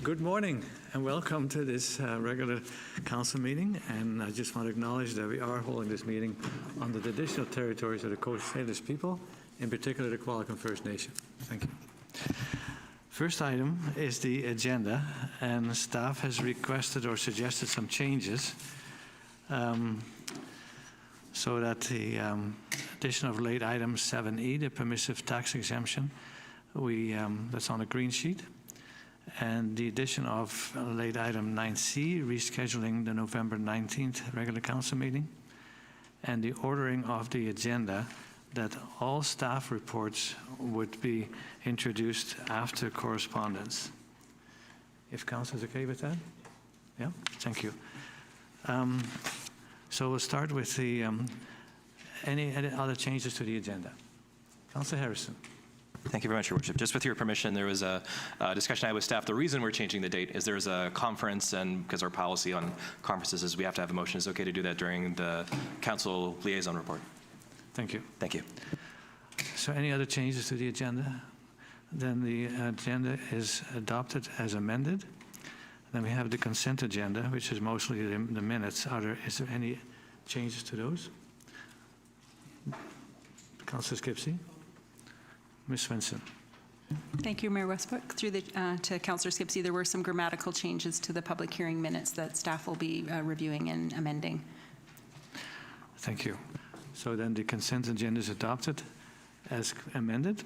Good morning and welcome to this regular council meeting. And I just want to acknowledge that we are holding this meeting on the traditional territories of the Coast Salish people, in particular the Qualicum First Nation. Thank you. First item is the agenda, and staff has requested or suggested some changes so that the addition of late item 7E, the permissive tax exemption, that's on a green sheet. And the addition of late item 9C, rescheduling the November 19th regular council meeting, and the ordering of the agenda that all staff reports would be introduced after correspondence. If council is okay with that? Yeah, thank you. So we'll start with the any other changes to the agenda. Councillor Harrison. Thank you very much, Your Worship. Just with your permission, there was a discussion I had with staff. The reason we're changing the date is there's a conference, and because our policy on conferences is we have to have a motion. It's okay to do that during the council liaison report. Thank you. Thank you. So any other changes to the agenda? Then the agenda is adopted as amended. Then we have the consent agenda, which is mostly the minutes. Is there any changes to those? Councillor Skipsey. Ms. Svensson. Thank you, Mayor Westbrook. Through to Councillor Skipsey, there were some grammatical changes to the public hearing minutes that staff will be reviewing and amending. Thank you. So then the consent agenda is adopted as amended.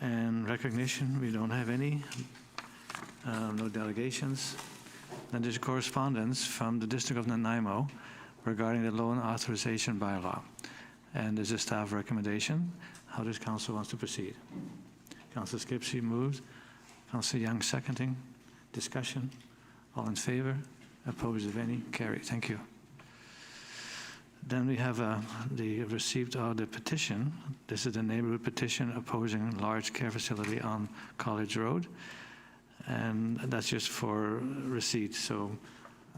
And recognition, we don't have any. No delegations. Then there's correspondence from the District of Nanaimo regarding the loan authorization bylaw. And there's a staff recommendation. How does council wants to proceed? Councillor Skipsey moved. Councillor Young seconding. Discussion. All in favor? Opposed, if any? Carried. Thank you. Then we have the receipt of the petition. This is the neighborhood petition opposing large care facility on College Road. And that's just for receipt. So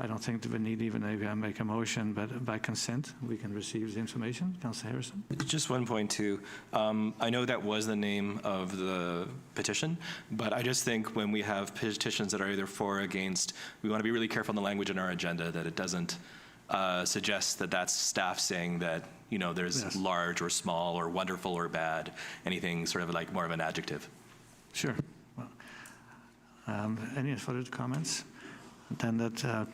I don't think that we need even maybe I make a motion, but by consent, we can receive the information. Councillor Harrison. Just one point too. I know that was the name of the petition, but I just think when we have petitions that are either for or against, we want to be really careful in the language in our agenda that it doesn't suggest that that's staff saying that, you know, there's yes. large or small or wonderful or bad, anything sort of like more of an adjective. Sure. Well, any further comments? Then that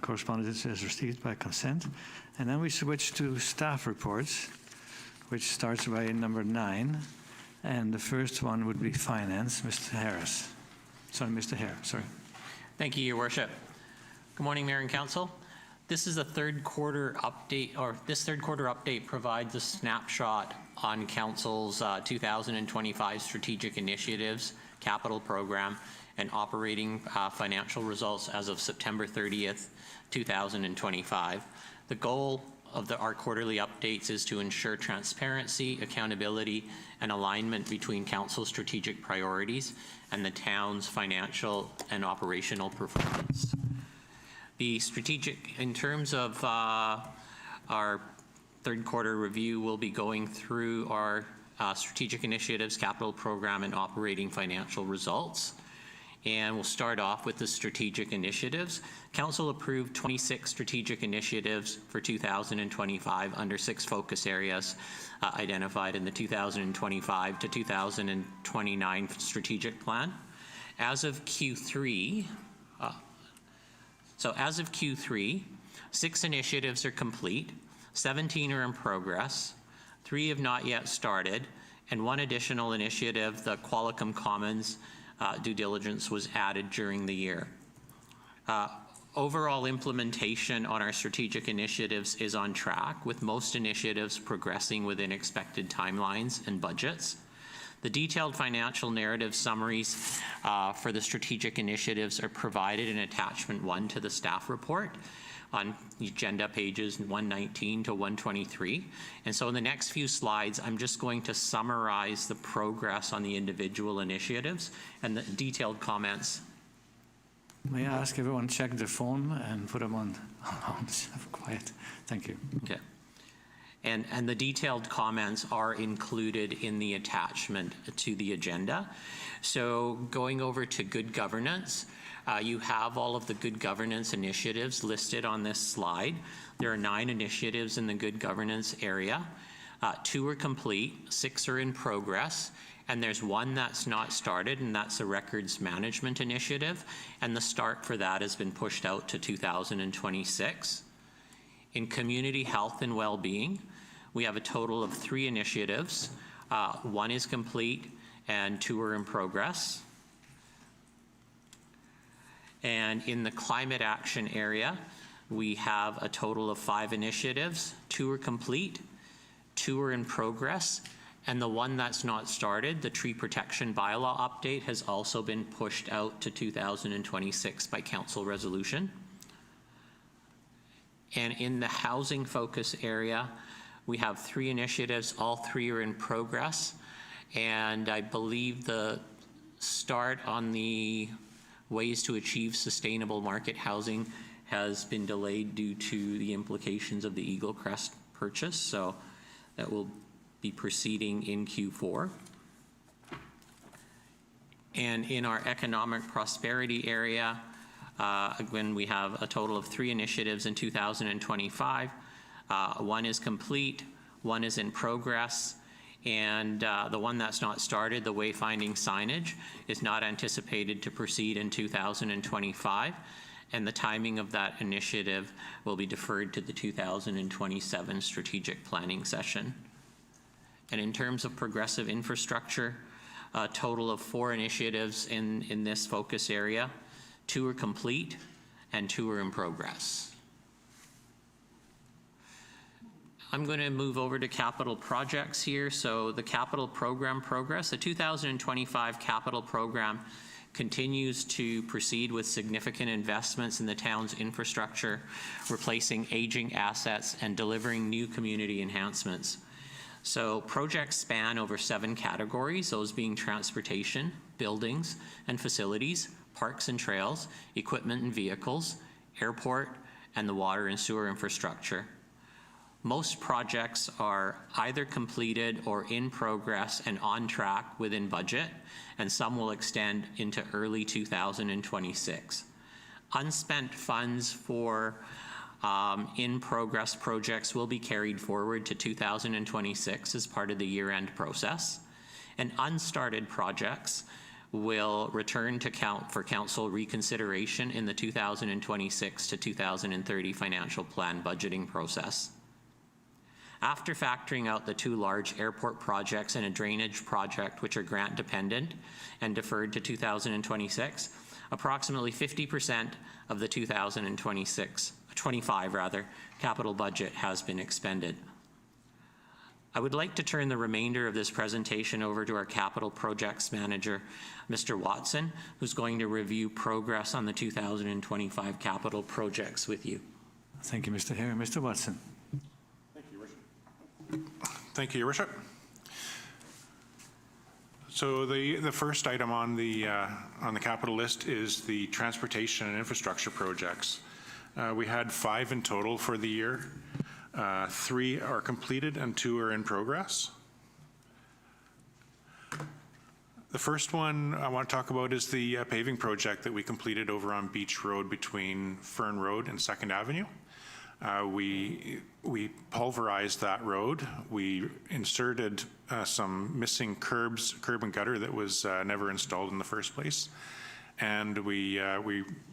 correspondence is received by consent. And then we switch to staff reports, which starts by number 9. And the first one would be finance. Mr. Harris. Sorry, Mr. Hare, sorry. Thank you, Your Worship. Good morning, Mayor and Council. This is a third quarter update, or this third quarter update provides a snapshot on Council's 2025 strategic initiatives, capital program, and operating financial results as of September 30th, 2025. The goal of our quarterly updates is to ensure transparency, accountability, and alignment between Council's strategic priorities and the town's financial and operational performance. The strategic, in terms of our third quarter review, we'll be going through our strategic initiatives, capital program, and operating financial results. And we'll start off with the strategic initiatives. Council approved 26 strategic initiatives for 2025 under 6 focus areas identified in the 2025 to 2029 strategic plan. As of Q3, 6 initiatives are complete, 17 are in progress, 3 have not yet started, and 1 additional initiative, the Qualicum Commons due diligence, was added during the year. Overall implementation on our strategic initiatives is on track, with most initiatives progressing within expected timelines and budgets. The detailed financial narrative summaries for the strategic initiatives are provided in attachment 1 to the staff report on agenda pages 119 to 123. And so in the next few slides, I'm just going to summarize the progress on the individual initiatives and the detailed comments. May I ask everyone to check their phone and put them on quiet? Thank you. Okay. And the detailed comments are included in the attachment to the agenda. So going over to good governance, you have all of the good governance initiatives listed on this slide. There are 9 initiatives in the good governance area. 2 are complete, 6 are in progress, and there's 1 that's not started, and that's a records management initiative, and the start for that has been pushed out to 2026. In community health and well-being, we have a total of 3 initiatives. 1 is complete and 2 are in progress. And in the climate action area, we have a total of 5 initiatives. 2 are complete, 2 are in progress, and the 1 that's not started, the tree protection bylaw update, has also been pushed out to 2026 by council resolution. And in the housing focus area, we have 3 initiatives. All 3 are in progress. And I believe the start on the ways to achieve sustainable market housing has been delayed due to the implications of the Eaglecrest purchase. So that will be proceeding in Q4. And in our economic prosperity area, again, we have a total of 3 initiatives in 2025. 1 is complete, 1 is in progress, and the 1 that's not started, the wayfinding signage, is not anticipated to proceed in 2025, and the timing of that initiative will be deferred to the 2027 strategic planning session. And in terms of progressive infrastructure, a total of 4 initiatives in this focus area. 2 are complete and 2 are in progress. I'm going to move over to capital projects here. So the capital program progress, the 2025 capital program continues to proceed with significant investments in the town's infrastructure, replacing aging assets and delivering new community enhancements. So projects span over 7 categories, those being transportation, buildings and facilities, parks and trails, equipment and vehicles, airport, and the water and sewer infrastructure. Most projects are either completed or in progress and on track within budget, and some will extend into early 2026. Unspent funds for in-progress projects will be carried forward to 2026 as part of the year-end process, and unstarted projects will return to council reconsideration in the 2026 to 2030 financial plan budgeting process. After factoring out the 2 large airport projects and a drainage project, which are grant dependent and deferred to 2026, approximately 50% of the 25 capital budget has been expended. I would like to turn the remainder of this presentation over to our capital projects manager, Mr. Watson, who's going to review progress on the 2025 capital projects with you. Thank you, Mr. Hare. Mr. Watson. Thank you, Your Worship. So the first item on the capital list is the transportation and infrastructure projects. We had 5 in total for the year. 3 are completed and 2 are in progress. The first one I want to talk about is the paving project that we completed over on Beach Road between Fern Road and 2nd Avenue. We pulverized that road. We inserted some missing curb and gutter that was never installed in the first place. And we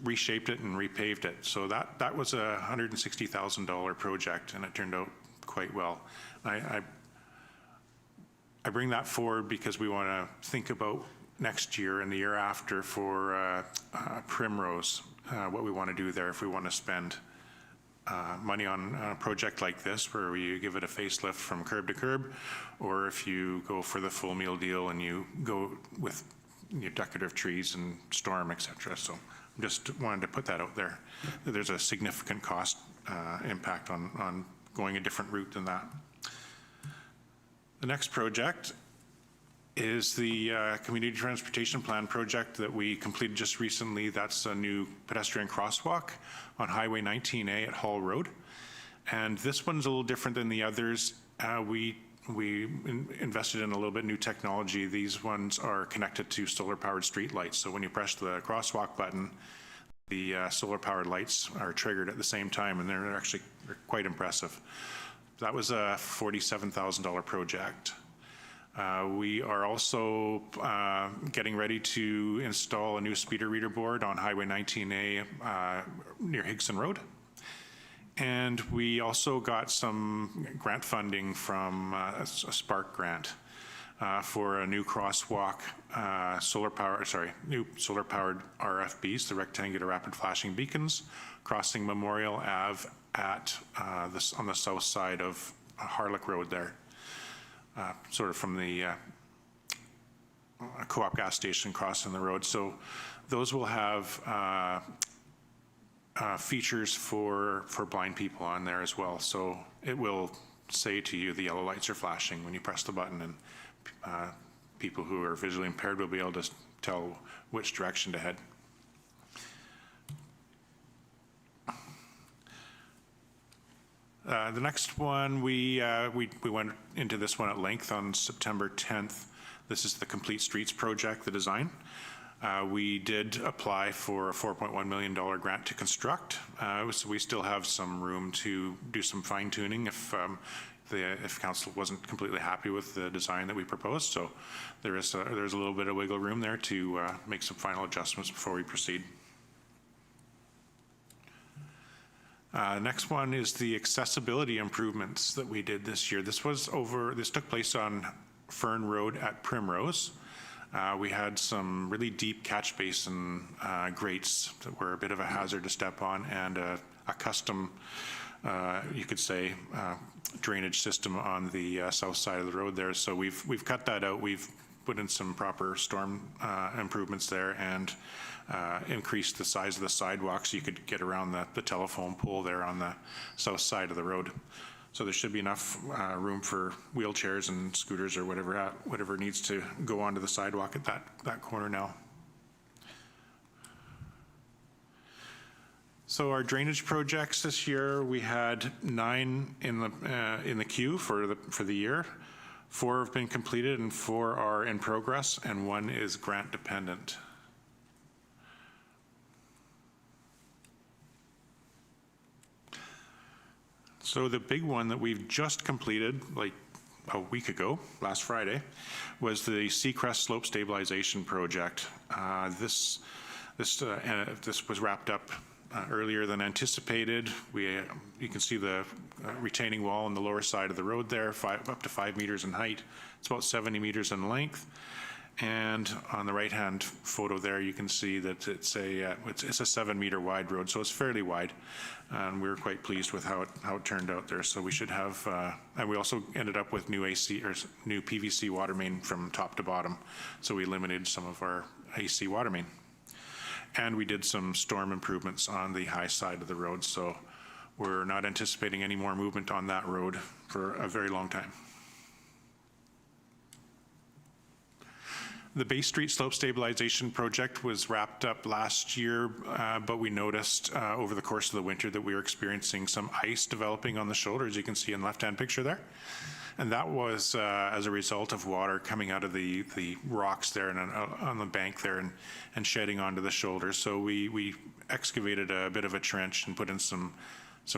reshaped it and repaved it. So that was a $160,000 project, and it turned out quite well. I bring that forward because we want to think about next year and the year after for Primrose, what we want to do there if we want to spend money on a project like this where you give it a facelift from curb to curb, or if you go for the full meal deal and you go with your decorative trees and storm, etc. So just wanted to put that out there. There's a significant cost impact on going a different route than that. The next project is the community transportation plan project that we completed just recently. That's a new pedestrian crosswalk on Highway 19A at Hall Road. And this one's a little different than the others We invested in a little bit new technology. These ones are connected to solar-powered street lights. So when you press the crosswalk button, the solar-powered lights are triggered at the same time, and they're actually quite impressive. That was a $47,000 project. We are also getting ready to install a new speeder reader board on Highway 19A near Higson Road. And we also got some grant funding from a Spark grant for a new crosswalk, new solar-powered RFBs, the rectangular rapid flashing beacons, crossing Memorial Ave at on the south side of Harlech Road there, sort of from the Co-op gas station crossing the road. So those will have features for blind people on there as well. So it will say to you the yellow lights are flashing when you press the button, and people who are visually impaired will be able to tell which direction to head. The next one, we went into this one at length on September 10th. This is the Complete Streets project, the design. We did apply for a $4.1 million grant to construct. So we still have some room to do some fine tuning if council wasn't completely happy with the design that we proposed. So there's a little bit of wiggle room there to make some final adjustments before we proceed. Next one is the accessibility improvements that we did this year. This took place on Fern Road at Primrose. We had some really deep catch basin grates that were a bit of a hazard to step on, and a custom, you could say, drainage system on the south side of the road there. So we've cut that out. We've put in some proper storm improvements there, and increased the size of the sidewalk so you could get around the telephone pole there on the south side of the road. So there should be enough room for wheelchairs and scooters or whatever needs to go onto the sidewalk at that corner now. So our drainage projects this year, we had 9 in the queue for the year. 4 have been completed and 4 are in progress, and 1 is grant dependent. So the big one that we've just completed, like a week ago, last Friday, was the Eaglecrest slope stabilization project. This was wrapped up earlier than anticipated. You can see the retaining wall on the lower side of the road there, up to 5 meters in height. It's about 70 meters in length. And on the right-hand photo there, you can see that it's a 7-meter wide road, so it's fairly wide. And we were quite pleased with how it turned out there. So we should have, and we also ended up with new PVC water main from top to bottom. So we eliminated some of our AC water main. And we did some storm improvements on the high side of the road. So we're not anticipating any more movement on that road for a very long time. The Bay Street Slope Stabilization Project was wrapped up last year, but we noticed over the course of the winter that we were experiencing some ice developing on the shoulder, as you can see in the left-hand picture there. And that was as a result of water coming out of the rocks there and on the bank there and shedding onto the shoulder. So we excavated a bit of a trench and put in some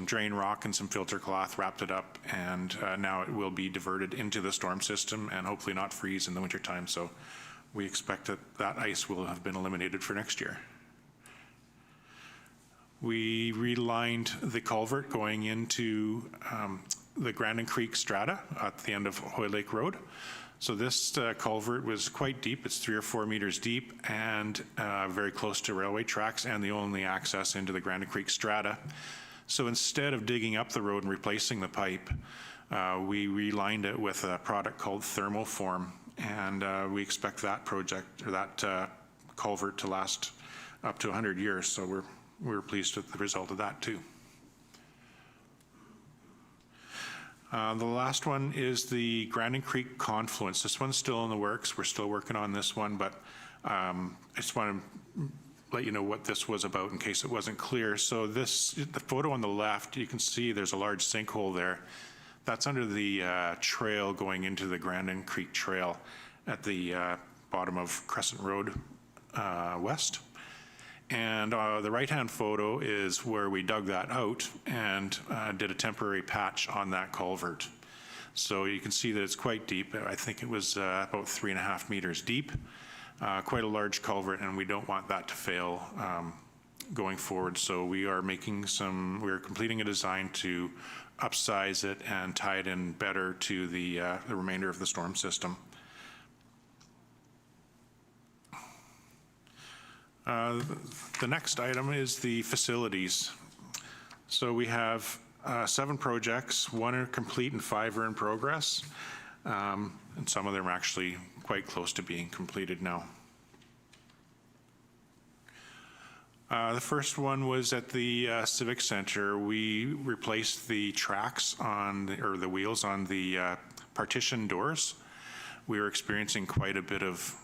drain rock and some filter cloth, wrapped it up, and now it will be diverted into the storm system and hopefully not freeze in the wintertime. So we expect that ice will have been eliminated for next year. We relined the culvert going into the Grandin Creek strata at the end of Hoy Lake Road. So this culvert was quite deep. It's 3 or 4 meters deep and very close to railway tracks and the only access into the Grandin Creek strata. So instead of digging up the road and replacing the pipe, we relined it with a product called Thermoform. And we expect that project, or that culvert, to last up to 100 years. So we're pleased with the result of that too. The last one is the Grandin Creek Confluence. This one's still in the works. We're still working on this one, but I just want to let you know what this was about in case it wasn't clear. So the photo on the left, you can see there's a large sinkhole there. That's under the trail going into the Grandin Creek Trail at the bottom of Crescent Road West. And the right-hand photo is where we dug that out and did a temporary patch on that culvert. So you can see that it's quite deep. I think it was about 3.5 meters deep. Quite a large culvert, and we don't want that to fail going forward. So we are we're completing a design to upsize it and tie it in better to the remainder of the storm system. The next item is the facilities. So we have 7 projects, 1 are complete and 5 are in progress. And some of them are actually quite close to being completed now. The first one was at the Civic Center. We replaced the tracks or the wheels on the partition doors. We were experiencing quite a bit of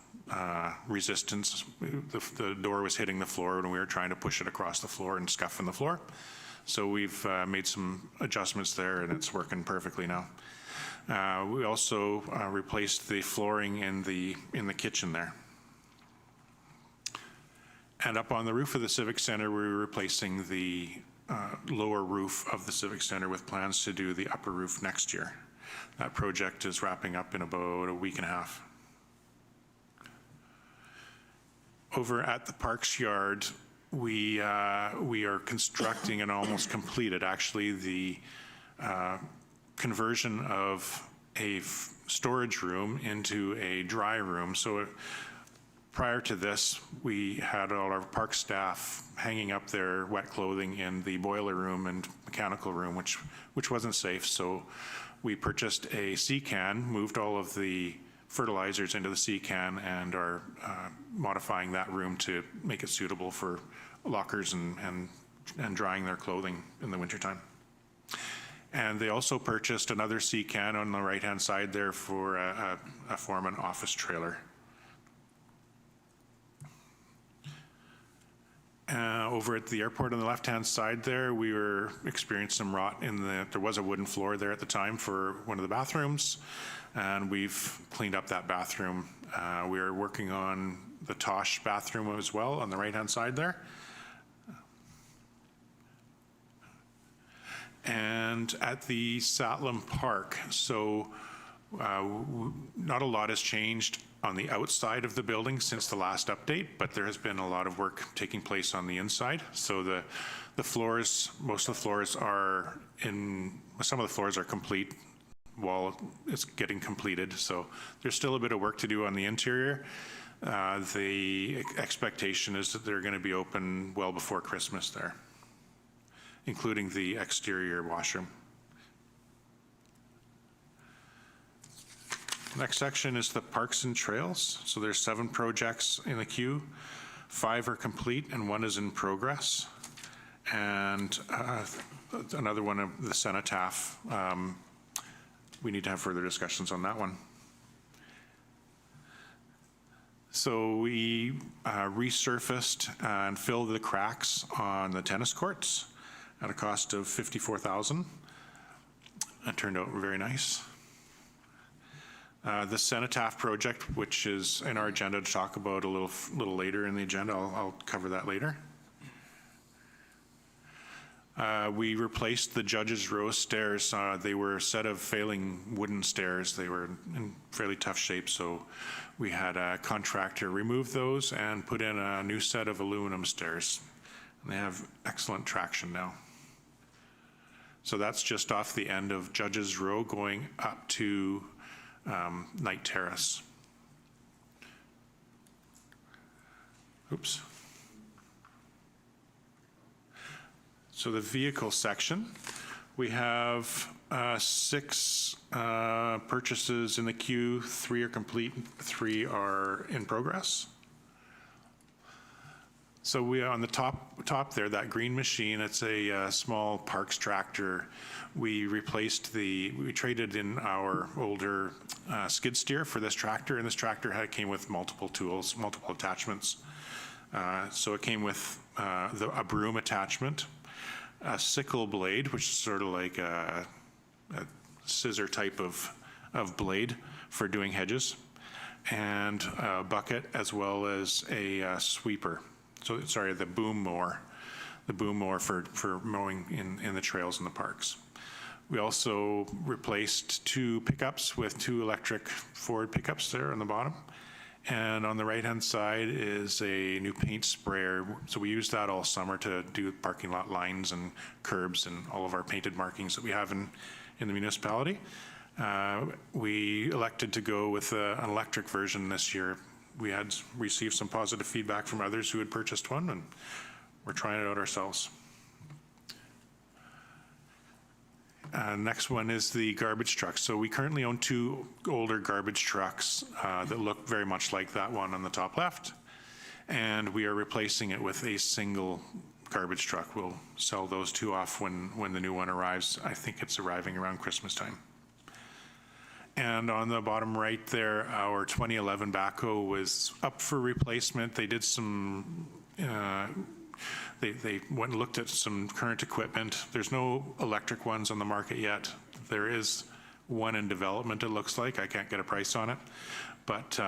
resistance. The door was hitting the floor and we were trying to push it across the floor and scuffing the floor. So we've made some adjustments there and it's working perfectly now. We also replaced the flooring in the kitchen there. And up on the roof of the Civic Center, we're replacing the lower roof of the Civic Center with plans to do the upper roof next year. That project is wrapping up in about a week and a half. Over at the Parks Yard, we are constructing and almost completed, actually, the conversion of a storage room into a dry room. So prior to this, we had all our park staff hanging up their wet clothing in the boiler room and mechanical room, which wasn't safe. So we purchased a sea can, moved all of the fertilizers into the sea can, and are modifying that room to make it suitable for lockers and drying their clothing in the wintertime. And they also purchased another sea can on the right-hand side there for a foreman office trailer. Over at the airport on the left-hand side there, we were experiencing some rot there was a wooden floor there at the time for one of the bathrooms, and we've cleaned up that bathroom. We are working on the Tosh bathroom as well on the right-hand side there. And at the Satlam Park, so not a lot has changed on the outside of the building since the last update, but there has been a lot of work taking place on the inside. So the floors, most of the floors are some of the floors are complete while it's getting completed. So there's still a bit of work to do on the interior. The expectation is that they're going to be open well before Christmas there, including the exterior washroom. Next section is the Parks and Trails. So there's 7 projects in the queue. 5 are complete and 1 is in progress. And another one of the Cenotaph. We need to have further discussions on that one. So we resurfaced and filled the cracks on the tennis courts at a cost of $54,000. It turned out very nice. The Cenotaph project, which is in our agenda to talk about a little later in the agenda, I'll cover that later. We replaced the Judges Row stairs. They were a set of failing wooden stairs. They were in fairly tough shape, so we had a contractor remove those and put in a new set of aluminum stairs. And they have excellent traction now. So that's just off the end of Judges Row going up to Knight Terrace. Oops. So the vehicle section, we have 6 purchases in the queue. 3 are complete, 3 are in progress. So we on the top there, that green machine, it's a small Parks tractor. We traded in our older skid steer for this tractor, and this tractor came with multiple tools, multiple attachments. So it came with a broom attachment, a sickle blade, which is sort of like a scissor type of blade for doing hedges, and a bucket, as well as a sweeper. So, sorry, the boom mower for mowing in the trails and the parks. We also replaced 2 pickups with 2 electric Ford pickups there on the bottom. And on the right-hand side is a new paint sprayer. So we used that all summer to do parking lot lines and curbs and all of our painted markings that we have in the municipality. We elected to go with an electric version this year. We had received some positive feedback from others who had purchased one, and we're trying it out ourselves. Next one is the garbage trucks. So we currently own 2 older garbage trucks that look very much like that one on the top left, and we are replacing it with a single garbage truck. We'll sell those 2 off when the new one arrives. I think it's arriving around Christmas time. And on the bottom right there, our 2011 backhoe was up for replacement. They did some They went and looked at some current equipment. There's no electric ones on the market yet. There is one in development, it looks like. I can't get a price on it. But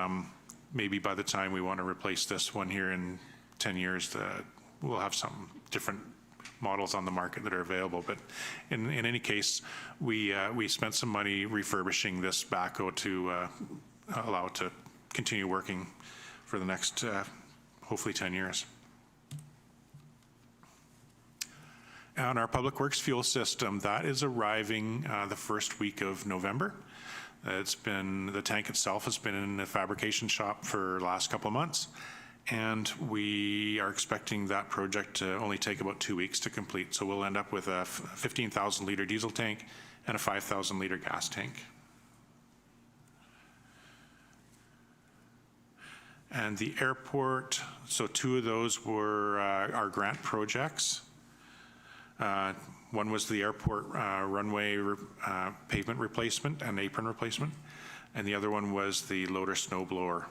maybe by the time we want to replace this one here in 10 years, we'll have some different models on the market that are available. But in any case, we spent some money refurbishing this backhoe to allow it to continue working for the next, hopefully 10 years. On our Public Works fuel system, that is arriving the first week of November. The tank itself has been in the fabrication shop for the last couple of months, and we are expecting that project to only take about 2 weeks to complete. So we'll end up with a 15,000 liter diesel tank and a 5,000 liter gas tank. And the airport, so 2 of those were our grant projects. One was the airport runway pavement replacement and apron replacement, and the other one was the loader snow blower.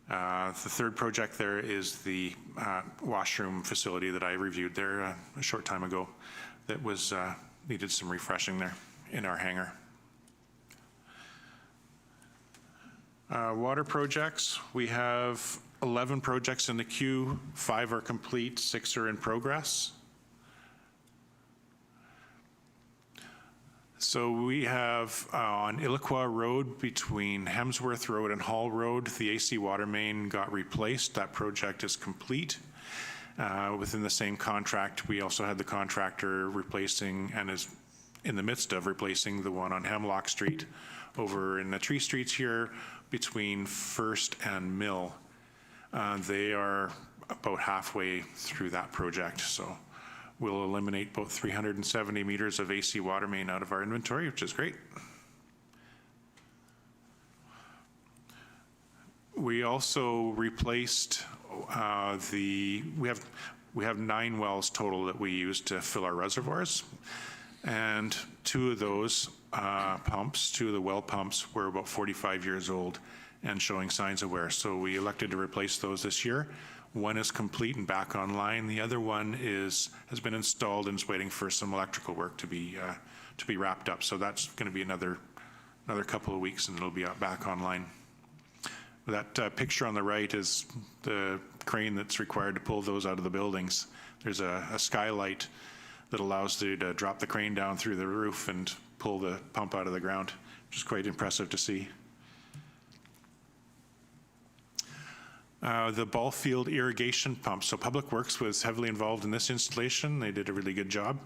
The third project there is the washroom facility that I reviewed there a short time ago that was needed some refreshing there in our hangar. Water projects, we have 11 projects in the queue, 5 are complete, 6 are in progress. So we have on Iroquois Road between Hemsworth Road and Hall Road, the AC water main got replaced. That project is complete. Within the same contract, we also had the contractor replacing and is in the midst of replacing the one on Hemlock Street over in the Tree Streets here between First and Mill. They are about halfway through that project, so we'll eliminate about 370 meters of AC water main out of our inventory, which is great. We also replaced we have 9 wells total that we use to fill our reservoirs, and 2 of those pumps, 2 of the well pumps were about 45 years old and showing signs of wear. So we elected to replace those this year. One is complete and back online. The other one has been installed and is waiting for some electrical work to be wrapped up. So that's going to be another couple of weeks, and it'll be back online. That picture on the right is the crane that's required to pull those out of the buildings. There's a skylight that allows you to drop the crane down through the roof and pull the pump out of the ground, which is quite impressive to see. The ball field irrigation pump. So Public Works was heavily involved in this installation. They did a really good job.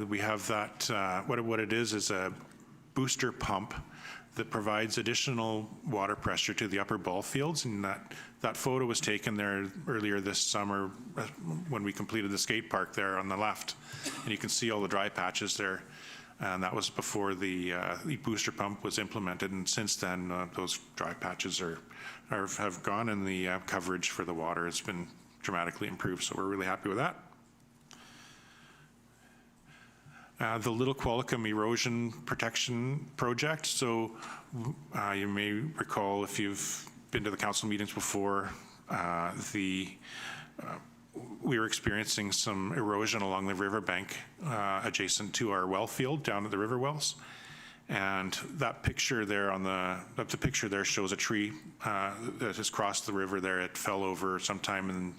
We have that, what it is a booster pump that provides additional water pressure to the upper ball fields. And that photo was taken there earlier this summer when we completed the skate park there on the left. And you can see all the dry patches there. And that was before the booster pump was implemented. And since then, those dry patches have gone, and the coverage for the water has been dramatically improved. So we're really happy with that. The Little Qualicum erosion protection project. So you may recall, if you've been to the council meetings before, we were experiencing some erosion along the riverbank adjacent to our well field down at the river wells. And that picture there the picture there shows a tree that has crossed the river there. It fell over sometime in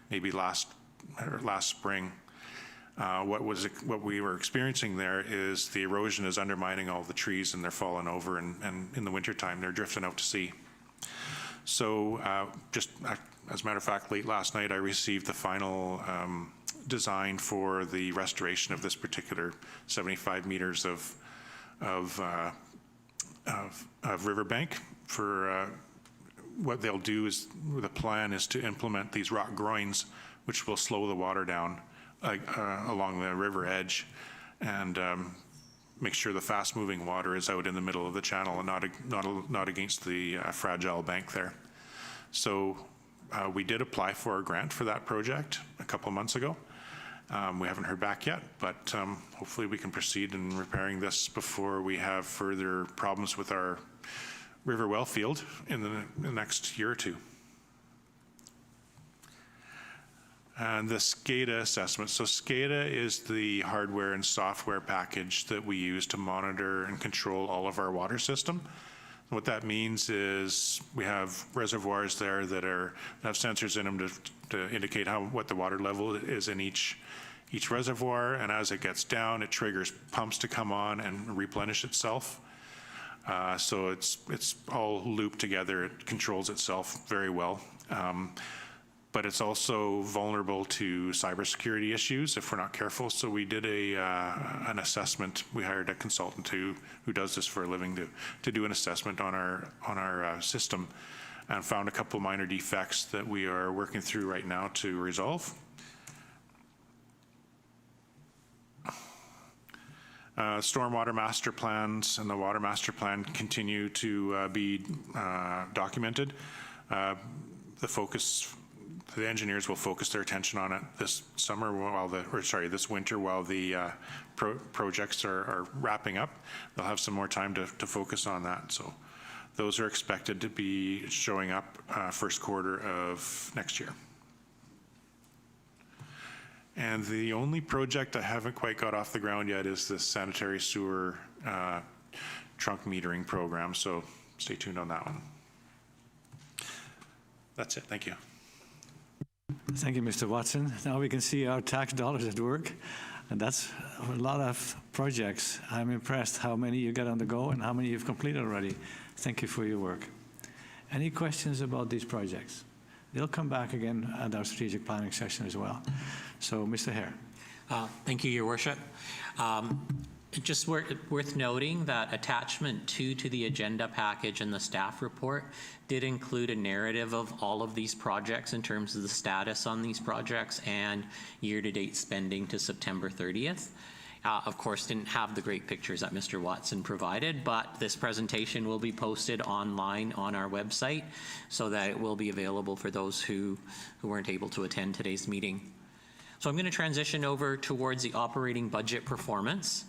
maybe last spring. What we were experiencing there is the erosion is undermining all the trees, and they're falling over, and in the wintertime they're drifting out to sea. So just as a matter of fact, late last night I received the final design for the restoration of this particular 75 meters of riverbank. For what they'll do is, the plan is to implement these rock groins, which will slow the water down along the river edge, and make sure the fast-moving water is out in the middle of the channel and not against the fragile bank there. So we did apply for a grant for that project a couple of months ago. We haven't heard back yet, but hopefully we can proceed in repairing this before we have further problems with our river well field in the next year or two. And the SCADA assessment. So SCADA is the hardware and software package that we use to monitor and control all of our water system. What that means is we have reservoirs there that have sensors in them to indicate what the water level is in each reservoir, and as it gets down, it triggers pumps to come on and replenish itself. So it's all looped together. It controls itself very well. But it's also vulnerable to cybersecurity issues if we're not careful. So we did an assessment. We hired a consultant who does this for a living to do an assessment on our system, and found a couple minor defects that we are working through right now to resolve. Stormwater master plans and the water master plan continue to be documented. The engineers will focus their attention on it this summer this winter while the projects are wrapping up. They'll have some more time to focus on that. So those are expected to be showing up first quarter of next year. And the only project I haven't quite got off the ground yet is the sanitary sewer trunk metering program. So stay tuned on that one. That's it. Thank you. Thank you, Mr. Watson. Now we can see our tax dollars at work, and that's a lot of projects. I'm impressed how many you got on the go and how many you've completed already. Thank you for your work. Any questions about these projects? They'll come back again at our strategic planning session as well. So, Mr. Hare. Thank you, Your Worship. Just worth noting that attachment 2 to the agenda package and the staff report did include a narrative of all of these projects in terms of the status on these projects and year-to-date spending to September 30th. Of course, didn't have the great pictures that Mr. Watson provided, but this presentation will be posted online on our website so that it will be available for those who weren't able to attend today's meeting. So I'm going to transition over towards the operating budget performance.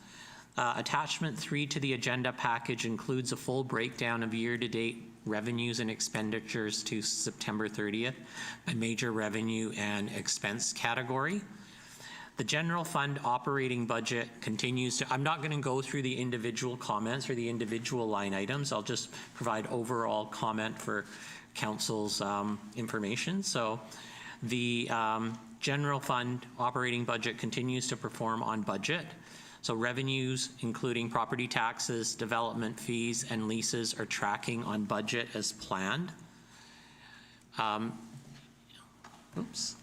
Attachment 3 to the agenda package includes a full breakdown of year-to-date revenues and expenditures to September 30th by major revenue and expense category. The general fund operating budget continues to, I'm not going to go through the individual comments or the individual line items. I'll just provide overall comment for council's information. So the general fund operating budget continues to perform on budget. So revenues, including property taxes, development fees, and leases, are tracking on budget as planned. Oops,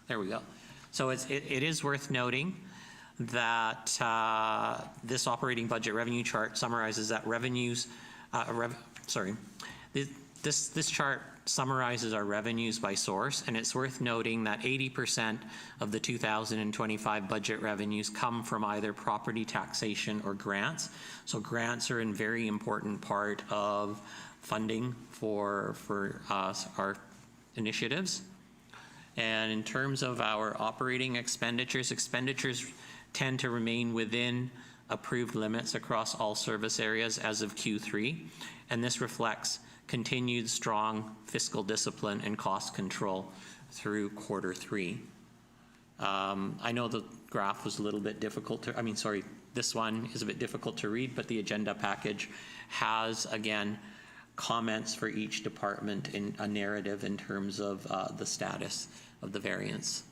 there we go. So it is worth noting that this operating budget revenue chart summarizes that revenues, this chart summarizes our revenues by source, and it's worth noting that 80% of the 2025 budget revenues come from either property taxation or grants. So grants are a very important part of funding for our initiatives. And in terms of our operating expenditures tend to remain within approved limits across all service areas as of Q3, and this reflects continued strong fiscal discipline and cost control through quarter 3. I know the graph was a little bit difficult to, this one is a bit difficult to read, but the agenda package has, again, comments for each department in a narrative in terms of the status of the variance.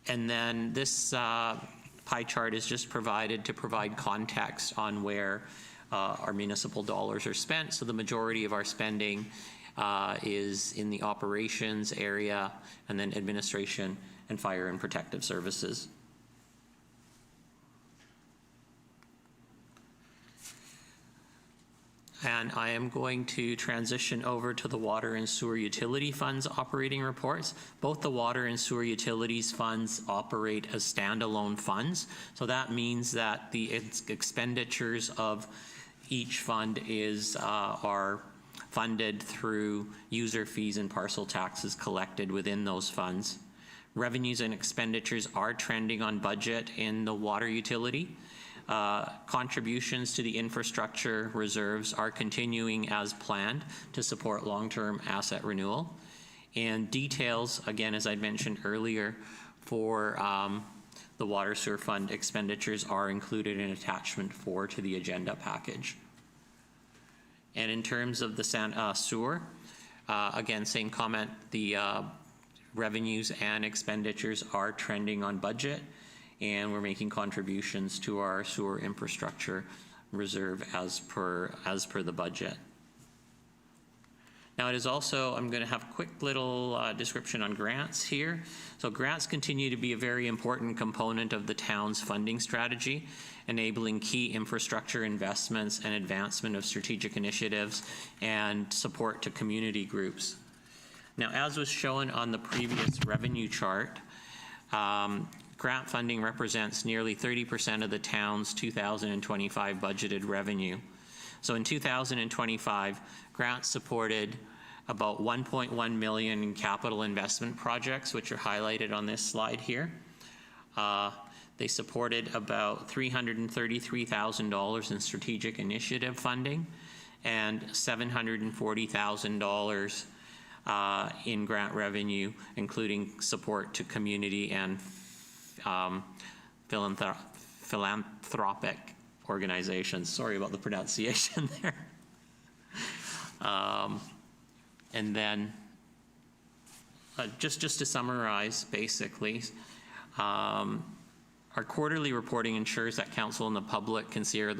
And then this pie chart is just provided to provide context on where our municipal dollars are spent. So the majority of our spending is in the operations area, and then administration and fire and protective services. And I am going to transition over to the water and sewer utility funds operating reports. Both the water and sewer utilities funds operate as standalone funds. So that means that the expenditures of each fund are funded through user fees and parcel taxes collected within those funds. Revenues and expenditures are trending on budget in the water utility. Contributions to the infrastructure reserves are continuing as planned to support long-term asset renewal. And details, again, as I mentioned earlier, for the water sewer fund expenditures are included in attachment 4 to the agenda package. And in terms of the sewer, again, same comment, the revenues and expenditures are trending on budget, and we're making contributions to our sewer infrastructure reserve as per the budget. Now it is also, I'm going to have a quick little description on grants here. So grants continue to be a very important component of the town's funding strategy, enabling key infrastructure investments and advancement of strategic initiatives and support to community groups. Now, as was shown on the previous revenue chart, grant funding represents nearly 30% of the town's 2025 budgeted revenue. So in 2025, grants supported about 1.1 million in capital investment projects, which are highlighted on this slide here. They supported about $333,000 in strategic initiative funding and $740,000 in grant revenue, including support to community and philanthropic organizations. Sorry about the pronunciation there. And then, just to summarize, basically, our quarterly reporting ensures that council and the public can see a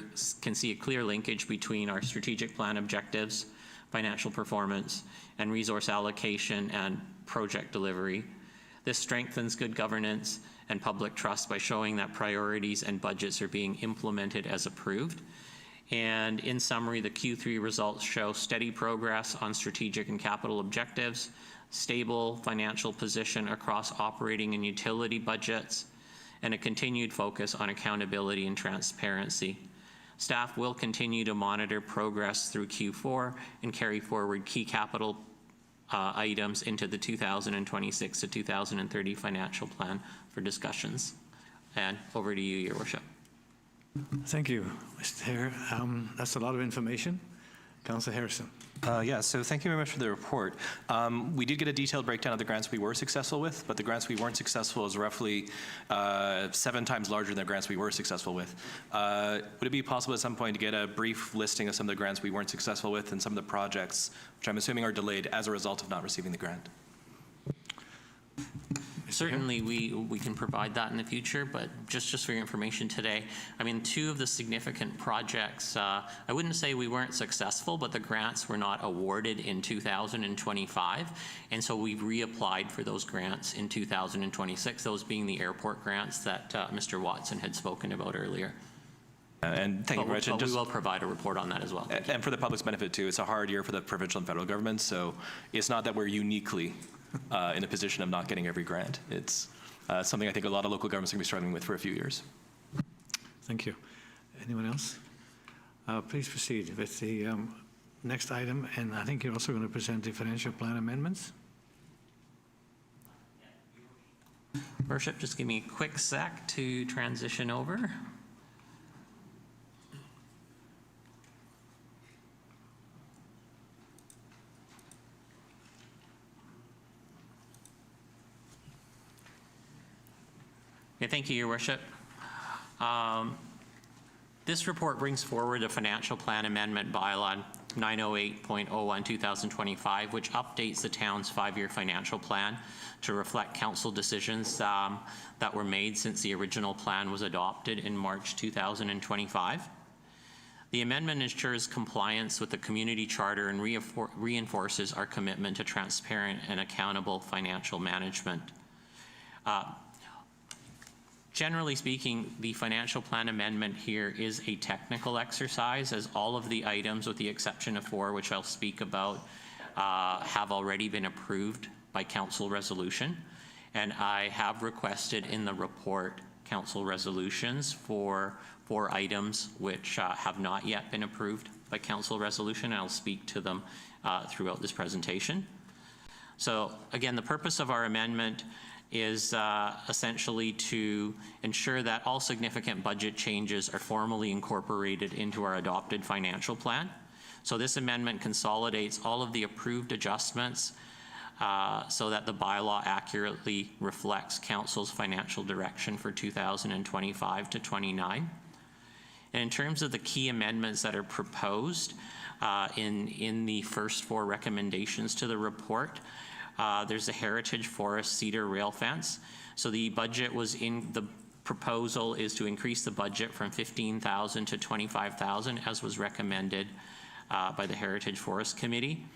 clear linkage between our strategic plan objectives, financial performance, and resource allocation and project delivery. This strengthens good governance and public trust by showing that priorities and budgets are being implemented as approved. And in summary, the Q3 results show steady progress on strategic and capital objectives, stable financial position across operating and utility budgets, and a continued focus on accountability and transparency. Staff will continue to monitor progress through Q4 and carry forward key capital items into the 2026 to 2030 financial plan for discussions. And over to you, Your Worship. Thank you, Mr. Hare. That's a lot of information. Councillor Harrison. Yeah, so thank you very much for the report. We did get a detailed breakdown of the grants we were successful with, but the grants we weren't successful is roughly 7 times larger than the grants we were successful with. Would it be possible at some point to get a brief listing of some of the grants we weren't successful with and some of the projects, which I'm assuming are delayed as a result of not receiving the grant? Certainly, we can provide that in the future, but just for your information today, I mean, 2 of the significant projects, I wouldn't say we weren't successful, but the grants were not awarded in 2025, and so we reapplied for those grants in 2026, those being the airport grants that Mr. Watson had spoken about earlier. And thank you very much. But we will provide a report on that as well. And for the public's benefit too, it's a hard year for the provincial and federal governments, so it's not that we're uniquely in a position of not getting every grant. It's something I think a lot of local governments are going to be struggling with for a few years. Thank you. Anyone else? Please proceed with the next item, and I think you're also going to present the financial plan amendments. Worship, just give me a quick sec to transition over. Yeah, thank you, Your Worship. This report brings forward a financial plan amendment bylaw 908.01/2025, which updates the town's 5-year financial plan to reflect council decisions that were made since the original plan was adopted in March 2025. The amendment ensures compliance with the community charter and reinforces our commitment to transparent and accountable financial management. Generally speaking, the financial plan amendment here is a technical exercise, as all of the items, with the exception of 4, which I'll speak about, have already been approved by council resolution. And I have requested in the report council resolutions for 4 items which have not yet been approved by council resolution, and I'll speak to them throughout this presentation. So again, the purpose of our amendment is essentially to ensure that all significant budget changes are formally incorporated into our adopted financial plan. So this amendment consolidates all of the approved adjustments so that the bylaw accurately reflects council's financial direction for 2025 to 29. And in terms of the key amendments that are proposed in the first 4 recommendations to the report, there's a heritage forest cedar rail fence. So the budget was the proposal is to increase the budget from $15,000 to $25,000, as was recommended by the Heritage Forest Committee.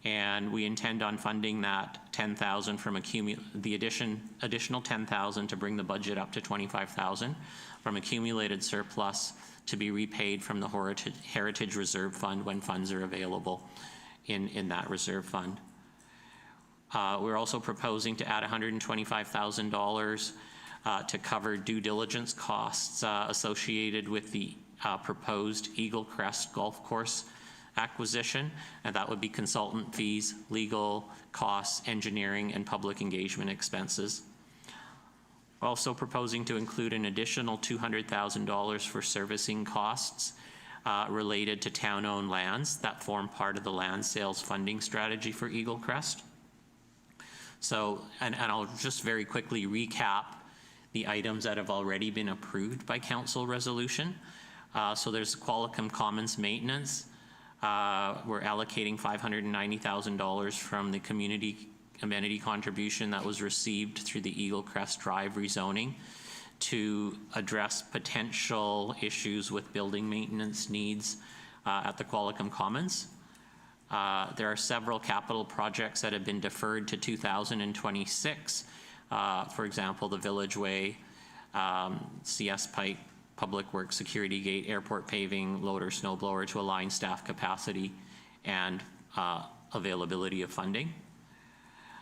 And we intend on funding that $10,000 from the additional $10,000 to bring the budget up to $25,000 from accumulated surplus to be repaid from the Heritage Reserve Fund when funds are available in that reserve fund. We're also proposing to add $125,000 to cover due diligence costs associated with the proposed Eaglecrest golf course acquisition, and that would be consultant fees, legal costs, engineering, and public engagement expenses. We're also proposing to include an additional $200,000 for servicing costs related to town-owned lands that form part of the land sales funding strategy for Eaglecrest. So, and I'll just very quickly recap the items that have already been approved by council resolution. So there's Qualicum Commons maintenance. We're allocating $590,000 from the community amenity contribution that was received through the Eaglecrest Drive rezoning to address potential issues with building maintenance needs at the Qualicum Commons. There are several capital projects that have been deferred to 2026. For example, the Village Way, CS Pike, Public Works, Security Gate, Airport paving, loader, snow blower to align staff capacity and availability of funding.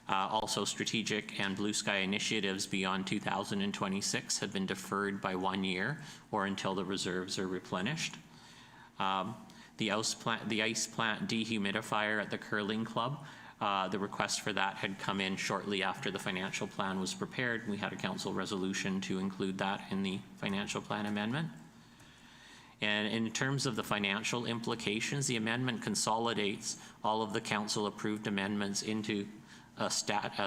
Also, strategic and blue sky initiatives beyond 2026 have been deferred by 1 year or until the reserves are replenished. The ice plant dehumidifier at the Curling Club, the request for that had come in shortly after the financial plan was prepared. We had a council resolution to include that in the financial plan amendment. And in terms of the financial implications, the amendment consolidates all of the council approved amendments into a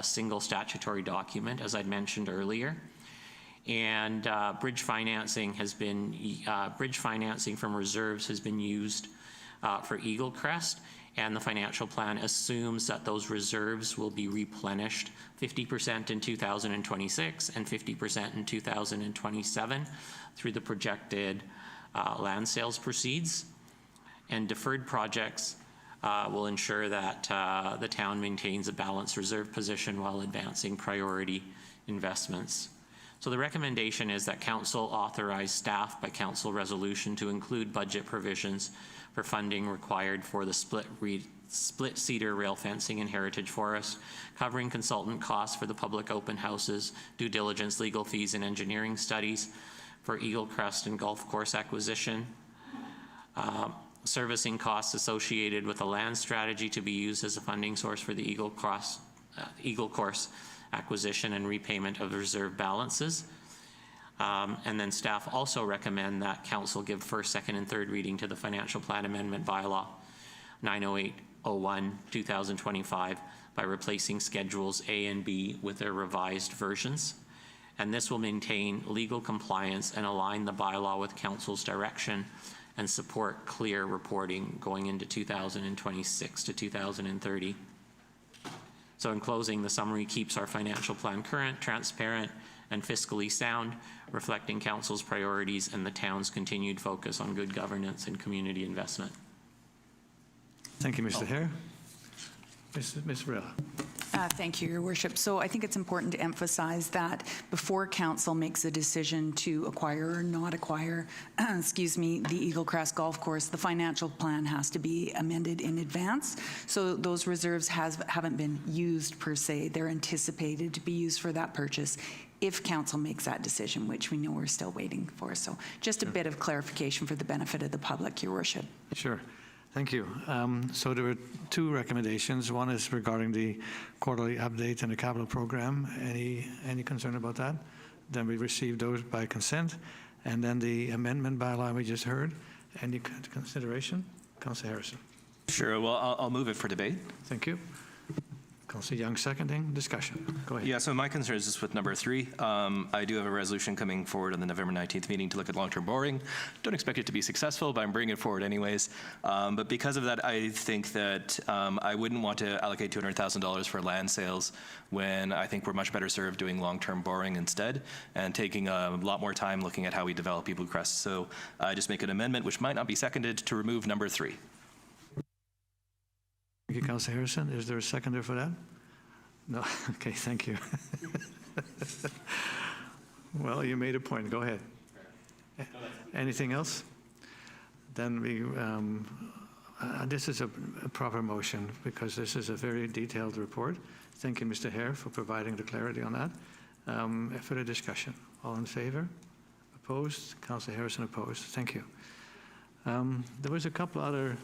single statutory document, as I'd mentioned earlier. And bridge financing from reserves has been used for Eaglecrest, and the financial plan assumes that those reserves will be replenished 50% in 2026 and 50% in 2027 through the projected land sales proceeds. And deferred projects will ensure that the town maintains a balanced reserve position while advancing priority investments. So the recommendation is that council authorize staff by council resolution to include budget provisions for funding required for the split cedar rail fencing in Heritage Forest, covering consultant costs for the public open houses, due diligence, legal fees, and engineering studies for Eaglecrest and golf course acquisition, servicing costs associated with a land strategy to be used as a funding source for the Eagle Course acquisition and repayment of reserve balances. And then staff also recommend that council give first, second, and third reading to the financial plan amendment bylaw 908/01/2025 by replacing schedules A and B with their revised versions. and this will maintain legal compliance and align the bylaw with council's direction and support clear reporting going into 2026 to 2030. So in closing, the summary keeps our financial plan current, transparent, and fiscally sound, reflecting council's priorities and the town's continued focus on good governance and community investment. Thank you, Mr. Hare. Ms. Varela. Thank you, Your Worship. So I think it's important to emphasize that before council makes a decision to acquire or not acquire, excuse me, the Eaglecrest Golf Course, the financial plan has to be amended in advance. So those reserves haven't been used per se. They're anticipated to be used for that purchase if council makes that decision, which we know we're still waiting for. So just a bit of clarification for the benefit of the public, Your Worship. Sure. Thank you. So there were two recommendations. One is regarding the quarterly update and the capital program. Any concern about that? Then we received those by consent. And then the amendment bylaw we just heard. Any consideration? Councillor Harrison. Sure. Well, I'll move it for debate. Thank you. Councillor Young seconding. Discussion. Go ahead. Yeah, so my concern is just with number 3. I do have a resolution coming forward on the November 19th meeting to look at long-term borrowing. Don't expect it to be successful, but I'm bringing it forward anyways. But because of that, I think that I wouldn't want to allocate $200,000 for land sales when I think we're much better served doing long-term borrowing instead and taking a lot more time looking at how we develop Eaglecrest. So I just make an amendment, which might not be seconded, to remove number 3. Thank you, Councillor Harrison. Is there a seconder for that? No? Okay, thank you. Well, you made a point. Go ahead. Anything else? Then this is a proper motion because this is a very detailed report. Thank you, Mr. Hare, for providing the clarity on that. Further discussion. All in favor? Opposed? Councillor Harrison opposed. Thank you. There was a couple other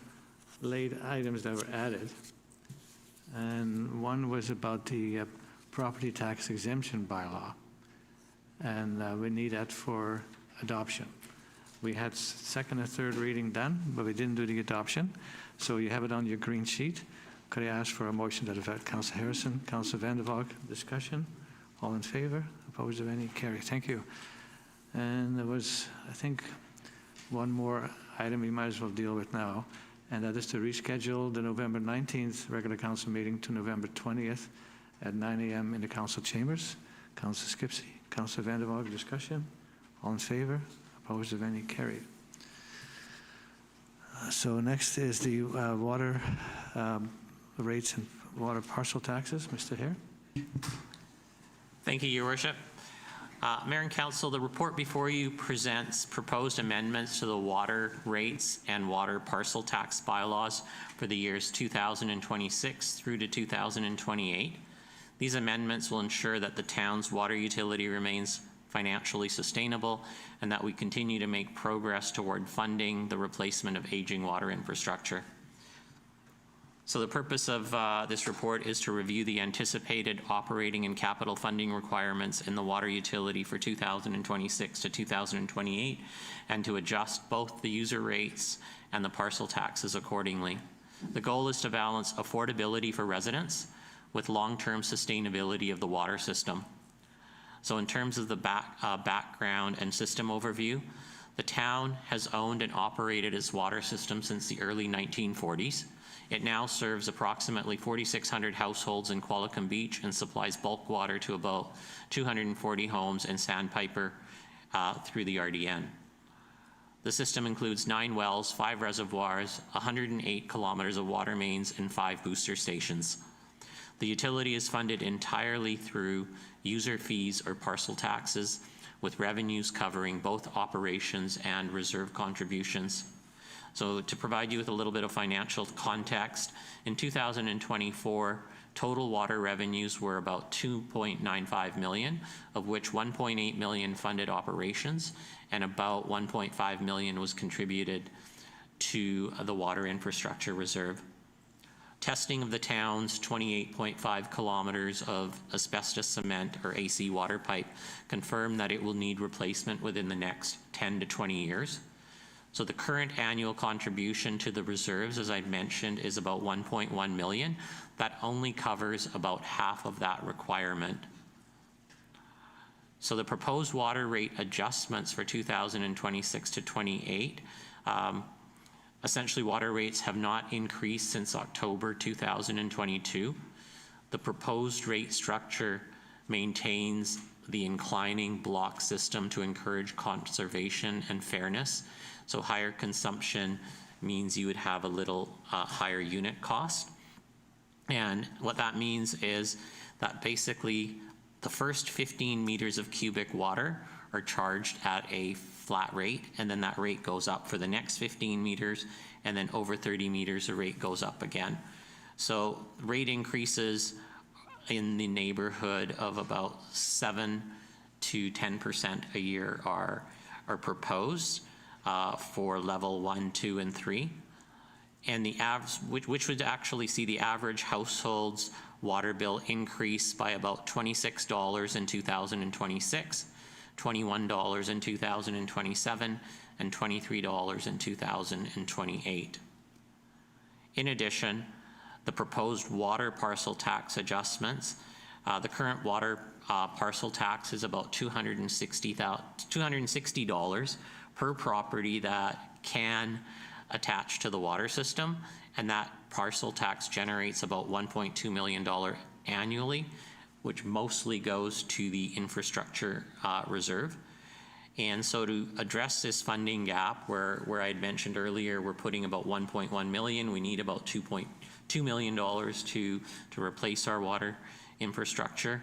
late items that were added. And one was about the property tax exemption bylaw. And we need that for adoption. We had second and third reading done, but we didn't do the adoption. So you have it on your green sheet. Could I ask for a motion to that effect? Councillor Harrison, Councillor Van der Valk, discussion. All in favor? Opposed of any? Carry. Thank you. And there was, I think, one more item we might as well deal with now. And that is to reschedule the November 19th regular council meeting to November 20th at 9 a.m. in the council chambers. Councillor Skipsey, Councillor Van der Valk, discussion. All in favor? Opposed of any? Carried. So next is the water rates and water parcel taxes. Mr. Hare. Thank you, Your Worship. Mayor and Council, the report before you presents proposed amendments to the water rates and water parcel tax bylaws for the years 2026 through to 2028. These amendments will ensure that the town's water utility remains financially sustainable and that we continue to make progress toward funding the replacement of aging water infrastructure. So the purpose of this report is to review the anticipated operating and capital funding requirements in the water utility for 2026 to 2028 and to adjust both the user rates and the parcel taxes accordingly. The goal is to balance affordability for residents with long-term sustainability of the water system. So in terms of the background and system overview, the town has owned and operated its water system since the early 1940s. It now serves approximately 4,600 households in Qualicum Beach and supplies bulk water to about 240 homes in Sandpiper through the RDN. The system includes 9 wells, 5 reservoirs, 108 kilometers of water mains, and 5 booster stations. The utility is funded entirely through user fees or parcel taxes, with revenues covering both operations and reserve contributions. So to provide you with a little bit of financial context, in 2024, total water revenues were about $2.95 million, of which $1.8 million funded operations and about $1.5 million was contributed to the water infrastructure reserve. Testing of the town's 28.5 kilometers of asbestos cement or AC water pipe confirmed that it will need replacement within the next 10 to 20 years. So the current annual contribution to the reserves, as I mentioned, is about $1.1 million. That only covers about half of that requirement. So the proposed water rate adjustments for 2026 to 28, essentially water rates have not increased since October 2022. The proposed rate structure maintains the inclining block system to encourage conservation and fairness. So higher consumption means you would have a little higher unit cost. And what that means is that basically the first 15 meters of cubic water are charged at a flat rate, and then that rate goes up for the next 15 meters, and then over 30 meters, the rate goes up again. So rate increases in the neighborhood of about 7 to 10% a year are proposed for level 1, 2, and 3. And the which would actually see the average household's water bill increase by about $26 in 2026, $21 in 2027, and $23 in 2028. In addition, the proposed water parcel tax adjustments, the current water parcel tax is about $260 per property that can attach to the water system, and that parcel tax generates about $1.2 million annually, which mostly goes to the infrastructure reserve. And so to address this funding gap, where I had mentioned earlier, we're putting about $1.1 million, we need about $2.2 million to replace our water infrastructure.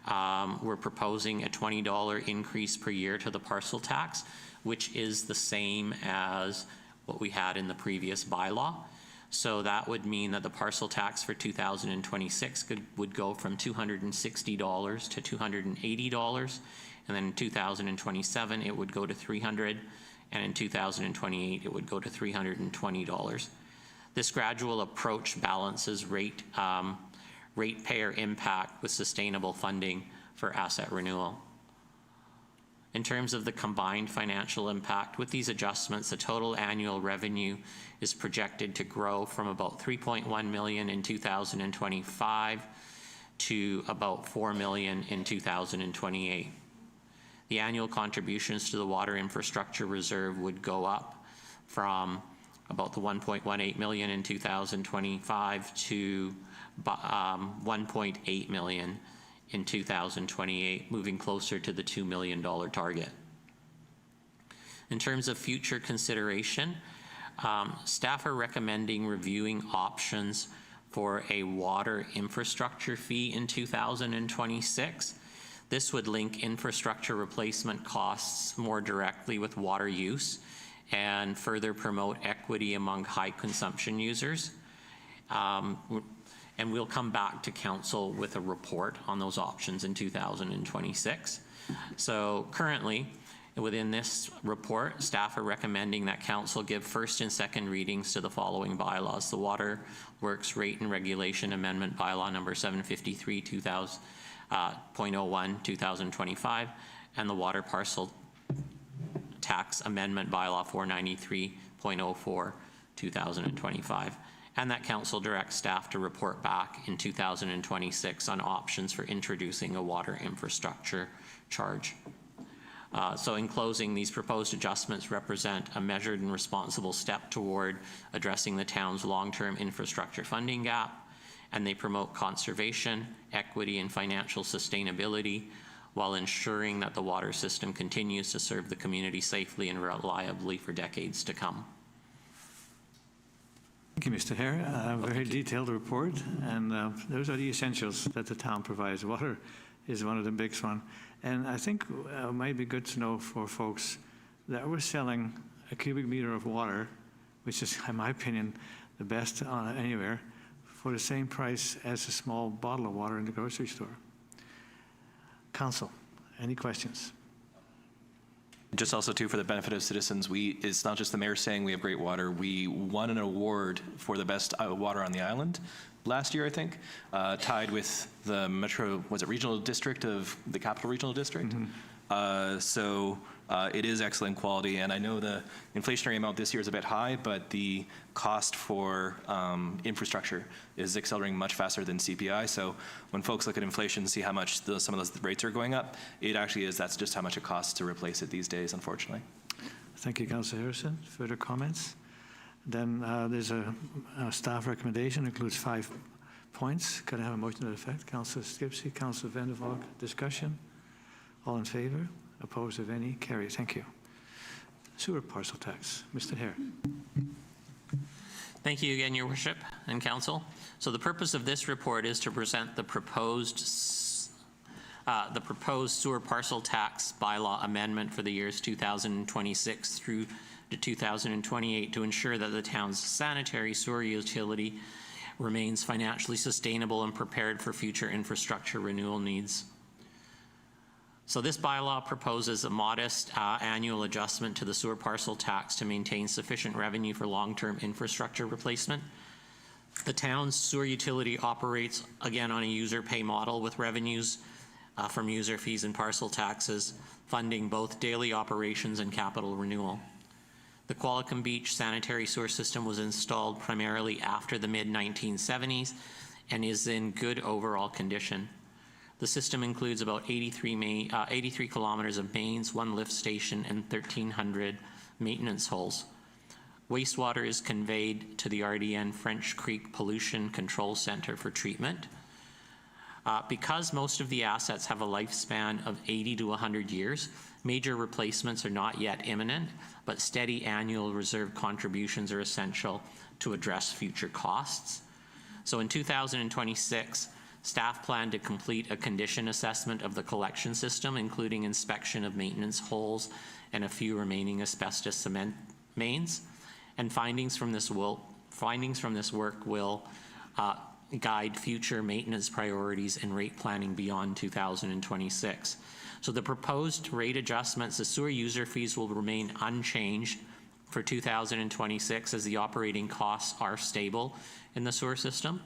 We're proposing a $20 increase per year to the parcel tax, which is the same as what we had in the previous bylaw. So that would mean that the parcel tax for 2026 would go from $260 to $280, and then in 2027 it would go to $300, and in 2028 it would go to $320. This gradual approach balances ratepayer impact with sustainable funding for asset renewal. In terms of the combined financial impact, with these adjustments, the total annual revenue is projected to grow from about $3.1 million in 2025 to about $4 million in 2028. The annual contributions to the water infrastructure reserve would go up from about the $1.18 million in 2025 to $1.8 million in 2028, moving closer to the $2 million target. In terms of future consideration, staff are recommending reviewing options for a water infrastructure fee in 2026. This would link infrastructure replacement costs more directly with water use and further promote equity among high consumption users. And we'll come back to council with a report on those options in 2026. So currently, within this report, staff are recommending that council give first and second readings to the following bylaws: the Water Works Rate and Regulation Amendment Bylaw number 753 2001 2025, and the Water Parcel Tax Amendment Bylaw 493.04 2025. And that council directs staff to report back in 2026 on options for introducing a water infrastructure charge. So in closing, these proposed adjustments represent a measured and responsible step toward addressing the town's long-term infrastructure funding gap, and they promote conservation, equity, and financial sustainability while ensuring that the water system continues to serve the community safely and reliably for decades to come. Thank you, Mr. Hare. A very detailed report, and those are the essentials that the town provides. Water is one of the biggest one. And I think it might be good to know for folks that we're selling a cubic meter of water, which is, in my opinion, the best anywhere, for the same price as a small bottle of water in the grocery store. Council, any questions? Just also too, for the benefit of citizens, it's not just the mayor saying we have great water. We won an award for the best water on the island last year, I think, tied with the Metro, was it regional district of the Capital Regional District? It is excellent quality, and I know the inflationary amount this year is a bit high, but the cost for infrastructure is accelerating much faster than CPI. So when folks look at inflation and see how much some of those rates are going up, that's just how much it costs to replace it these days, unfortunately. Thank you, Councillor Harrison. Further comments? Then there's a staff recommendation, includes 5 points. Can I have a motion to that effect? Councillor Skipsey, Councillor Van der Valk. Discussion? All in favor? Opposed, if any? Carried. Thank you. Sewer parcel tax. Mr. Hare. Thank you again, Your Worship and Council. So the purpose of this report is to present the proposed sewer parcel tax bylaw amendment for the years 2026 through to 2028 to ensure that the town's sanitary sewer utility remains financially sustainable and prepared for future infrastructure renewal needs. So this bylaw proposes a modest annual adjustment to the sewer parcel tax to maintain sufficient revenue for long-term infrastructure replacement. The town's sewer utility operates, again, on a user pay model with revenues from user fees and parcel taxes funding both daily operations and capital renewal. The Qualicum Beach sanitary sewer system was installed primarily after the mid-1970s and is in good overall condition. The system includes about 83 kilometers of mains, 1 lift station, and 1,300 maintenance holes. Wastewater is conveyed to the RDN French Creek Pollution Control Center for treatment. Because most of the assets have a lifespan of 80 to 100 years, major replacements are not yet imminent, but steady annual reserve contributions are essential to address future costs. So in 2026, staff plan to complete a condition assessment of the collection system, including inspection of maintenance holes and a few remaining asbestos cement mains. And findings from this work will guide future maintenance priorities and rate planning beyond 2026. So the proposed rate adjustments, the sewer user fees will remain unchanged for 2026 as the operating costs are stable in the sewer system.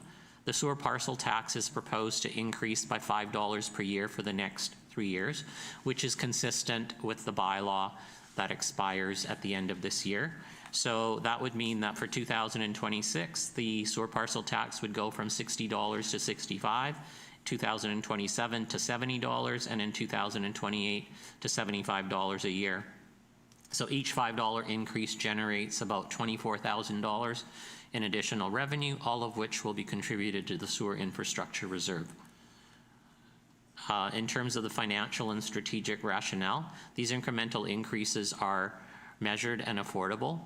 The sewer parcel tax is proposed to increase by $5 per year for the next 3 years, which is consistent with the bylaw that expires at the end of this year. So that would mean that for 2026, the sewer parcel tax would go from $60 to $65, 2027 to $70, and in 2028 to $75 a year. So each $5 increase generates about $24,000 in additional revenue, all of which will be contributed to the sewer infrastructure reserve. In terms of the financial and strategic rationale, these incremental increases are measured and affordable,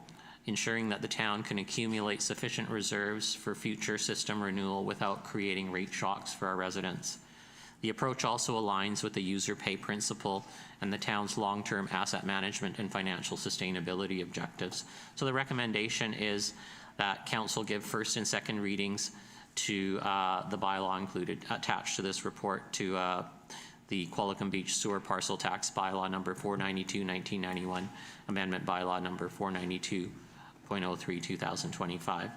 ensuring that the town can accumulate sufficient reserves for future system renewal without creating rate shocks for our residents. The approach also aligns with the user pay principle and the town's long-term asset management and financial sustainability objectives. So the recommendation is that council give first and second readings to the bylaw attached to this report to the Qualicum Beach Sewer Parcel Tax Bylaw number 492, 1991, Amendment Bylaw number 492.03, 2025.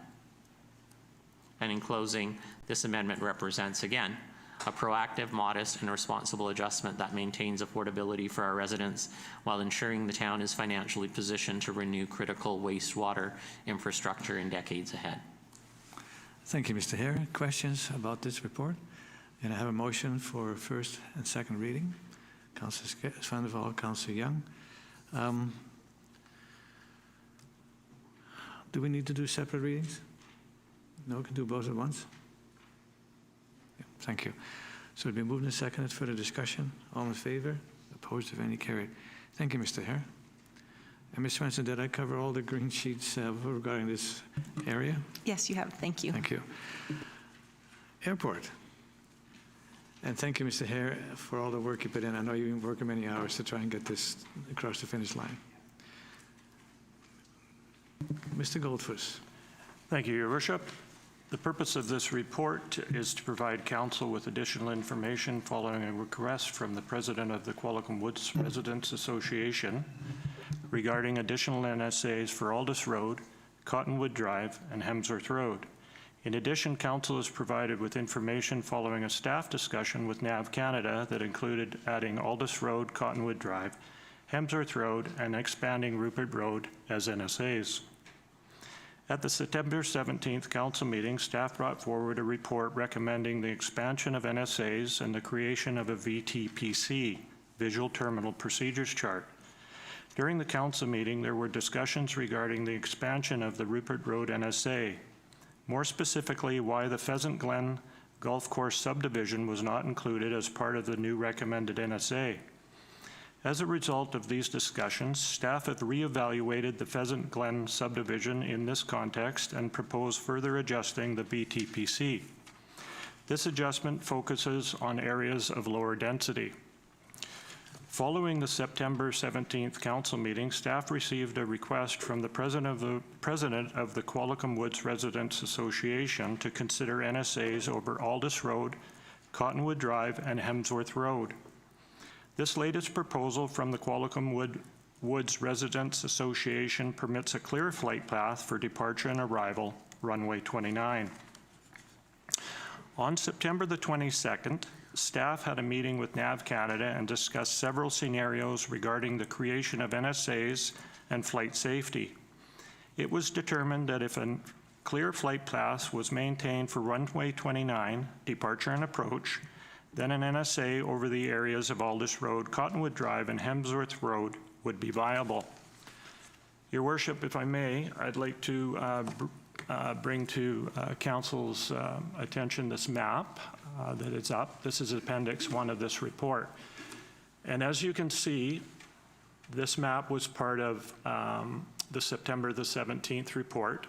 And in closing, this amendment represents, again, a proactive, modest, and responsible adjustment that maintains affordability for our residents while ensuring the town is financially positioned to renew critical wastewater infrastructure in decades ahead. Thank you, Mr. Hare. Questions about this report? And I have a motion for first and second reading. Councillor Van der Valk, Councillor Young. Do we need to do separate readings? No, we can do both at once? Yeah, thank you. So it'll be moved and seconded. Further discussion? All in favor? Opposed, if any? Carried. Thank you, Mr. Hare. And Ms. Swenson, did I cover all the green sheets regarding this area? Yes, you have. Thank you. Thank you. Airport. And thank you, Mr. Hare, for all the work you put in. I know you've been working many hours to try and get this across the finish line. Mr. Goldfuss. Thank you, Your Worship. The purpose of this report is to provide council with additional information following a request from the president of the Qualicum Woods Residents Association regarding additional NSAs for Aldous Road, Cottonwood Drive, and Hemsworth Road. In addition, Council is provided with information following a staff discussion with NAV Canada that included adding Aldous Road, Cottonwood Drive, Hemsworth Road, and expanding Rupert Road as NSAs. At the September 17th Council meeting, staff brought forward a report recommending the expansion of NSAs and the creation of a VTPC, Visual Terminal Procedures Chart. During the Council meeting, there were discussions regarding the expansion of the Rupert Road NSA. More specifically, why the Pheasant Glen Golf Course subdivision was not included as part of the new recommended NSA. As a result of these discussions, staff have reevaluated the Pheasant Glen subdivision in this context and propose further adjusting the VTPC. This adjustment focuses on areas of lower density. Following the September 17th Council meeting, staff received a request from the President of the Qualicum Woods Residents Association to consider NSAs over Aldous Road, Cottonwood Drive, and Hemsworth Road. This latest proposal from the Qualicum Woods Residents Association permits a clear flight path for departure and arrival, runway 29. On September the 22nd, staff had a meeting with NAV Canada and discussed several scenarios regarding the creation of NSAs and flight safety. It was determined that if a clear flight path was maintained for runway 29, departure and approach, then an NSA over the areas of Aldous Road, Cottonwood Drive, and Hemsworth Road would be viable. Your Worship, if I may, I'd like to bring to Council's attention this map that is up. This is Appendix 1 of this report. And as you can see, this map was part of the September the 17th report.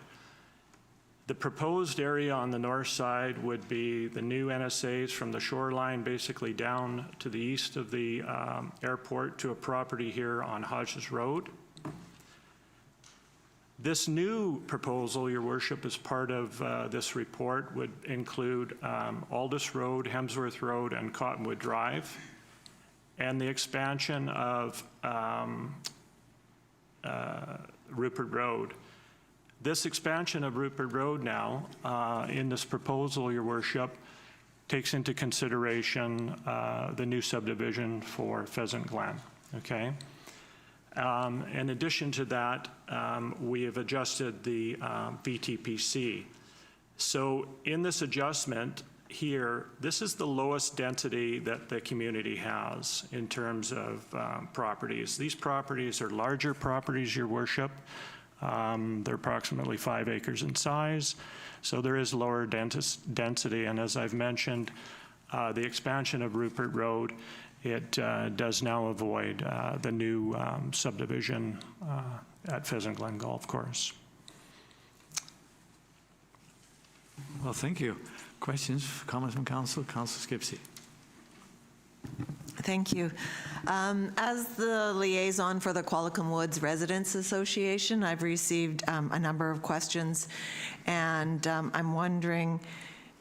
The proposed area on the north side would be the new NSAs from the shoreline basically down to the east of the airport to a property here on Hodges Road. This new proposal, Your Worship, as part of this report would include Aldous Road, Hemsworth Road, and Cottonwood Drive, and the expansion of Rupert Road. This expansion of Rupert Road now, in this proposal, Your Worship, takes into consideration the new subdivision for Pheasant Glen, okay? In addition to that, we have adjusted the VTPC. So in this adjustment here, this is the lowest density that the community has in terms of properties. These properties are larger properties, Your Worship. They're approximately 5 acres in size, so there is lower density. And as I've mentioned, the expansion of Rupert Road, it does now avoid the new subdivision at Pheasant Glen Golf Course. Well, thank you. Questions, comments from Council? Councillor Skipsey. Thank you. As the liaison for the Qualicum Woods Residents Association, I've received a number of questions, and I'm wondering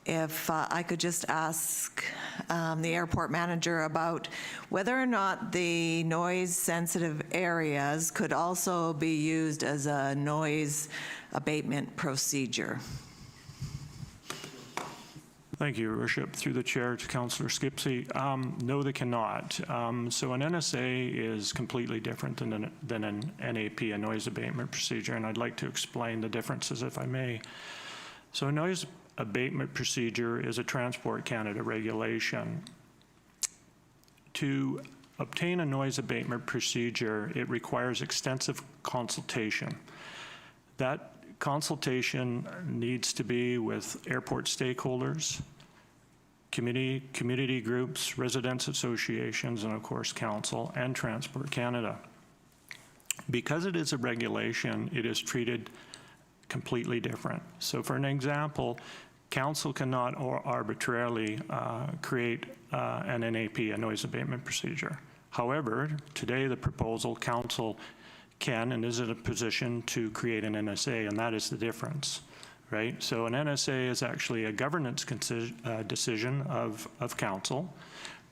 if I could just ask the airport manager about whether or not the noise-sensitive areas could also be used as a noise abatement procedure. Thank you, Your Worship. Through the chair to Councillor Skipsey. No, they cannot. So an NSA is completely different than an NAP, a noise abatement procedure, and I'd like to explain the differences, if I may. So a noise abatement procedure is a Transport Canada regulation. To obtain a noise abatement procedure, it requires extensive consultation. That consultation needs to be with airport stakeholders, community groups, residents associations, and of course Council and Transport Canada. Because it is a regulation, it is treated completely different. So for an example, Council cannot arbitrarily create an NAP, a noise abatement procedure. However, today the proposal, Council can and is in a position to create an NSA, and that is the difference, right? So an NSA is actually a governance decision of Council,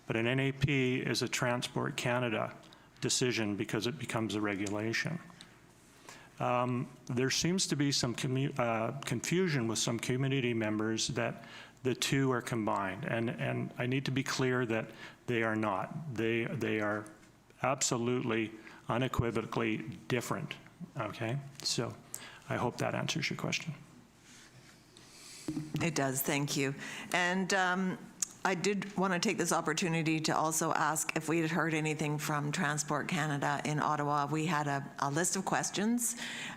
but an NAP is a Transport Canada decision because it becomes a regulation. There seems to be some confusion with some community members that the two are combined, and I need to be clear that they are not. They are absolutely, unequivocally different, okay? So I hope that answers your question. It does, thank you. And I did want to take this opportunity to also ask if we had heard anything from Transport Canada in Ottawa. We had a list of questions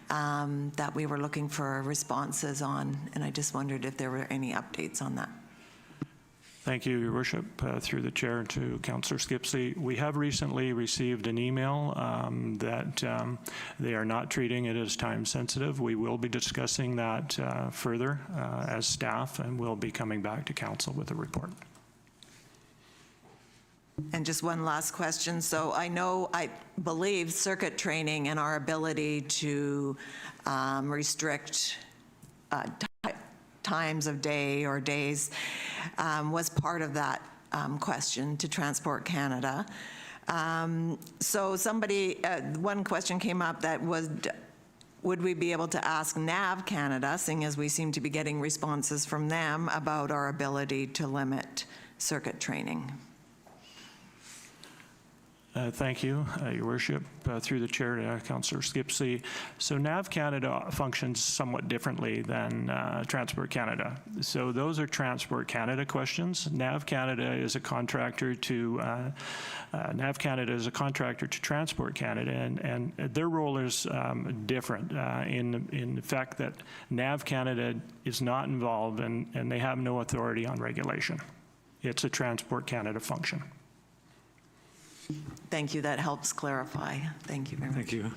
that we were looking for responses on, and I just wondered if there were any updates on that. Thank you, Your Worship. Through the Chair to Councillor Skipsey, we have recently received an email that they are not treating it as time sensitive. We will be discussing that further as staff, and we'll be coming back to Council with a report. And just one last question. So I believe circuit training and our ability to restrict times of day or days was part of that question to Transport Canada. So one question came up that was, would we be able to ask NAV Canada, seeing as we seem to be getting responses from them about our ability to limit circuit training? Thank you, Your Worship. Through the Chair to Councillor Skipsey. So NAV Canada functions somewhat differently than Transport Canada. So those are Transport Canada questions. NAV Canada is a contractor to Transport Canada, and their role is different in the fact that NAV Canada is not involved and they have no authority on regulation. It's a Transport Canada function. Thank you. That helps clarify. Thank you very much. Thank you.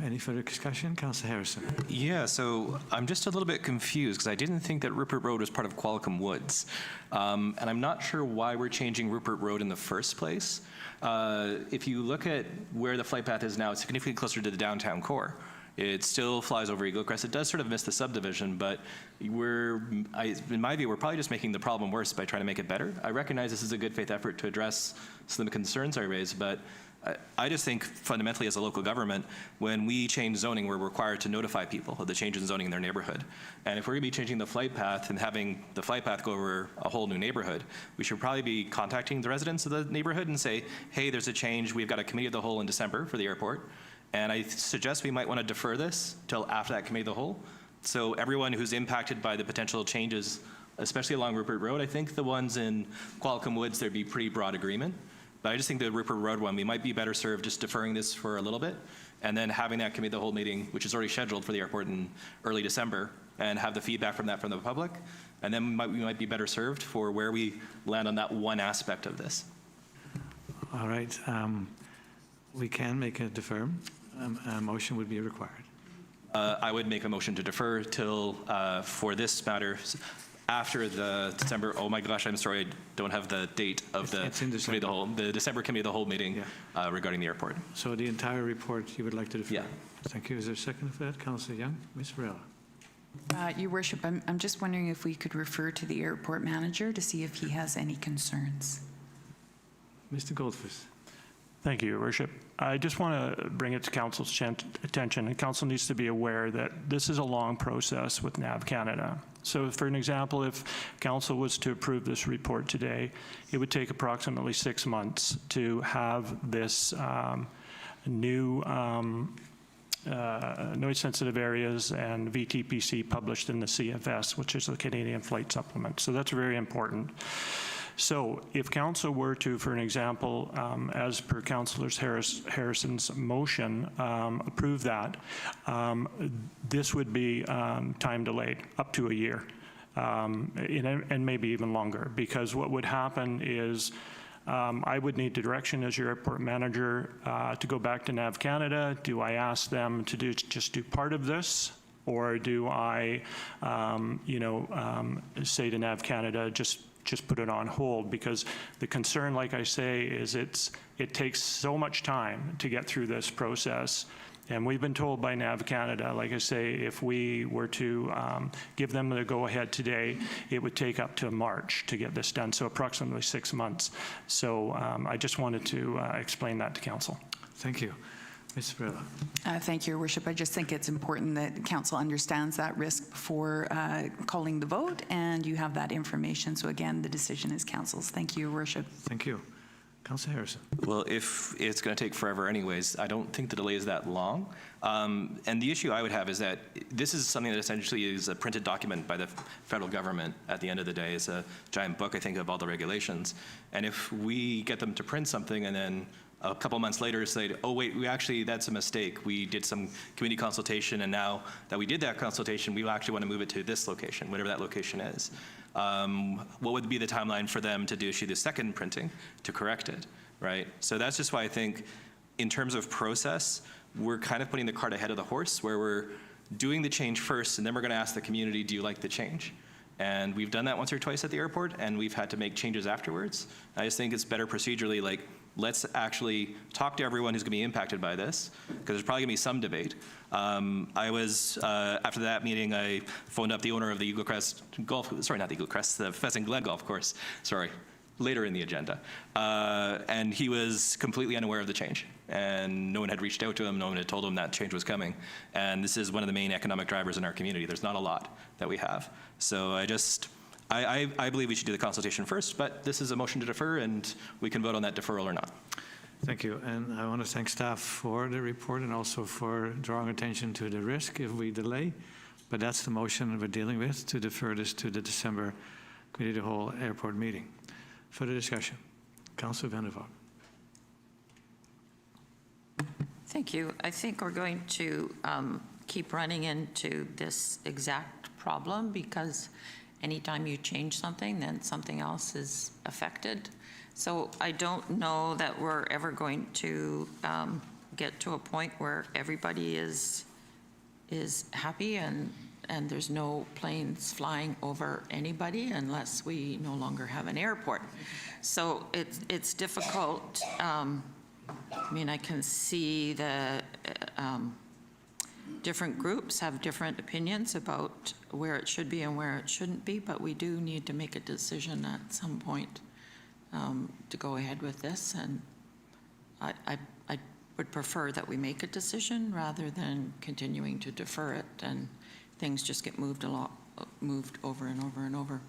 Any further discussion? Councillor Harrison. Yeah, so I'm just a little bit confused because I didn't think that Rupert Road was part of Qualicum Woods. And I'm not sure why we're changing Rupert Road in the first place. If you look at where the flight path is now, it's significantly closer to the downtown core. It still flies over Eaglecrest. It does sort of miss the subdivision, but in my view, we're probably just making the problem worse by trying to make it better. I recognize this is a good faith effort to address some of the concerns I raised, but I just think fundamentally as a local government, when we change zoning, we're required to notify people of the change in zoning in their neighborhood. And if we're going to be changing the flight path and having the flight path go over a whole new neighborhood, we should probably be contacting the residents of the neighborhood and say, hey, there's a change. We've got a committee of the whole in December for the airport. And I suggest we might want to defer this till after that committee of the whole. So everyone who's impacted by the potential changes, especially along Rupert Road, I think the ones in Qualicum Woods, there'd be pretty broad agreement. But I just think the Rupert Road one, we might be better served just deferring this for a little bit and then having that committee of the whole meeting, which is already scheduled for the airport in early December, and have the feedback from that from the public. And then we might be better served for where we land on that one aspect of this. All right. We can make a defer. A motion would be required. I would make a motion to defer till, for this matter, after the December, oh my gosh, I'm sorry, I don't have the date of the committee of the whole, the December committee of the whole meeting regarding the airport. So the entire report you would like to defer? Yeah. Thank you. Is there a second for that? Councillor Young? Ms. Varela. Your Worship, I'm just wondering if we could refer to the airport manager to see if he has any concerns. Mr. Goldfuss. Thank you, Your Worship. I just want to bring it to Council's attention, and Council needs to be aware that this is a long process with NAV Canada. So for an example, if Council was to approve this report today, it would take approximately 6 months to have this new noise-sensitive areas and VTPC published in the CFS, which is the Canadian Flight Supplement. So that's very important. So if Council were to, for an example, as per Councillor Harrison's motion, approve that, this would be time delayed up to a year, and maybe even longer, because what would happen is I would need the direction as your airport manager to go back to NAV Canada. Do I ask them to just do part of this? Or do I, say to NAV Canada, just put it on hold? Because the concern, like I say, is it takes so much time to get through this process. And we've been told by NAV Canada, like I say, if we were to give them the go-ahead today, it would take up to March to get this done, so approximately 6 months. So I just wanted to explain that to Council. Thank you. Ms. Varela. Thank you, Your Worship. I just think it's important that council understands that risk before calling the vote, and you have that information. So again, the decision is council's. Thank you, Your Worship. Thank you. Councillor Harrison. Well, if it's going to take forever anyways, I don't think the delay is that long. And the issue I would have is that this is something that essentially is a printed document by the federal government at the end of the day. It's a giant book, I think, of all the regulations. And if we get them to print something and then a couple months later say, oh, wait, that's a mistake. We did some community consultation, and now that we did that consultation, we actually want to move it to this location, whatever that location is. What would be the timeline for them to issue the second printing to correct it, right? So that's just why I think in terms of process, we're kind of putting the cart ahead of the horse, where we're doing the change first, and then we're going to ask the community, do you like the change? And we've done that once or twice at the airport, and we've had to make changes afterwards. I just think it's better procedurally, like, let's actually talk to everyone who's going to be impacted by this, because there's probably going to be some debate. After that meeting, I phoned up the owner of the Eaglecrest not the Eaglecrest, the Pheasant Glen Golf Course, later in the agenda. And he was completely unaware of the change. And no one had reached out to him, no one had told him that change was coming. And this is one of the main economic drivers in our community. There's not a lot that we have. So I believe we should do the consultation first, but this is a motion to defer, and we can vote on that deferral or not. Thank you. And I want to thank staff for the report and also for drawing attention to the risk if we delay. But that's the motion we're dealing with, to defer this to the December Committee of the Whole Airport meeting. Further discussion. Councillor Van der Valk. Thank you. I think we're going to keep running into this exact problem, because anytime you change something, then something else is affected. So I don't know that we're ever going to get to a point where everybody is happy and there's no planes flying over anybody unless we no longer have an airport. So it's difficult. I mean, I can see the different groups have different opinions about where it should be and where it shouldn't be, but we do need to make a decision at some point to go ahead with this. And I would prefer that we make a decision rather than continuing to defer it and things just get moved over and over and over.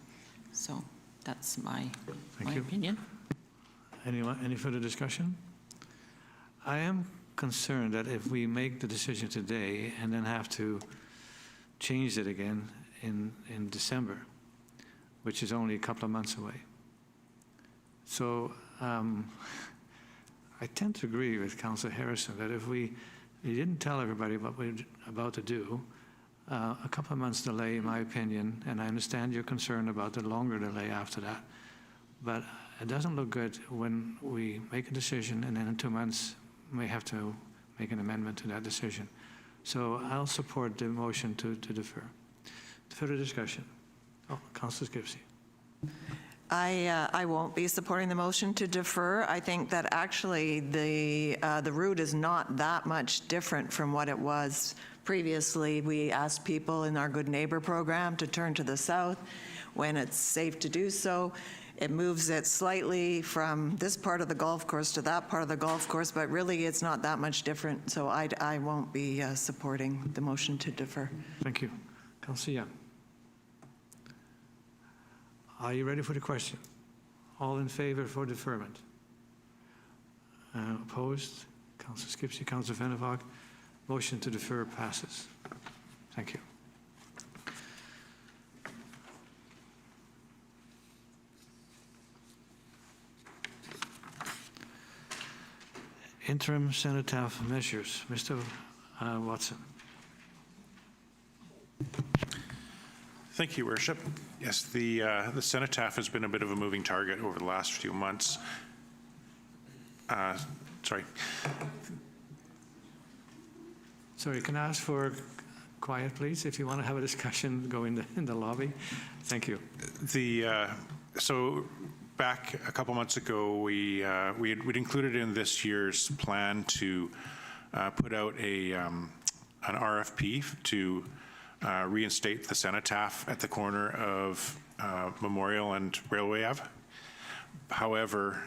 So that's my opinion. Anyone, any further discussion? I am concerned that if we make the decision today and then have to change it again in December, which is only a couple of months away. So I tend to agree with Councillor Harrison that if we didn't tell everybody what we're about to do, a couple of months delay, in my opinion, and I understand your concern about the longer delay after that, but it doesn't look good when we make a decision and then in 2 months may have to make an amendment to that decision. So I'll support the motion to defer. Further discussion. Oh, Councillor Skipsey. I won't be supporting the motion to defer. I think that actually the route is not that much different from what it was previously. We asked people in our Good Neighbor program to turn to the south when it's safe to do so. It moves it slightly from this part of the golf course to that part of the golf course, but really it's not that much different. So I won't be supporting the motion to defer. Thank you. Councillor Young. Are you ready for the question? All in favor for deferment? Opposed? Councillor Skipsey, Councillor Van der Valk. Motion to defer passes. Thank you. Interim Cenotaph measures. Mr. Watson. Thank you, Worship. Yes, the Cenotaph has been a bit of a moving target over the last few months. Sorry, can I ask for quiet, please? If you want to have a discussion, go in the lobby. Thank you. So back a couple months ago, we'd included in this year's plan to put out an RFP to reinstate the Cenotaph at the corner of Memorial and Railway Ave. However,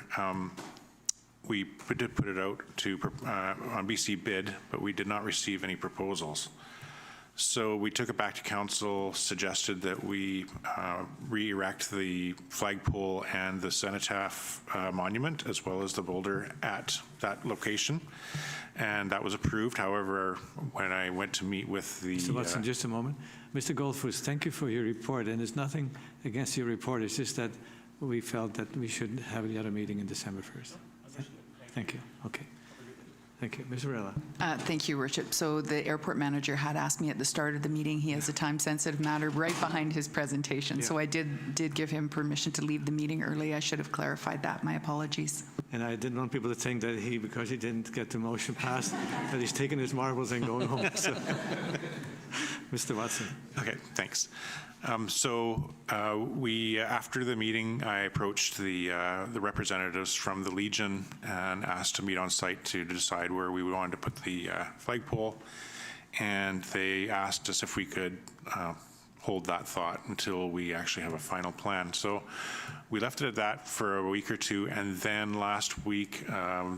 we did put it out to on BC bid, but we did not receive any proposals. So we took it back to council, suggested that we re-erect the flagpole and the Cenotaph monument, as well as the boulder at that location, and that was approved. However, when I went to meet with the... Mr. Watson, just a moment. Mr. Goldfuss, thank you for your report, and there's nothing against your report. It's just that we felt that we should have the other meeting in December 1st. Thank you. Okay. Thank you. Ms. Varela. Thank you, Worship. So the airport manager had asked me at the start of the meeting, he has a time-sensitive matter right behind his presentation. So I did give him permission to leave the meeting early. I should have clarified that. My apologies. And I didn't want people to think that because he didn't get the motion passed, that he's taking his marbles and going home. So. Mr. Watson. Okay, thanks. After the meeting, I approached the representatives from the Legion and asked to meet on site to decide where we wanted to put the flagpole. And they asked us if we could hold that thought until we actually have a final plan. So we left it at that for a week or two. And then last week,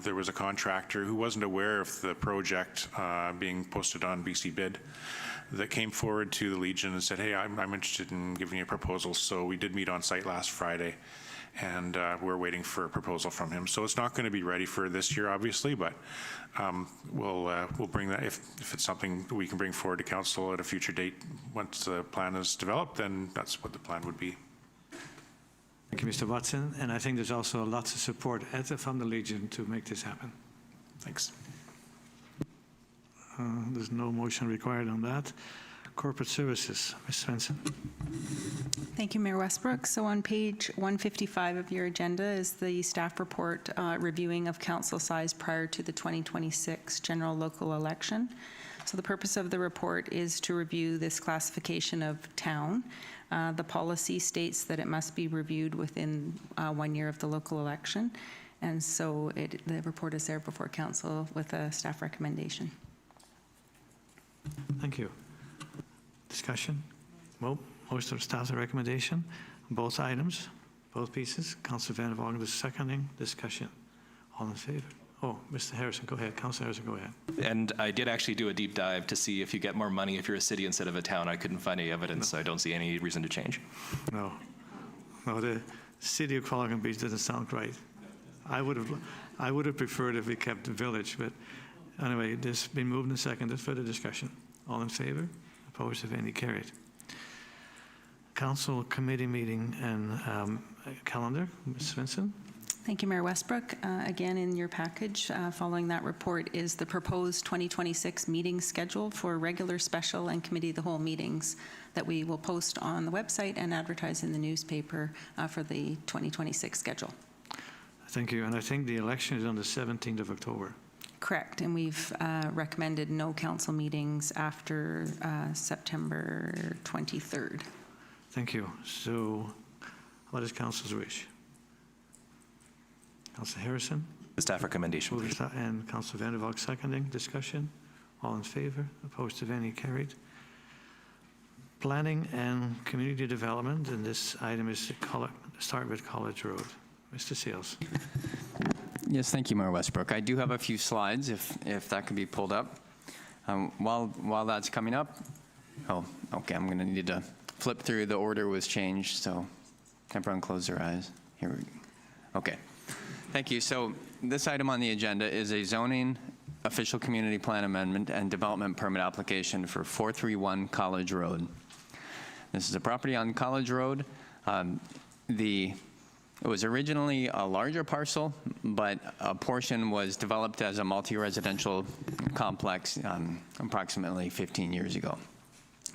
there was a contractor who wasn't aware of the project being posted on BC bid that came forward to the Legion and said, hey, I'm interested in giving you a proposal. So we did meet on site last Friday, and we're waiting for a proposal from him. So it's not going to be ready for this year, obviously, but we'll bring that, if it's something we can bring forward to council at a future date. Once the plan is developed, then that's what the plan would be. Thank you, Mr. Watson. And I think there's also lots of support from the Legion to make this happen. Thanks. There's no motion required on that. Corporate Services, Ms. Svensson. Thank you, Mayor Westbrook. So on page 155 of your agenda is the staff report reviewing of council size prior to the 2026 general local election. So the purpose of the report is to review this classification of town. The policy states that it must be reviewed within 1 year of the local election. And so the report is there before council with a staff recommendation. Thank you. Discussion? Well, most of staff's recommendation, both items, both pieces. Councillor Van der Wagen is seconding. Discussion. All in favor? Oh, Mr. Harrison, go ahead. Councillor Harrison, go ahead. And I did actually do a deep dive to see if you get more money if you're a city instead of a town. I couldn't find any evidence, so I don't see any reason to change. No. No, the city of Qualicum Beach doesn't sound right. I would have preferred if we kept the village, but anyway, this has been moved and seconded. Further discussion. All in favor? Opposed, if any, carried. Council committee meeting and calendar. Ms. Svensson. Thank you, Mayor Westbrook. Again, in your package, following that report is the proposed 2026 meeting schedule for regular, special, and committee of the whole meetings that we will post on the website and advertise in the newspaper for the 2026 schedule. Thank you. And I think the election is on the 17th of October. Correct, and we've recommended no council meetings after September 23rd. Thank you. So what is council's wish? Councillor Harrison? The staff recommendation, please. And Councillor Van der Wagen seconding. Discussion? All in favor? Opposed, if any, carried. Planning and community development, and this item is to start with College Road. Mr. Sales. Yes, thank you, Mayor Westbrook. I do have a few slides, if that could be pulled up. While that's coming up, oh, okay, I'm going to need to flip through. The order was changed, so everyone close their eyes. Here we go. Okay, thank you. So this item on the agenda is a zoning official community plan amendment and development permit application for 431 College Road. This is a property on College Road. It was originally a larger parcel, but a portion was developed as a multi-residential complex approximately 15 years ago.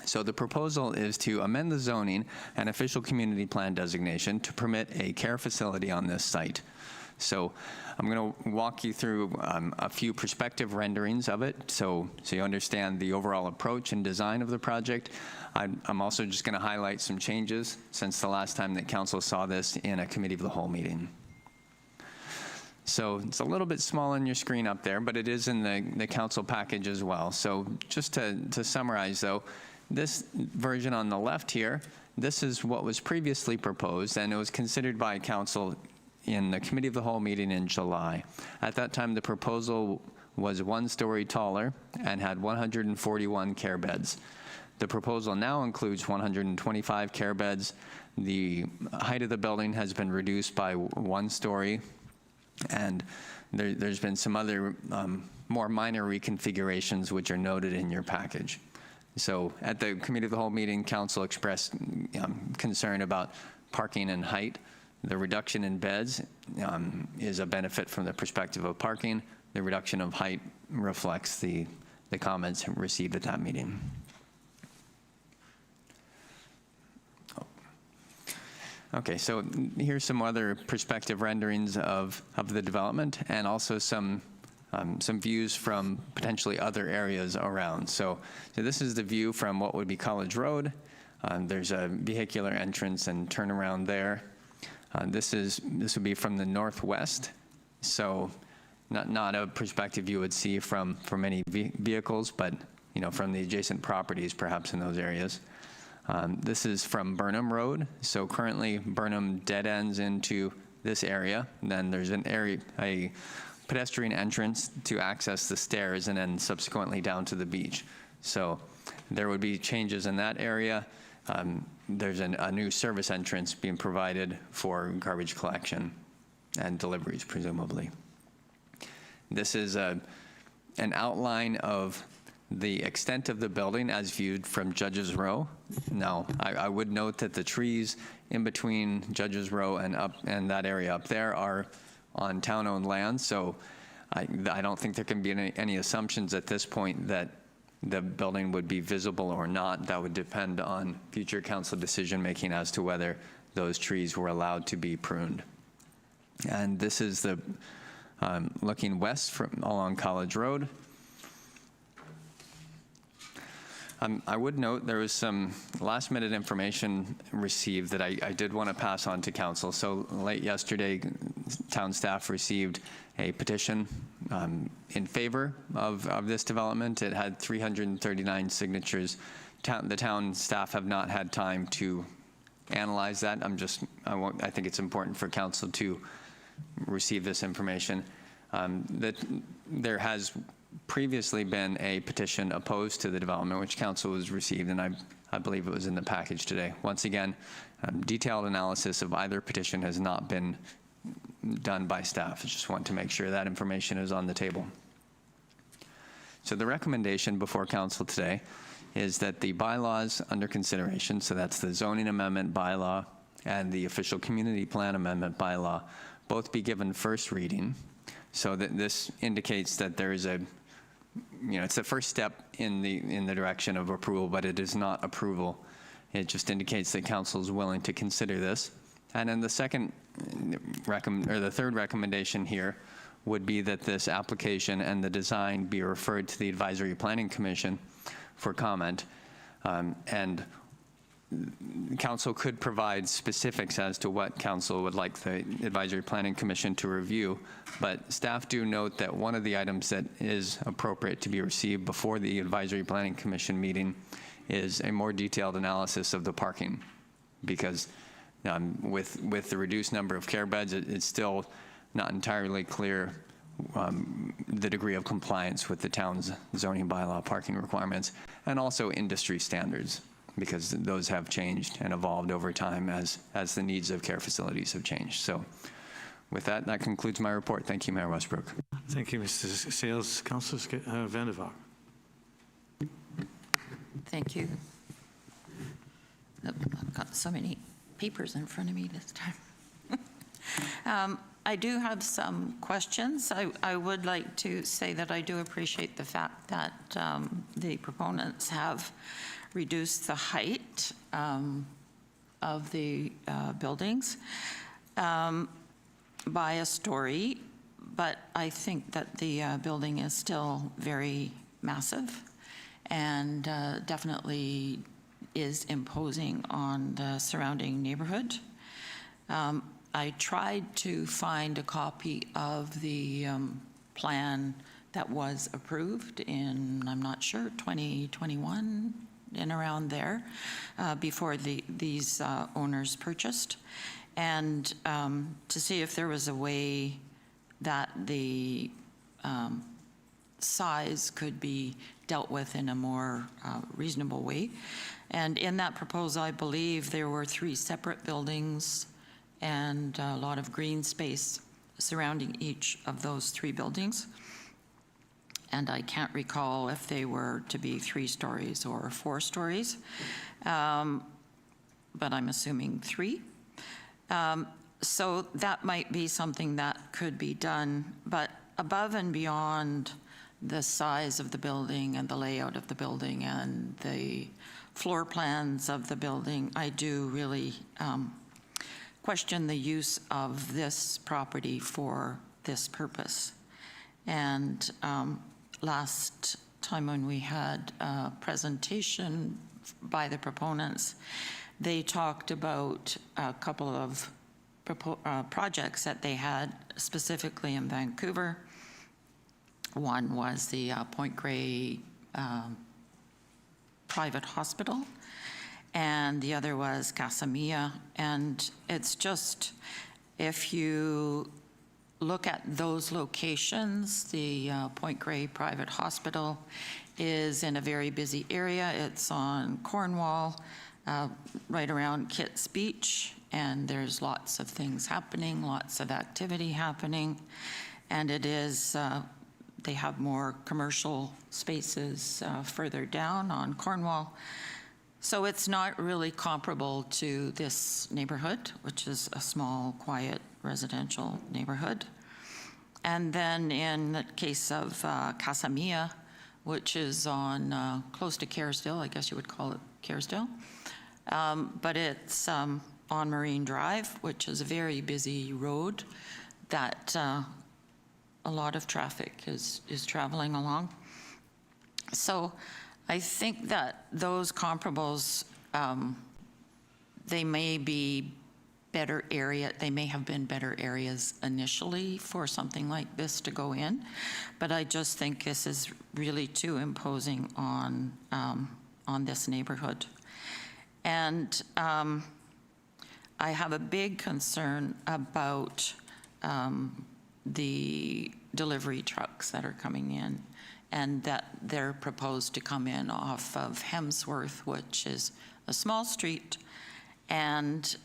So the proposal is to amend the zoning and official community plan designation to permit a care facility on this site. So I'm going to walk you through a few perspective renderings of it so you understand the overall approach and design of the project. I'm also just going to highlight some changes since the last time that council saw this in a committee of the whole meeting. So it's a little bit small on your screen up there, but it is in the council package as well. So just to summarize though, this version on the left here, this is what was previously proposed, and it was considered by council in the Committee of the Whole meeting in July. At that time, the proposal was 1 story taller and had 141 care beds. The proposal now includes 125 care beds. The height of the building has been reduced by 1 story, and there's been some other more minor reconfigurations which are noted in your package. So at the Committee of the Whole meeting, Council expressed concern about parking and height. The reduction in beds is a benefit from the perspective of parking. The reduction of height reflects the comments received at that meeting. Okay, so here's some other perspective renderings of the development, and also some views from potentially other areas around. So this is the view from what would be College Road. There's a vehicular entrance and turnaround there. This would be from the northwest, so not a perspective you would see from any vehicles, but from the adjacent properties, perhaps in those areas. This is from Burnham Road. So currently Burnham dead ends into this area. And then there's a pedestrian entrance to access the stairs, and then subsequently down to the beach. So there would be changes in that area. There's a new service entrance being provided for garbage collection and deliveries, presumably. This is an outline of the extent of the building as viewed from Judges Row. Now, I would note that the trees in between Judges Row and that area up there are on town-owned land, so I don't think there can be any assumptions at this point that the building would be visible or not. That would depend on future council decision-making as to whether those trees were allowed to be pruned. And this is the looking west along College Road. I would note there was some last-minute information received that I did want to pass on to council. So late yesterday, town staff received a petition in favor of this development. It had 339 signatures. The town staff have not had time to analyze that. I think it's important for council to receive this information. That there has previously been a petition opposed to the development, which council has received, and I believe it was in the package today. Once again, detailed analysis of either petition has not been done by staff. I just want to make sure that information is on the table. So the recommendation before council today is that the bylaws under consideration, so that's the zoning amendment bylaw and the official community plan amendment bylaw, both be given first reading. So that this indicates that there is it's the first step in the direction of approval, but it is not approval. It just indicates that council is willing to consider this. And then the third recommendation here would be that this application and the design be referred to the Advisory Planning Commission for comment. And council could provide specifics as to what council would like the Advisory Planning Commission to review, but staff do note that one of the items that is appropriate to be received before the Advisory Planning Commission meeting is a more detailed analysis of the parking, because with the reduced number of care beds, it's still not entirely clear the degree of compliance with the town's zoning bylaw parking requirements, and also industry standards, because those have changed and evolved over time as the needs of care facilities have changed. So with that concludes my report. Thank you, Mayor Westbrook. Thank you, Mr. Sales. Councillor Van der Valk. Thank you. I've got so many papers in front of me this time. I do have some questions. I would like to say that I do appreciate the fact that the proponents have reduced the height of the buildings by a story, but I think that the building is still very massive and definitely is imposing on the surrounding neighborhood. I tried to find a copy of the plan that was approved in, I'm not sure, 2021, and around there, before these owners purchased. and to see if there was a way that the size could be dealt with in a more reasonable way. And in that proposal, I believe there were 3 separate buildings and a lot of green space surrounding each of those 3 buildings. And I can't recall if they were to be 3 stories or 4 stories, but I'm assuming 3. So that might be something that could be done, but above and beyond the size of the building and the layout of the building and the floor plans of the building, I do really question the use of this property for this purpose. And last time when we had a presentation by the proponents, they talked about a couple of projects that they had specifically in Vancouver. One was the Point Grey private hospital, and the other was Casamia. And it's just, if you look at those locations, the Point Grey private hospital is in a very busy area. It's on Cornwall, right around Kitts Beach, and there's lots of things happening, lots of activity happening, and it is, they have more commercial spaces further down on Cornwall. So it's not really comparable to this neighborhood, which is a small, quiet residential neighborhood. And then in the case of Casamia, which is on close to Kerrisdale, I guess you would call it Kerrisdale, but it's on Marine Drive, which is a very busy road that a lot of traffic is traveling along. So I think that those comparables, they may be better area, they may have been better areas initially for something like this to go in, but I just think this is really too imposing on this neighborhood. And I have a big concern about the delivery trucks that are coming in, and that they're proposed to come in off of Hemsworth, which is a small street. And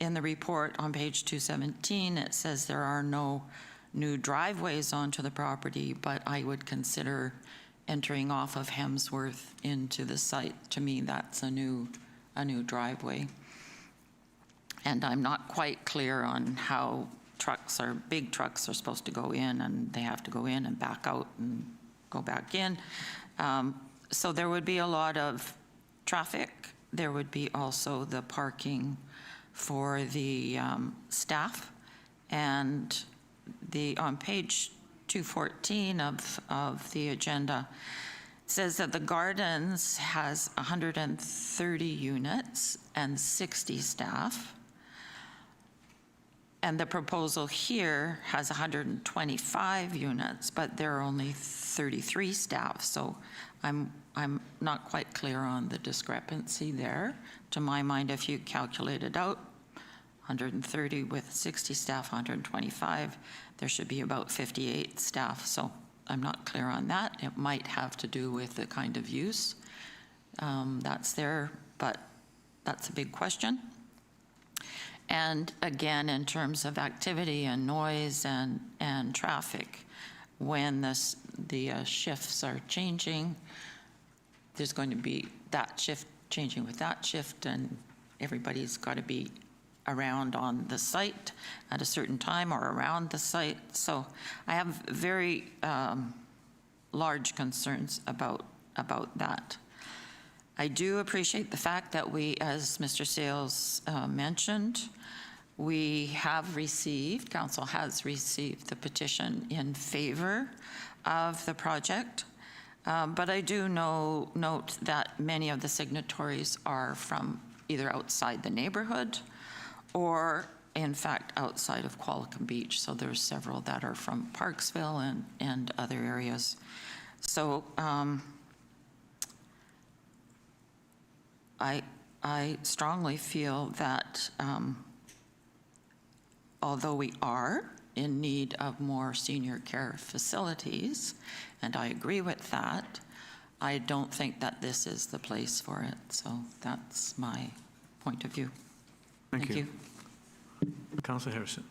in the report on page 217, it says there are no new driveways onto the property, but I would consider entering off of Hemsworth into the site. To me, that's a new driveway. And I'm not quite clear on how big trucks are supposed to go in, and they have to go in and back out and go back in. So there would be a lot of traffic. There would be also the parking for the staff. And on page 214 of the agenda, it says that the Gardens has 130 units and 60 staff. And the proposal here has 125 units, but there are only 33 staff. So I'm not quite clear on the discrepancy there. To my mind, if you calculate it out, 130 with 60 staff, 125, there should be about 58 staff. So I'm not clear on that. It might have to do with the kind of use that's there, but that's a big question. And again, in terms of activity and noise and traffic, when the shifts are changing, there's going to be that shift changing with that shift, and everybody's got to be around on the site at a certain time or around the site. So I have very large concerns about that. I do appreciate the fact that we, as Mr. Sales mentioned, we have received, council has received the petition in favor of the project. But I do note that many of the signatories are from either outside the neighborhood or, in fact, outside of Qualicum Beach. So there's several that are from Parksville and other areas. So I strongly feel that although we are in need of more senior care facilities, and I agree with that, I don't think that this is the place for it. So that's my point of view. Thank you. Councillor Harrison.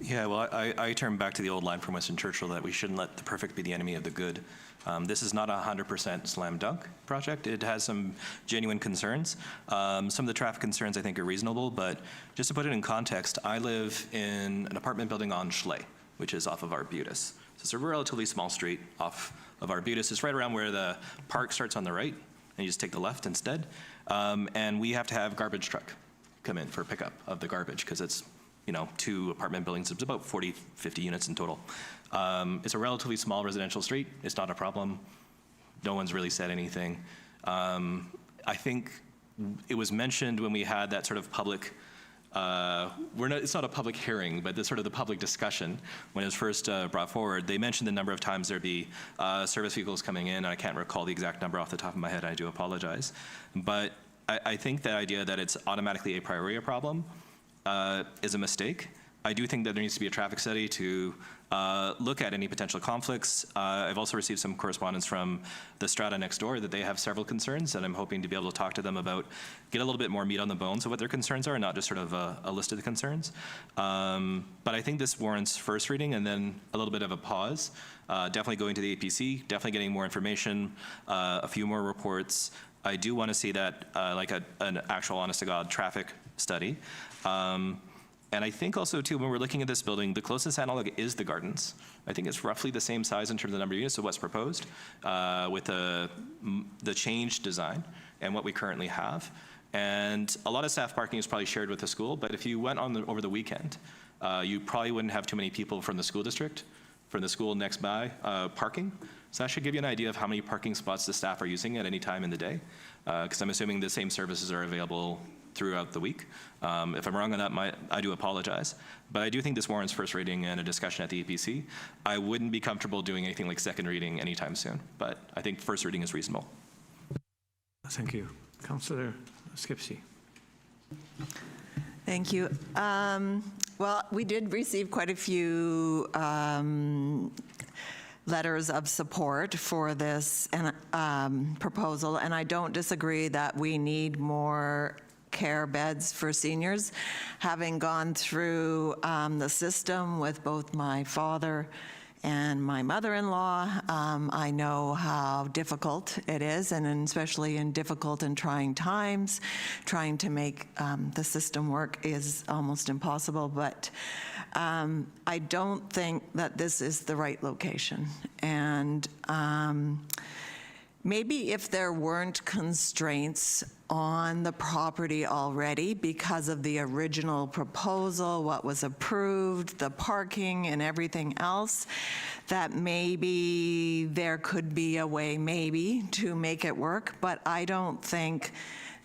Yeah, well, I turn back to the old line from Winston Churchill that we shouldn't let the perfect be the enemy of the good. This is not a 100% slam dunk project. It has some genuine concerns. Some of the traffic concerns I think are reasonable, but just to put it in context, I live in an apartment building on Schley, which is off of Arbutus. So it's a relatively small street off of Arbutus. It's right around where the park starts on the right, and you just take the left instead. And we have to have garbage truck come in for pickup of the garbage because it's, 2 apartment buildings. It's about 40, 50 units in total. It's a relatively small residential street. It's not a problem. No one's really said anything. I think it was mentioned when we had that sort of public, it's not a public hearing, but the public discussion when it was first brought forward. They mentioned the number of times there'd be service vehicles coming in. I can't recall the exact number off the top of my head. I do apologize. But I think the idea that it's automatically a priority problem is a mistake. I do think that there needs to be a traffic study to look at any potential conflicts. I've also received some correspondence from the strata next door that they have several concerns, and I'm hoping to be able to talk to them about, get a little bit more meat on the bones of what their concerns are, not just sort of a list of the concerns. But I think this warrants first reading and then a little bit of a pause. Definitely going to the APC, definitely getting more information, a few more reports. I do want to see that, an actual honest-to-God traffic study. And I think also, too, when we're looking at this building, the closest analog is the gardens. I think it's roughly the same size in terms of the number of units of what's proposed with the changed design and what we currently have. And a lot of staff parking is probably shared with the school, but if you went over the weekend, you probably wouldn't have too many people from the school district, from the school next by, parking. So that should give you an idea of how many parking spots the staff are using at any time in the day, because I'm assuming the same services are available throughout the week. If I'm wrong on that, I do apologize. But I do think this warrants first reading and a discussion at the APC. I wouldn't be comfortable doing anything like second reading anytime soon, but I think first reading is reasonable. Thank you. Councillor Skipsey. Thank you. Well, we did receive quite a few letters of support for this proposal, and I don't disagree that we need more care beds for seniors. Having gone through the system with both my father and my mother-in-law, I know how difficult it is, and especially in difficult and trying times, trying to make the system work is almost impossible. But I don't think that this is the right location. And maybe if there weren't constraints on the property already because of the original proposal, what was approved, the parking and everything else, that maybe there could be a way maybe to make it work. But I don't think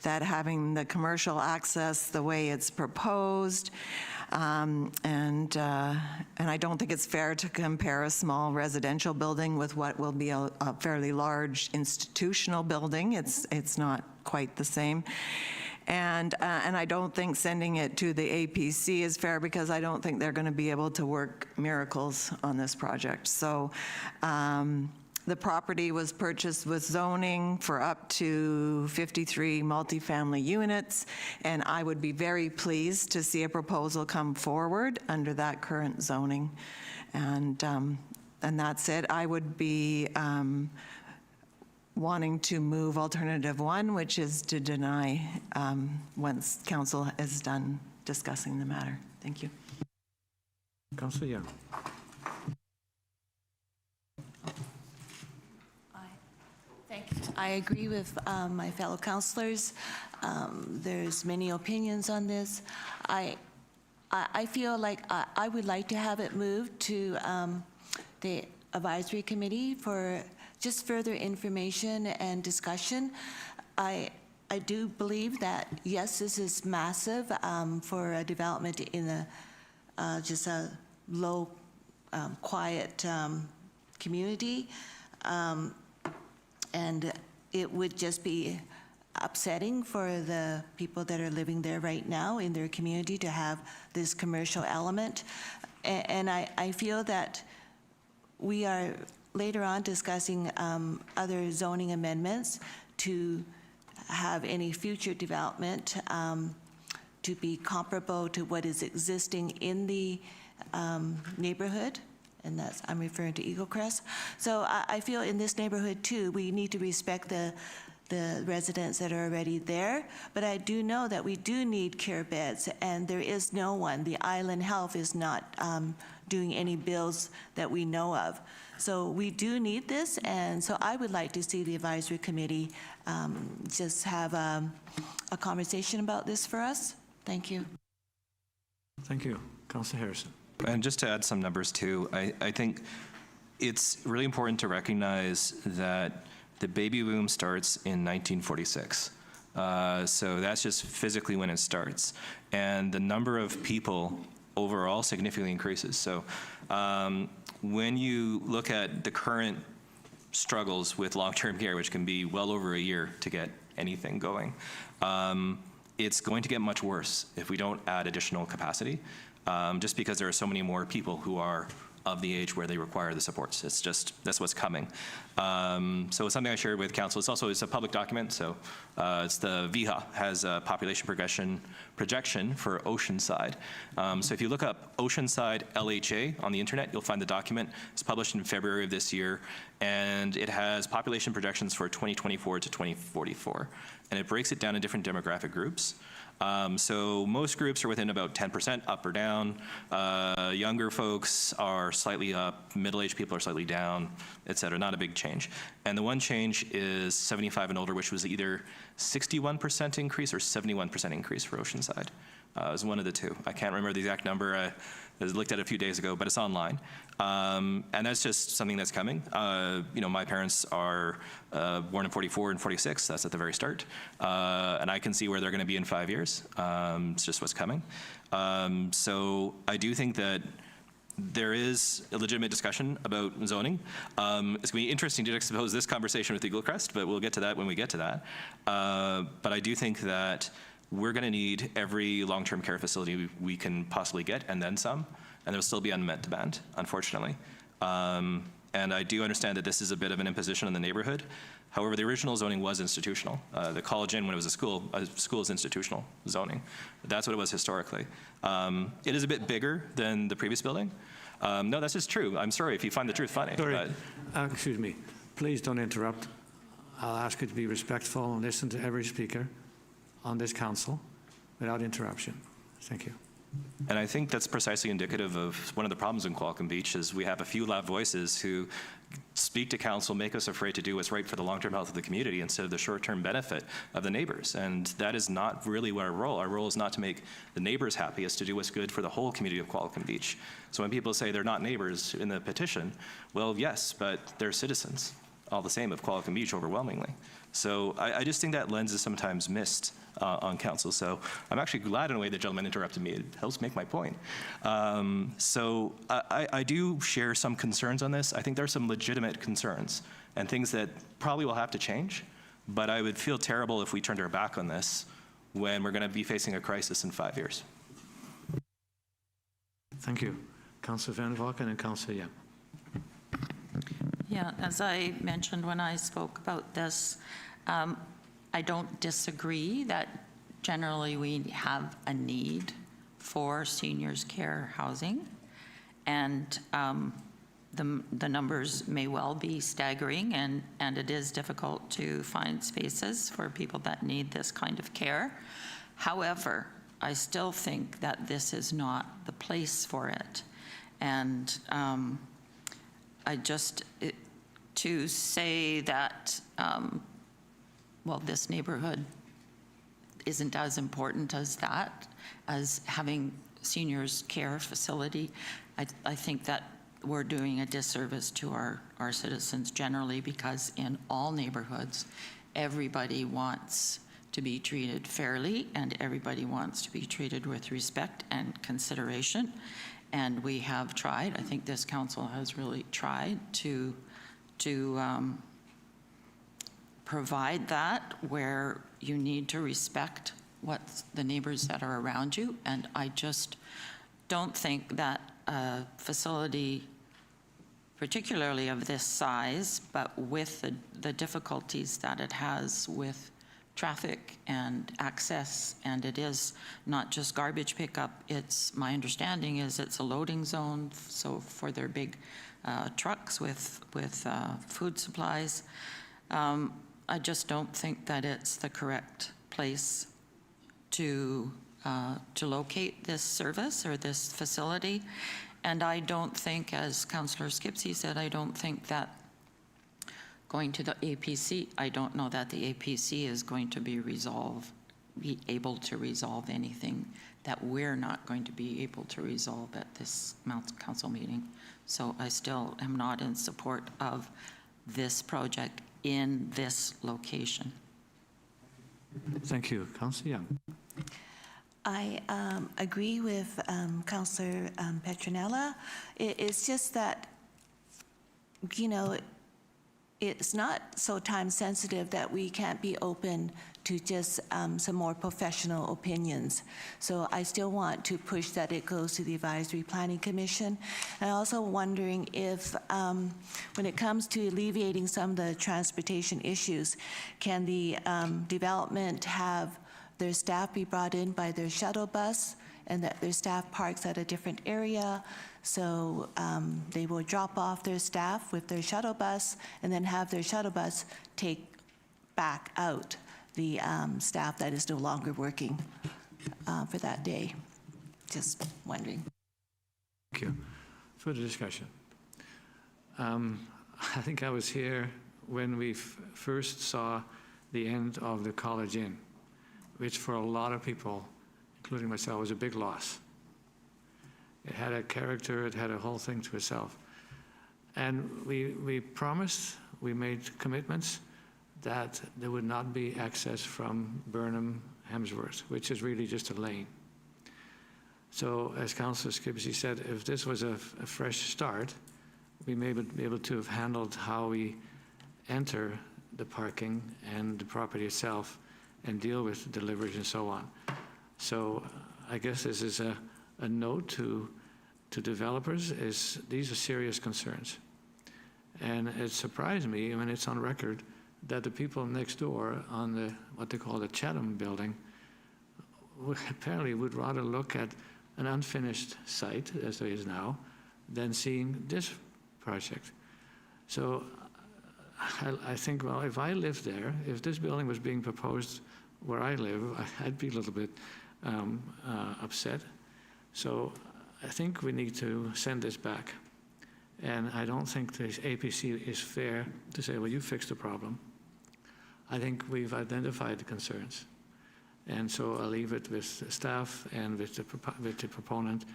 that having the commercial access the way it's proposed, and I don't think it's fair to compare a small residential building with what will be a fairly large institutional building. It's not quite the same. And I don't think sending it to the APC is fair because I don't think they're going to be able to work miracles on this project. So the property was purchased with zoning for up to 53 multifamily units, and I would be very pleased to see a proposal come forward under that current zoning. And that's it. I would be wanting to move alternative 1, which is to deny once council is done discussing the matter. Thank you. Councillor Young. Thank you. I agree with my fellow councillors. There's many opinions on this. I feel like I would like to have it moved to the advisory committee for just further information and discussion. I do believe that, yes, this is massive for a development in just a low, quiet community. And it would just be upsetting for the people that are living there right now in their community to have this commercial element. And I feel that we are later on discussing other zoning amendments to have any future development to be comparable to what is existing in the neighborhood, and that's, I'm referring to Eaglecrest. So I feel in this neighborhood too, we need to respect the residents that are already there, but I do know that we do need care beds, and there is no one. The Island Health is not doing any bills that we know of. So we do need this, and so I would like to see the advisory committee just have a conversation about this for us. Thank you. Thank you. Councillor Harrison. And just to add some numbers too, I think it's really important to recognize that the baby boom starts in 1946. So that's just physically when it starts. And the number of people overall significantly increases. So when you look at the current struggles with long-term care, which can be well over a year to get anything going, it's going to get much worse if we don't add additional capacity, just because there are so many more people who are of the age where they require the supports. It's just, that's what's coming. So it's something I shared with council. It's a public document, so it's the VHA has a population projection for Oceanside. So if you look up Oceanside LHA on the internet, you'll find the document. It's published in February of this year, and it has population projections for 2024 to 2044. And it breaks it down in different demographic groups. So most groups are within about 10% up or down. Younger folks are slightly up, middle-aged people are slightly down, et cetera, not a big change. And the one change is 75 and older, which was either 61% increase or 71% increase for Oceanside. It was one of the two. I can't remember the exact number. I looked at it a few days ago, but it's online. And that's just something that's coming. You know, my parents are born in 44 and 46. That's at the very start. And I can see where they're going to be in 5 years. It's just what's coming. So I do think that there is a legitimate discussion about zoning. It's going to be interesting to juxtapose this conversation with Eaglecrest, but we'll get to that when we get to that. But I do think that we're going to need every long-term care facility we can possibly get, and then some, and there'll still be unmet demand, unfortunately. And I do understand that this is a bit of an imposition on the neighborhood. However, the original zoning was institutional. The College Inn, when it was a school is institutional zoning. That's what it was historically. It is a bit bigger than the previous building. No, that's just true. I'm sorry if you find the truth funny. Sorry, excuse me. Please don't interrupt. I'll ask you to be respectful and listen to every speaker on this council without interruption. Thank you. And I think that's precisely indicative of one of the problems in Qualicum Beach is we have a few loud voices who speak to council, make us afraid to do what's right for the long-term health of the community instead of the short-term benefit of the neighbors. And that is not really our role. Our role is not to make the neighbors happy, it's to do what's good for the whole community of Qualicum Beach. So when people say they're not neighbors in the petition, well, yes, but they're citizens, all the same, of Qualicum Beach overwhelmingly. So I just think that lens is sometimes missed on council. So I'm actually glad in a way the gentleman interrupted me. It helps make my point. So I do share some concerns on this. I think there are some legitimate concerns and things that probably will have to change, but I would feel terrible if we turned our back on this when we're going to be facing a crisis in 5 years. Thank you. Councillor Van Valken and Councillor Yap. Yeah, as I mentioned when I spoke about this, I don't disagree that generally we have a need for seniors care housing, and the numbers may well be staggering, and it is difficult to find spaces for people that need this kind of care. However, I still think that this is not the place for it. And I just, to say that, well, this neighborhood isn't as important as that, as having seniors care facility, I think that we're doing a disservice to our citizens generally, because in all neighborhoods, everybody wants to be treated fairly, and everybody wants to be treated with respect and consideration. And we have tried, I think this council has really tried to provide that where you need to respect what the neighbors that are around you. And I just don't think that a facility, particularly of this size, but with the difficulties that it has with traffic and access, and it is not just garbage pickup, my understanding is it's a loading zone, so for their big trucks with food supplies. I just don't think that it's the correct place to locate this service or this facility. And I don't think, as Councillor Skipsey said, I don't think that going to the APC, I don't know that the APC is going to be able to resolve anything that we're not going to be able to resolve at this council meeting. So I still am not in support of this project in this location. Thank you. Councillor Young. I agree with Councillor Petronella. It's just that, you know, it's not so time sensitive that we can't be open to just some more professional opinions. So I still want to push that it goes to the Advisory Planning Commission. And I'm also wondering if, when it comes to alleviating some of the transportation issues, can the development have their staff be brought in by their shuttle bus, and that their staff parks at a different area, so they will drop off their staff with their shuttle bus and then have their shuttle bus take back out the staff that is no longer working for that day. Just wondering. Thank you. Further discussion. I think I was here when we first saw the end of the College Inn, which for a lot of people, including myself, was a big loss. It had a character, it had a whole thing to itself. And we promised, we made commitments that there would not be access from Burnham, Hemsworth, which is really just a lane. So as Councillor Skipsey said, if this was a fresh start, we may be able to have handled how we enter the parking and the property itself and deal with deliveries and so on. So I guess this is a note to developers, is these are serious concerns. And it surprised me when it's on record that the people next door on the, what they call the Chatham building, apparently would rather look at an unfinished site, as there is now, than seeing this project. So I think, well, if I lived there, if this building was being proposed where I live, I'd be a little bit upset. So I think we need to send this back. And I don't think the APC is fair to say, well, you fixed the problem. I think we've identified the concerns. And so I'll leave it with the staff and with the proponent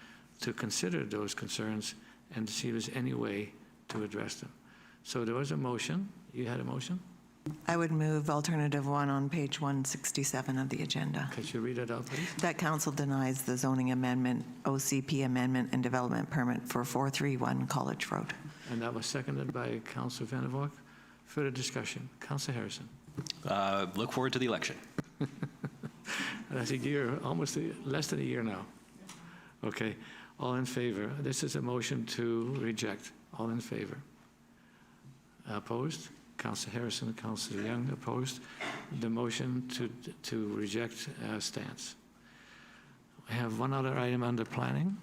to consider those concerns and to see if there's any way to address them. So there was a motion. You had a motion? I would move alternative 1 on page 167 of the agenda. Could you read it out, please? That council denies the zoning amendment, OCP amendment and development permit for 431 College Road. And that was seconded by Councillor Van der Valk. Further discussion. Councillor Harrison. Look forward to the election. That's a year, almost less than a year now. Okay. All in favor? This is a motion to reject. All in favor? Opposed? Councillor Harrison, Councillor Young opposed. The motion to reject stands. We have one other item under planning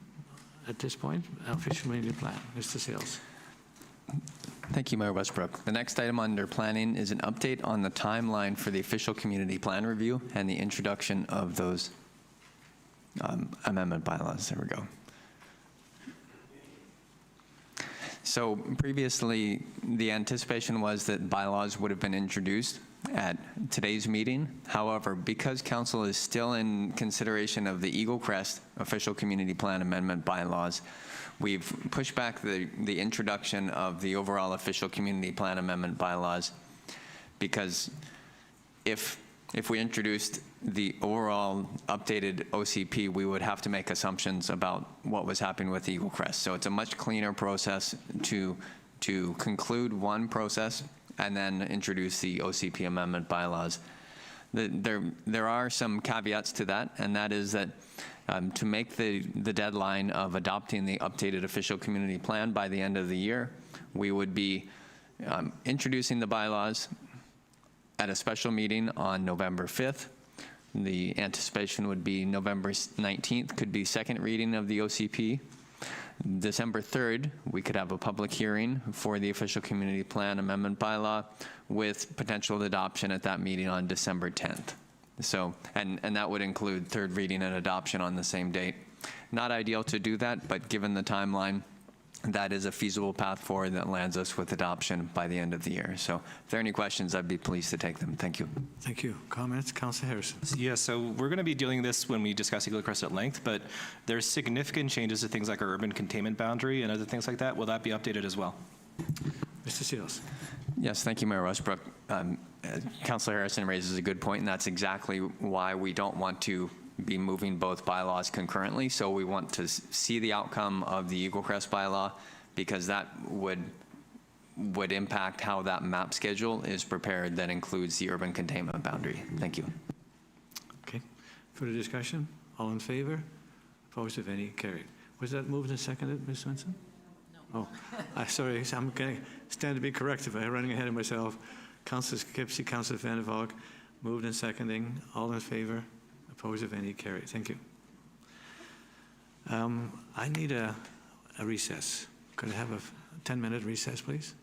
at this point, official community plan. Mr. Sales. Thank you, Mayor Westbrook. The next item under planning is an update on the timeline for the official community plan review and the introduction of those amendment bylaws. There we go. So previously, the anticipation was that bylaws would have been introduced at today's meeting. However, because council is still in consideration of the Eaglecrest official community plan amendment bylaws, we've pushed back the introduction of the overall official community plan amendment bylaws, because if we introduced the overall updated OCP, we would have to make assumptions about what was happening with Eaglecrest. So it's a much cleaner process to conclude one process and then introduce the OCP amendment bylaws. There are some caveats to that, and that is that to make the deadline of adopting the updated official community plan by the end of the year, we would be introducing the bylaws at a special meeting on November 5th. The anticipation would be November 19th could be second reading of the OCP. December 3rd, we could have a public hearing for the official community plan amendment bylaw with potential adoption at that meeting on December 10th. So, and that would include third reading and adoption on the same date. Not ideal to do that, but given the timeline, that is a feasible path forward that lands us with adoption by the end of the year. So if there are any questions, I'd be pleased to take them. Thank you. Thank you. Comments? Councillor Harrison. Yeah, so we're going to be dealing with this when we discuss Eaglecrest at length, but there's significant changes to things like our urban containment boundary and other things like that. Will that be updated as well? Mr. Seals. Yes, thank you, Mayor Westbrook. Councillor Harrison raises a good point, and that's exactly why we don't want to be moving both bylaws concurrently. So we want to see the outcome of the Eaglecrest bylaw, because that would impact how that map schedule is prepared that includes the urban containment boundary. Thank you. Okay. Further discussion? All in favor? Opposed, if any? Carried. Was that moved and seconded, Ms. Swenson? No. Oh, sorry. I'm going to stand to be corrected. I'm running ahead of myself. Councillor Skipsey, Councillor Van der Valk, moved and seconding. All in favor? Opposed, if any? Carried. Thank you. I need a recess. Could I have a 10-minute recess, please?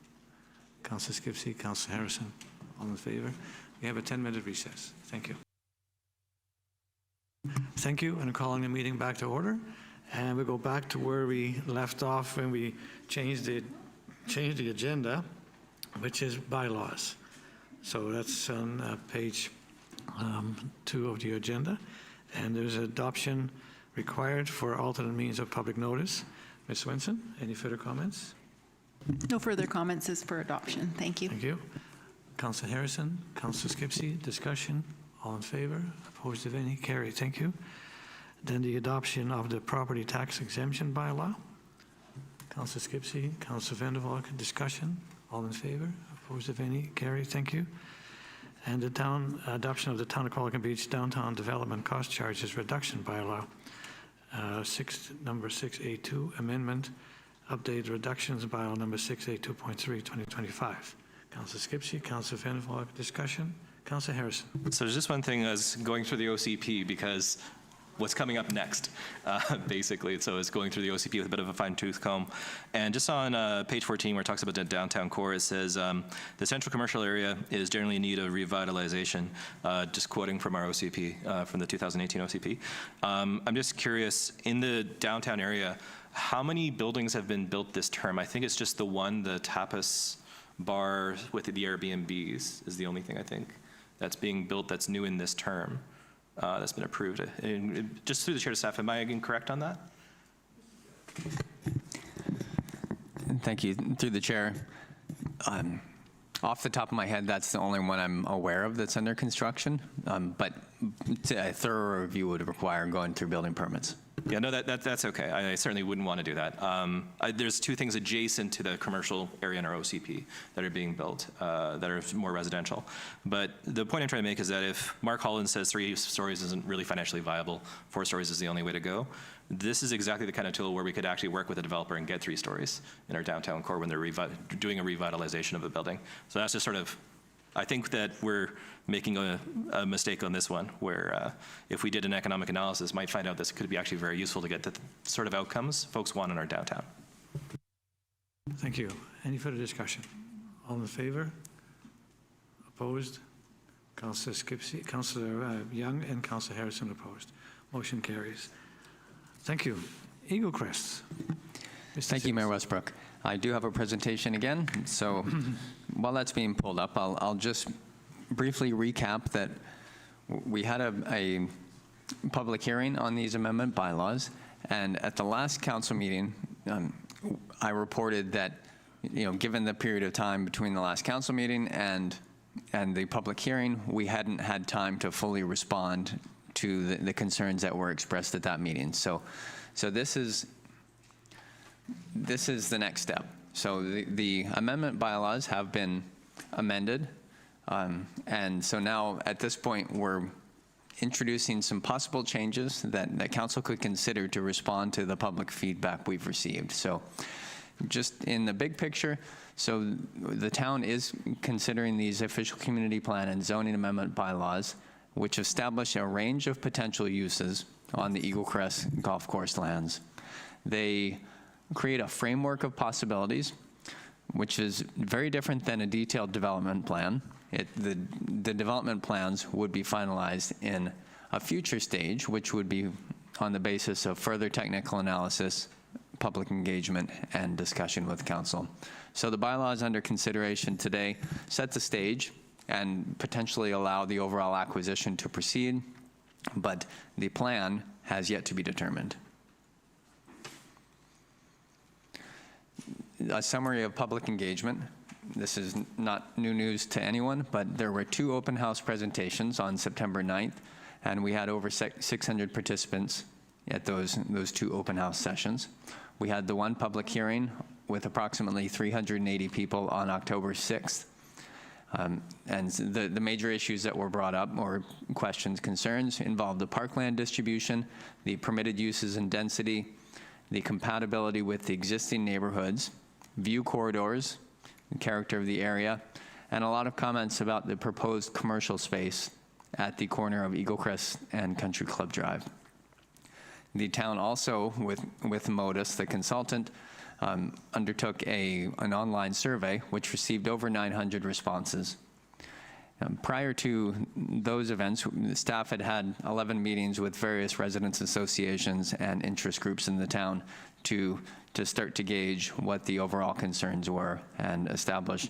Councillor Skipsey, Councillor Harrison, all in favor? We have a 10-minute recess. Thank you. Thank you, and I'm calling the meeting back to order. And we go back to where we left off when we changed the agenda, which is bylaws. So that's on page 2 of the agenda. And there's adoption required for alternate means of public notice. Ms. Swenson, any further comments? No further comments is for adoption. Thank you. Thank you. Councillor Harrison, Councillor Skipsey, discussion. All in favor? Opposed, if any? Carried. Thank you. Then the adoption of the property tax exemption bylaw. Councillor Skipsey, Councillor Van der Valk, discussion. All in favor? Opposed, if any? Carried. Thank you. And the adoption of the Town of Qualicum Beach Downtown Development Cost Charges Reduction Bylaw, number 682, amendment, update reductions bylaw number 682.3, 2025. Councillor Skipsey, Councillor Van der Valk, discussion. Councillor Harrison. So there's just one thing as going through the OCP, because what's coming up next, basically. So it's going through the OCP with a bit of a fine-tooth comb. And just on page 14, where it talks about the downtown core, it says, the central commercial area is generally in need of revitalization, just quoting from our OCP, from the 2018 OCP. I'm just curious, in the downtown area, how many buildings have been built this term? I think it's just the one, the tapas bar with the Airbnbs is the only thing I think that's being built that's new in this term. That's been approved. And just through the chair to staff, am I incorrect on that? Thank you. Through the chair, off the top of my head, that's the only one I'm aware of that's under construction. But a thorough review would require going through building permits. Yeah, no, that's okay. I certainly wouldn't want to do that. There's two things adjacent to the commercial area in our OCP that are being built that are more residential. But the point I'm trying to make is that if Mark Holland says 3 stories isn't really financially viable, 4 stories is the only way to go, this is exactly the kind of tool where we could actually work with a developer and get 3 stories in our downtown core when they're doing a revitalization of a building. So that's just sort of, I think that we're making a mistake on this one, where if we did an economic analysis, might find out this could be actually very useful to get the sort of outcomes folks want in our downtown. Thank you. Any further discussion? All in favor? Opposed? Councillor Skipsey, Councillor Young, and Councillor Harrison opposed. Motion carries. Thank you. Eaglecrest. Thank you, Mayor Westbrook. I do have a presentation again, so while that's being pulled up, I'll just briefly recap that we had a public hearing on these amendment bylaws, and at the last council meeting, I reported that, given the period of time between the last council meeting and the public hearing, we hadn't had time to fully respond to the concerns that were expressed at that meeting. So this is the next step. So the amendment bylaws have been amended. And so now, at this point, we're introducing some possible changes that council could consider to respond to the public feedback we've received. So just in the big picture, so the town is considering these official community plan and zoning amendment bylaws, which establish a range of potential uses on the Eaglecrest golf course lands. They create a framework of possibilities, which is very different than a detailed development plan. The development plans would be finalized in a future stage, which would be on the basis of further technical analysis, public engagement, and discussion with council. So the bylaws under consideration today set the stage and potentially allow the overall acquisition to proceed, but the plan has yet to be determined. A summary of public engagement. This is not new news to anyone, but there were 2 open house presentations on September 9th, and we had over 600 participants at those 2 open house sessions. We had the 1 public hearing with approximately 380 people on October 6th. And the major issues that were brought up, or questions, concerns, involved the parkland distribution, the permitted uses and density, the compatibility with the existing neighborhoods, view corridors, the character of the area, and a lot of comments about the proposed commercial space at the corner of Eaglecrest and Country Club Drive. The town also, with Modus, the consultant, undertook an online survey which received over 900 responses. Prior to those events, staff had 11 meetings with various residents associations and interest groups in the town to start to gauge what the overall concerns were and establish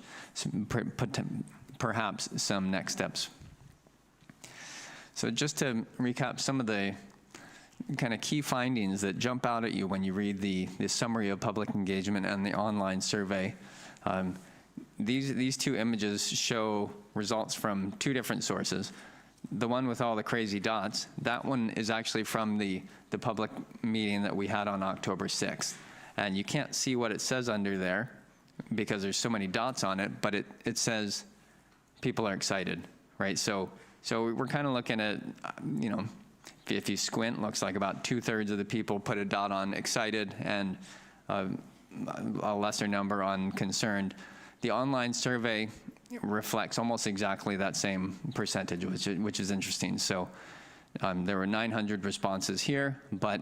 perhaps some next steps. So just to recap some of the kind of key findings that jump out at you when you read the summary of public engagement and the online survey. These 2 images show results from 2 different sources. The one with all the crazy dots, that one is actually from the public meeting that we had on October 6th. And you can't see what it says under there because there's so many dots on it, but it says people are excited, right? So we're kind of looking at, you know, if you squint, looks like about 2/3 of the people put a dot on excited and a lesser number on concerned. The online survey reflects almost exactly that same percentage, which is interesting. So there were 900 responses here, but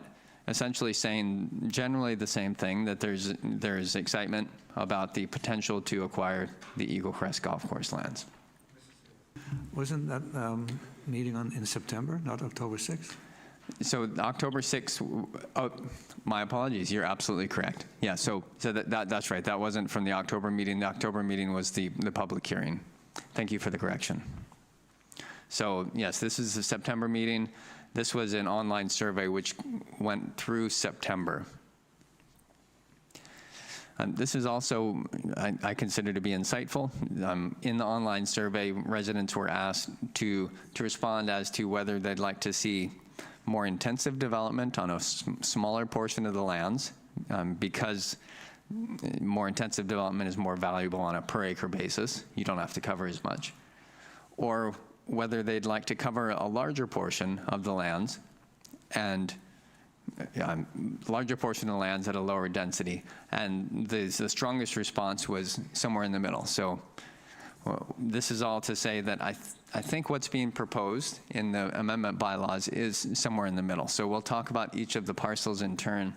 essentially saying generally the same thing, that there's excitement about the potential to acquire the Eaglecrest golf course lands. Wasn't that meeting in September, not October 6th? So October 6th, oh, my apologies, you're absolutely correct. Yeah, so that's right, that wasn't from the October meeting. The October meeting was the public hearing. Thank you for the correction. So yes, this is the September meeting. This was an online survey which went through September. This is also, I consider to be insightful. In the online survey, residents were asked to respond as to whether they'd like to see more intensive development on a smaller portion of the lands, because more intensive development is more valuable on a per acre basis. You don't have to cover as much. Or whether they'd like to cover a larger portion of the lands and larger portion of the lands at a lower density. And the strongest response was somewhere in the middle. So this is all to say that I think what's being proposed in the amendment bylaws is somewhere in the middle. So we'll talk about each of the parcels in turn.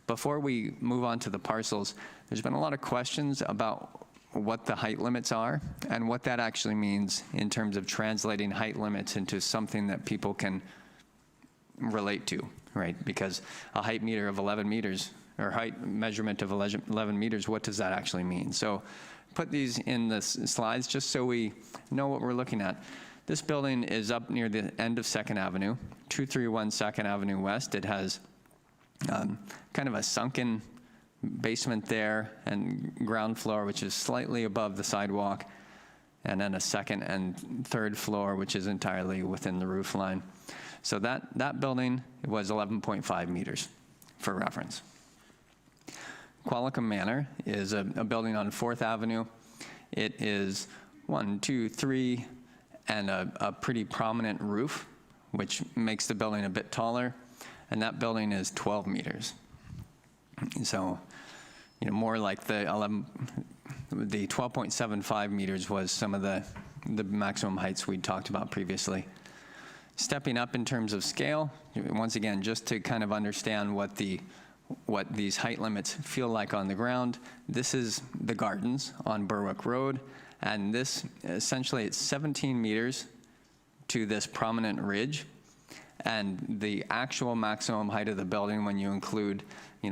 Before we move on to the parcels, there's been a lot of questions about what the height limits are and what that actually means in terms of translating height limits into something that people can relate to, right? Because a height meter of 11 meters, or height measurement of 11 meters, what does that actually mean? So put these in the slides just so we know what we're looking at. This building is up near the end of 2nd Avenue, 231 2nd Avenue West. It has kind of a sunken basement there and ground floor, which is slightly above the sidewalk, and then a 2nd and 3rd floor, which is entirely within the roof line. So that building was 11.5 meters, for reference. Qualicum Manor is a building on 4th Avenue. It is 1, 2, 3, and a pretty prominent roof, which makes the building a bit taller, and that building is 12 meters. So, more like the 12.75 meters was some of the maximum heights we'd talked about previously. Stepping up in terms of scale, once again, just to kind of understand what these height limits feel like on the ground, this is the gardens on Berwick Road, and this, essentially, it's 17 meters to this prominent ridge, and the actual maximum height of the building, when you include,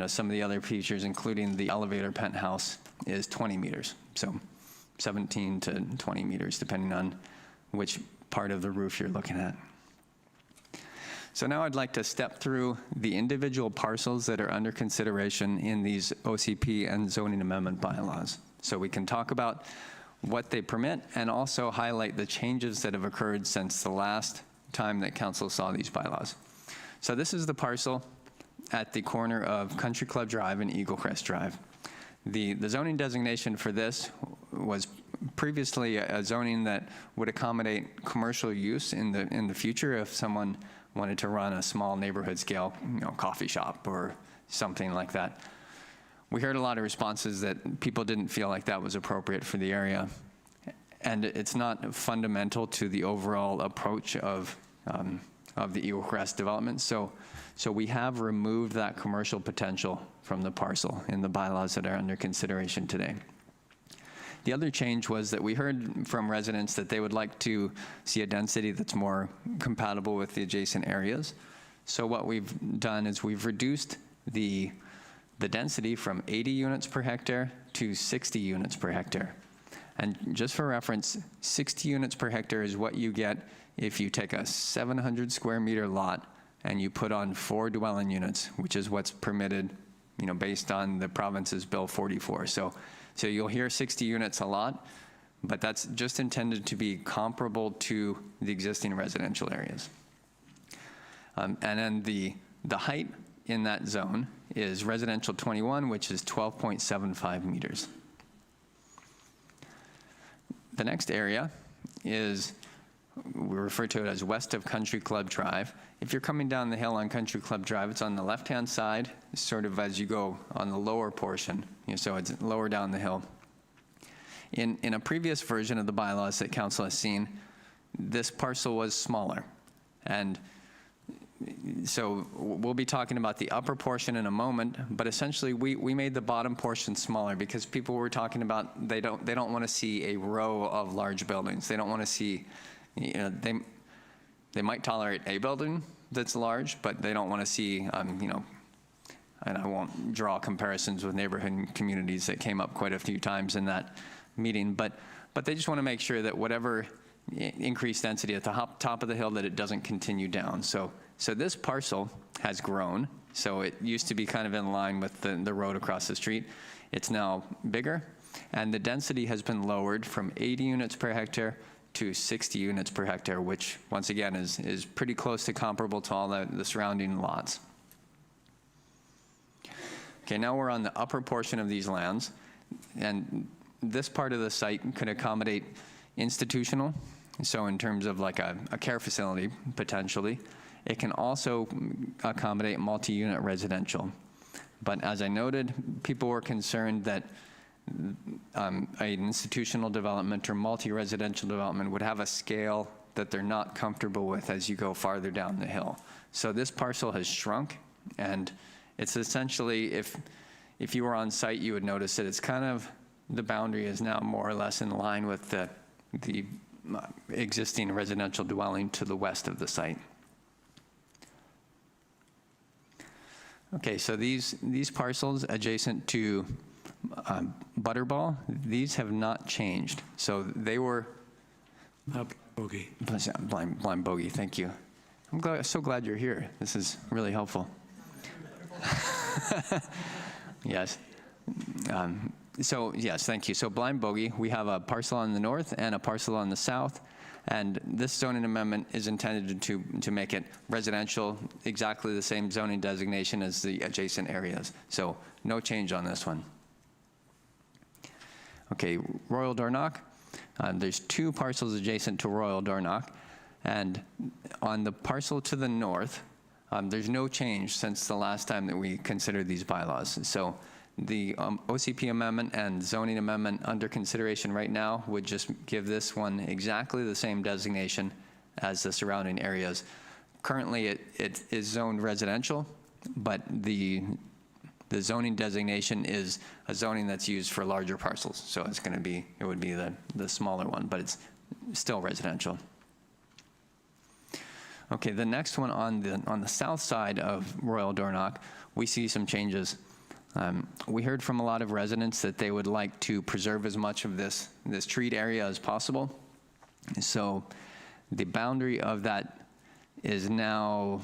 some of the other features, including the elevator penthouse, is 20 meters. So 17 to 20 meters, depending on which part of the roof you're looking at. So now I'd like to step through the individual parcels that are under consideration in these OCP and zoning amendment bylaws. So we can talk about what they permit and also highlight the changes that have occurred since the last time that council saw these bylaws. So this is the parcel at the corner of Country Club Drive and Eaglecrest Drive. The zoning designation for this was previously a zoning that would accommodate commercial use in the future if someone wanted to run a small neighborhood scale, coffee shop or something like that. We heard a lot of responses that people didn't feel like that was appropriate for the area. And it's not fundamental to the overall approach of the Eaglecrest development. So we have removed that commercial potential from the parcel in the bylaws that are under consideration today. The other change was that we heard from residents that they would like to see a density that's more compatible with the adjacent areas. So what we've done is we've reduced the density from 80 units per hectare to 60 units per hectare. And just for reference, 60 units per hectare is what you get if you take a 700 square meter lot and you put on 4 dwelling units, which is what's permitted, based on the province's Bill 44. So you'll hear 60 units a lot, but that's just intended to be comparable to the existing residential areas. And then the height in that zone is residential 21, which is 12.75 meters. The next area is, we refer to it as west of Country Club Drive. If you're coming down the hill on Country Club Drive, it's on the left-hand side, sort of as you go on the lower portion, so it's lower down the hill. In a previous version of the bylaws that council has seen, this parcel was smaller. And so we'll be talking about the upper portion in a moment, but essentially we made the bottom portion smaller because people were talking about they don't want to see a row of large buildings. They don't want to see, they might tolerate a building that's large, but they don't want to see, and I won't draw comparisons with neighborhood communities that came up quite a few times in that meeting, but they just want to make sure that whatever increased density at the top of the hill, that it doesn't continue down. So this parcel has grown. So it used to be kind of in line with the road across the street. It's now bigger, and the density has been lowered from 80 units per hectare to 60 units per hectare, which once again is pretty close to comparable to all the surrounding lots. Okay, now we're on the upper portion of these lands, and this part of the site could accommodate institutional, so in terms of like a care facility, potentially. It can also accommodate multi-unit residential. But as I noted, people were concerned that an institutional development or multi-residential development would have a scale that they're not comfortable with as you go farther down the hill. So this parcel has shrunk, and it's essentially, if you were on site, you would notice that it's kind of, the boundary is now more or less in line with the existing residential dwelling to the west of the site. Okay, so these parcels adjacent to Butterball, these have not changed. So they were Bogey. blind bogey. Thank you. I'm so glad you're here. This is really helpful. Yes. So yes, thank you. So blind bogey, we have a parcel on the north and a parcel on the south. And this zoning amendment is intended to make it residential, exactly the same zoning designation as the adjacent areas. So no change on this one. Okay, Royal Dornoch, There's 2 parcels adjacent to Royal Dornoch, and on the parcel to the north, there's no change since the last time that we considered these bylaws. So the OCP amendment and zoning amendment under consideration right now would just give this one exactly the same designation as the surrounding areas. Currently, it is zoned residential, but the zoning designation is a zoning that's used for larger parcels. So it's going to be, it would be the smaller one, but it's still residential. Okay, the next one on the south side of Royal Dornoch, we see some changes. We heard from a lot of residents that they would like to preserve as much of this treed area as possible. So the boundary of that is now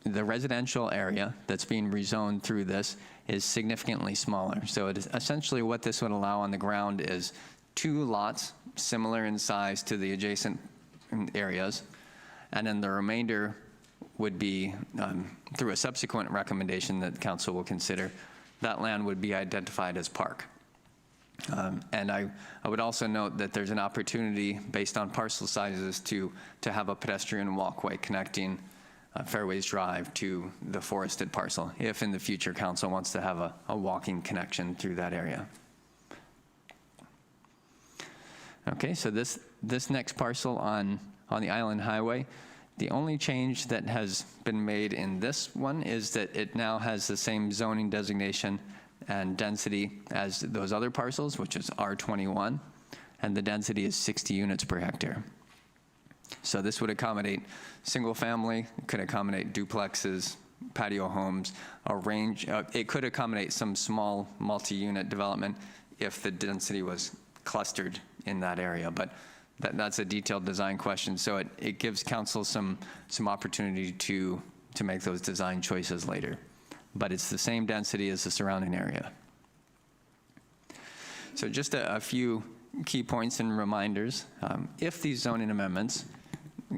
the residential area that's being rezoned through this is significantly smaller. So it is essentially what this would allow on the ground is 2 lots similar in size to the adjacent areas, and then the remainder would be, through a subsequent recommendation that council will consider, that land would be identified as park. And I would also note that there's an opportunity based on parcel sizes to have a pedestrian walkway connecting Fairways Drive to the forested parcel, if in the future council wants to have a walking connection through that area. Okay, so this next parcel on the Island Highway, the only change that has been made in this one is that it now has the same zoning designation and density as those other parcels, which is R21, and the density is 60 units per hectare. So this would accommodate single family, could accommodate duplexes, patio homes, a range. It could accommodate some small multi-unit development if the density was clustered in that area, but that's a detailed design question. So it gives council some opportunity to make those design choices later. But it's the same density as the surrounding area. So just a few key points and reminders. If these zoning amendments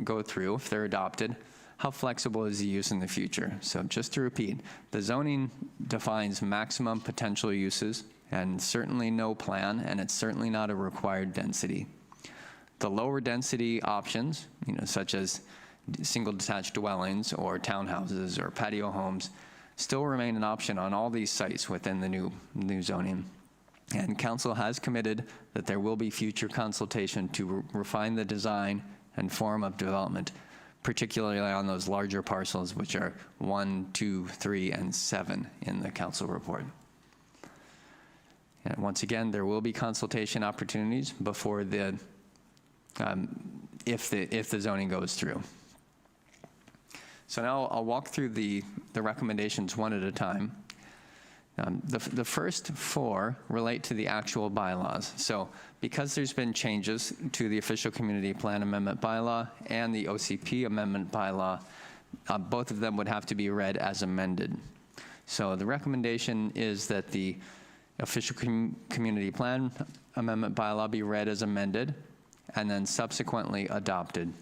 go through, if they're adopted, how flexible is the use in the future? So just to repeat, the zoning defines maximum potential uses and certainly no plan, and it's certainly not a required density. The lower density options, such as single detached dwellings or townhouses or patio homes, still remain an option on all these sites within the new zoning. And council has committed that there will be future consultation to refine the design and form of development, particularly on those larger parcels, which are 1, 2, 3, and 7 in the council report. And once again, there will be consultation opportunities before if the zoning goes through. So now I'll walk through the recommendations one at a time. The first 4 relate to the actual bylaws. So because there's been changes to the Official Community Plan Amendment Bylaw and the OCP Amendment Bylaw, both of them would have to be read as amended. So the recommendation is that the Official Community Plan Amendment Bylaw be read as amended and then subsequently adopted.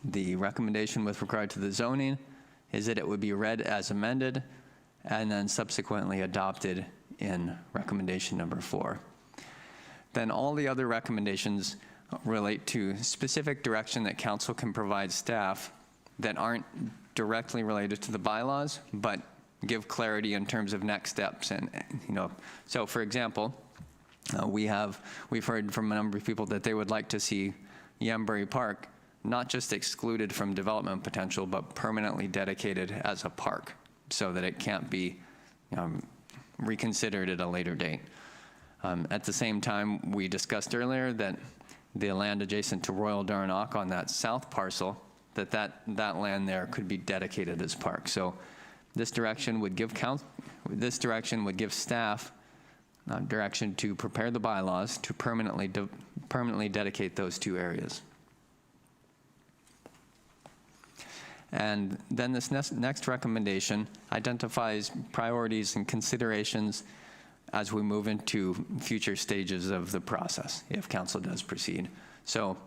The recommendation with regard to the zoning is that it would be read as amended and then subsequently adopted in recommendation number 4. Then all the other recommendations relate to specific direction that council can provide staff that aren't directly related to the bylaws, but give clarity in terms of next steps. And so for example, we've heard from a number of people that they would like to see Yambury Park not just excluded from development potential, but permanently dedicated as a park so that it can't be reconsidered at a later date. At the same time, we discussed earlier that the land adjacent to Royal Dornoch on that south parcel, that land there could be dedicated as park. So this direction would give staff direction to prepare the bylaws to permanently dedicate those 2 areas. And then this next recommendation identifies priorities and considerations as we move into future stages of the process, if council does proceed. So,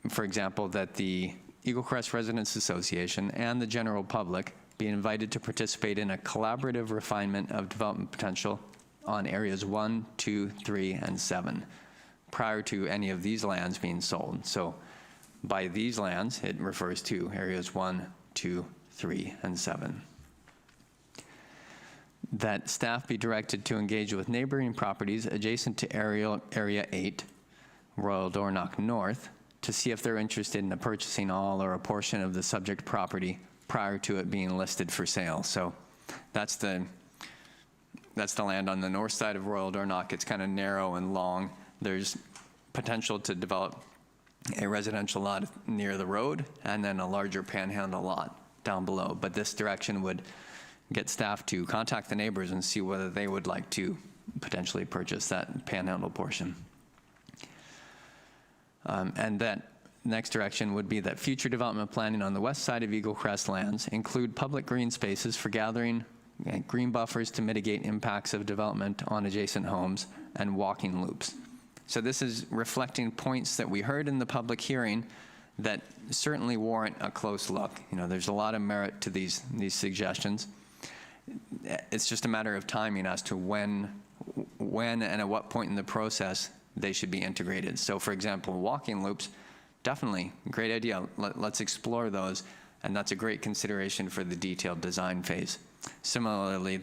for example, that the Eaglecrest Residents Association and the general public be invited to participate in a collaborative refinement of development potential on areas 1, 2, 3, and 7, prior to any of these lands being sold. So by these lands, it refers to areas 1, 2, 3, and 7. That staff be directed to engage with neighboring properties adjacent to Area 8, Royal Dornoch North, to see if they're interested in purchasing all or a portion of the subject property prior to it being listed for sale. So that's the land on the north side of Royal Dornoch. It's kind of narrow and long. There's potential to develop a residential lot near the road and then a larger panhandle lot down below. But this direction would get staff to contact the neighbors and see whether they would like to potentially purchase that panhandle portion. And that next direction would be that future development planning on the west side of Eaglecrest lands include public green spaces for gathering, green buffers to mitigate impacts of development on adjacent homes, and walking loops. So this is reflecting points that we heard in the public hearing that certainly warrant a close look. You know, there's a lot of merit to these suggestions. It's just a matter of timing as to when and at what point in the process they should be integrated. So for example, walking loops, definitely, great idea. Let's explore those, and that's a great consideration for the detailed design phase. Similarly,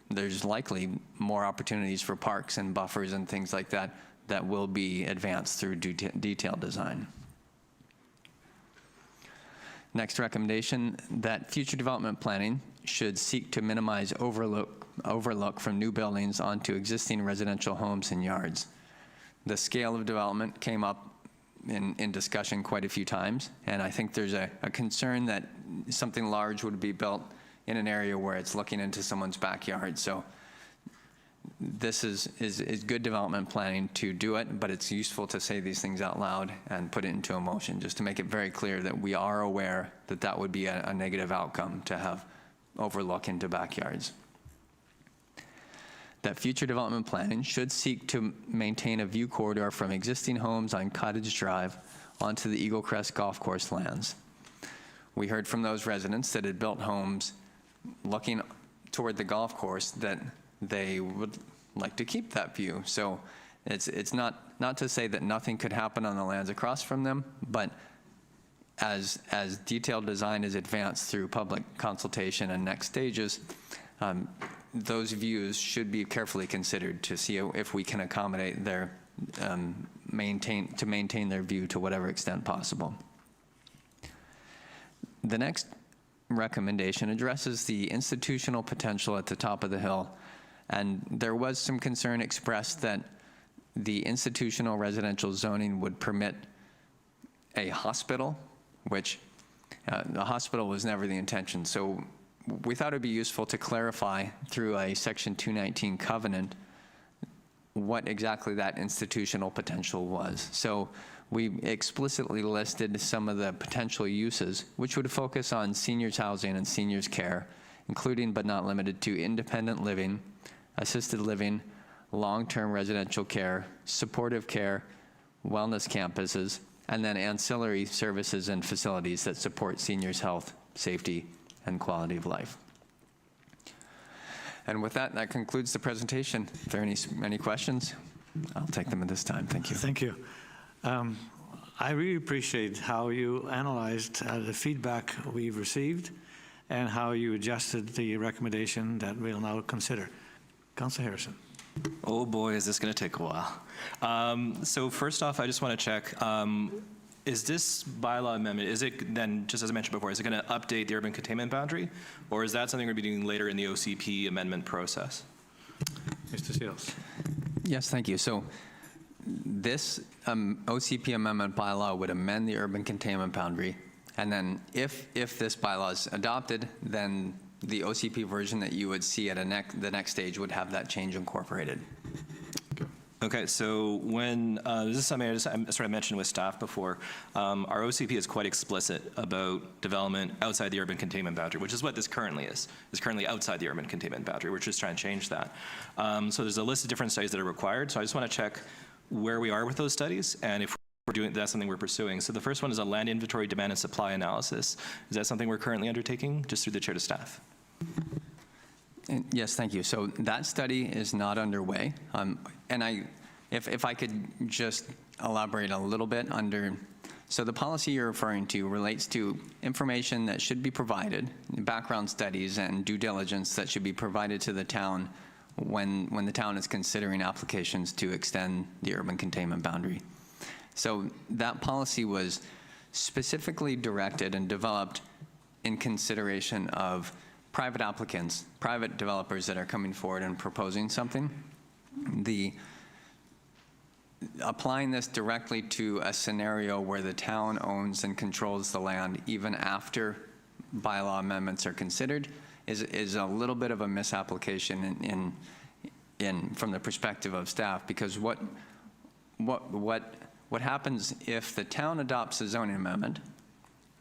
there's likely more opportunities for parks and buffers and things like that that will be advanced through detailed design. Next recommendation, that future development planning should seek to minimize overlook from new buildings onto existing residential homes and yards. The scale of development came up in discussion quite a few times, and I think there's a concern that something large would be built in an area where it's looking into someone's backyard. So this is good development planning to do it, but it's useful to say these things out loud and put it into a motion, just to make it very clear that we are aware that that would be a negative outcome to have overlook into backyards. That future development planning should seek to maintain a view corridor from existing homes on Cottage Drive onto the Eaglecrest Golf Course lands. We heard from those residents that had built homes looking toward the golf course that they would like to keep that view. So it's not to say that nothing could happen on the lands across from them, but as detailed design is advanced through public consultation and next stages, those views should be carefully considered to see if we can accommodate their maintain their view to whatever extent possible. The next recommendation addresses the institutional potential at the top of the hill, and there was some concern expressed that the institutional residential zoning would permit a hospital, which the hospital was never the intention. So we thought it'd be useful to clarify through a Section 219 covenant what exactly that institutional potential was. So we explicitly listed some of the potential uses, which would focus on seniors housing and seniors care, including but not limited to independent living, assisted living, long-term residential care, supportive care, wellness campuses, and then ancillary services and facilities that support seniors' health, safety, and quality of life. And with that, that concludes the presentation. If there are any questions, I'll take them at this time. Thank you. Thank you. I really appreciate how you analyzed the feedback we've received and how you adjusted the recommendation that we'll now consider. Councillor Harrison. Oh boy, is this going to take a while. So first off, I just want to check, is this bylaw amendment, is it then, just as I mentioned before, is it going to update the urban containment boundary, or is that something we'll be doing later in the OCP amendment process? Mr. Seals. Yes, thank you. So this OCP amendment bylaw would amend the urban containment boundary, and then if this bylaw is adopted, then the OCP version that you would see at the next stage would have that change incorporated. Okay, so when, this is something I sort of mentioned with staff before, our OCP is quite explicit about development outside the urban containment boundary, which is what this currently is. It's currently outside the urban containment boundary. We're just trying to change that. So there's a list of different studies that are required, so I just want to check where we are with those studies and if we're doing, that's something we're pursuing. So the first one is a land inventory demand and supply analysis. Is that something we're currently undertaking, just through the chair to staff? Yes, thank you. So that study is not underway. And If I could just elaborate a little bit under, so the policy you're referring to relates to information that should be provided, background studies and due diligence that should be provided to the town when the town is considering applications to extend the urban containment boundary. So that policy was specifically directed and developed in consideration of private applicants, private developers that are coming forward and proposing something. Applying this directly to a scenario where the town owns and controls the land even after bylaw amendments are considered is a little bit of a misapplication from the perspective of staff, because what happens if the town adopts a zoning amendment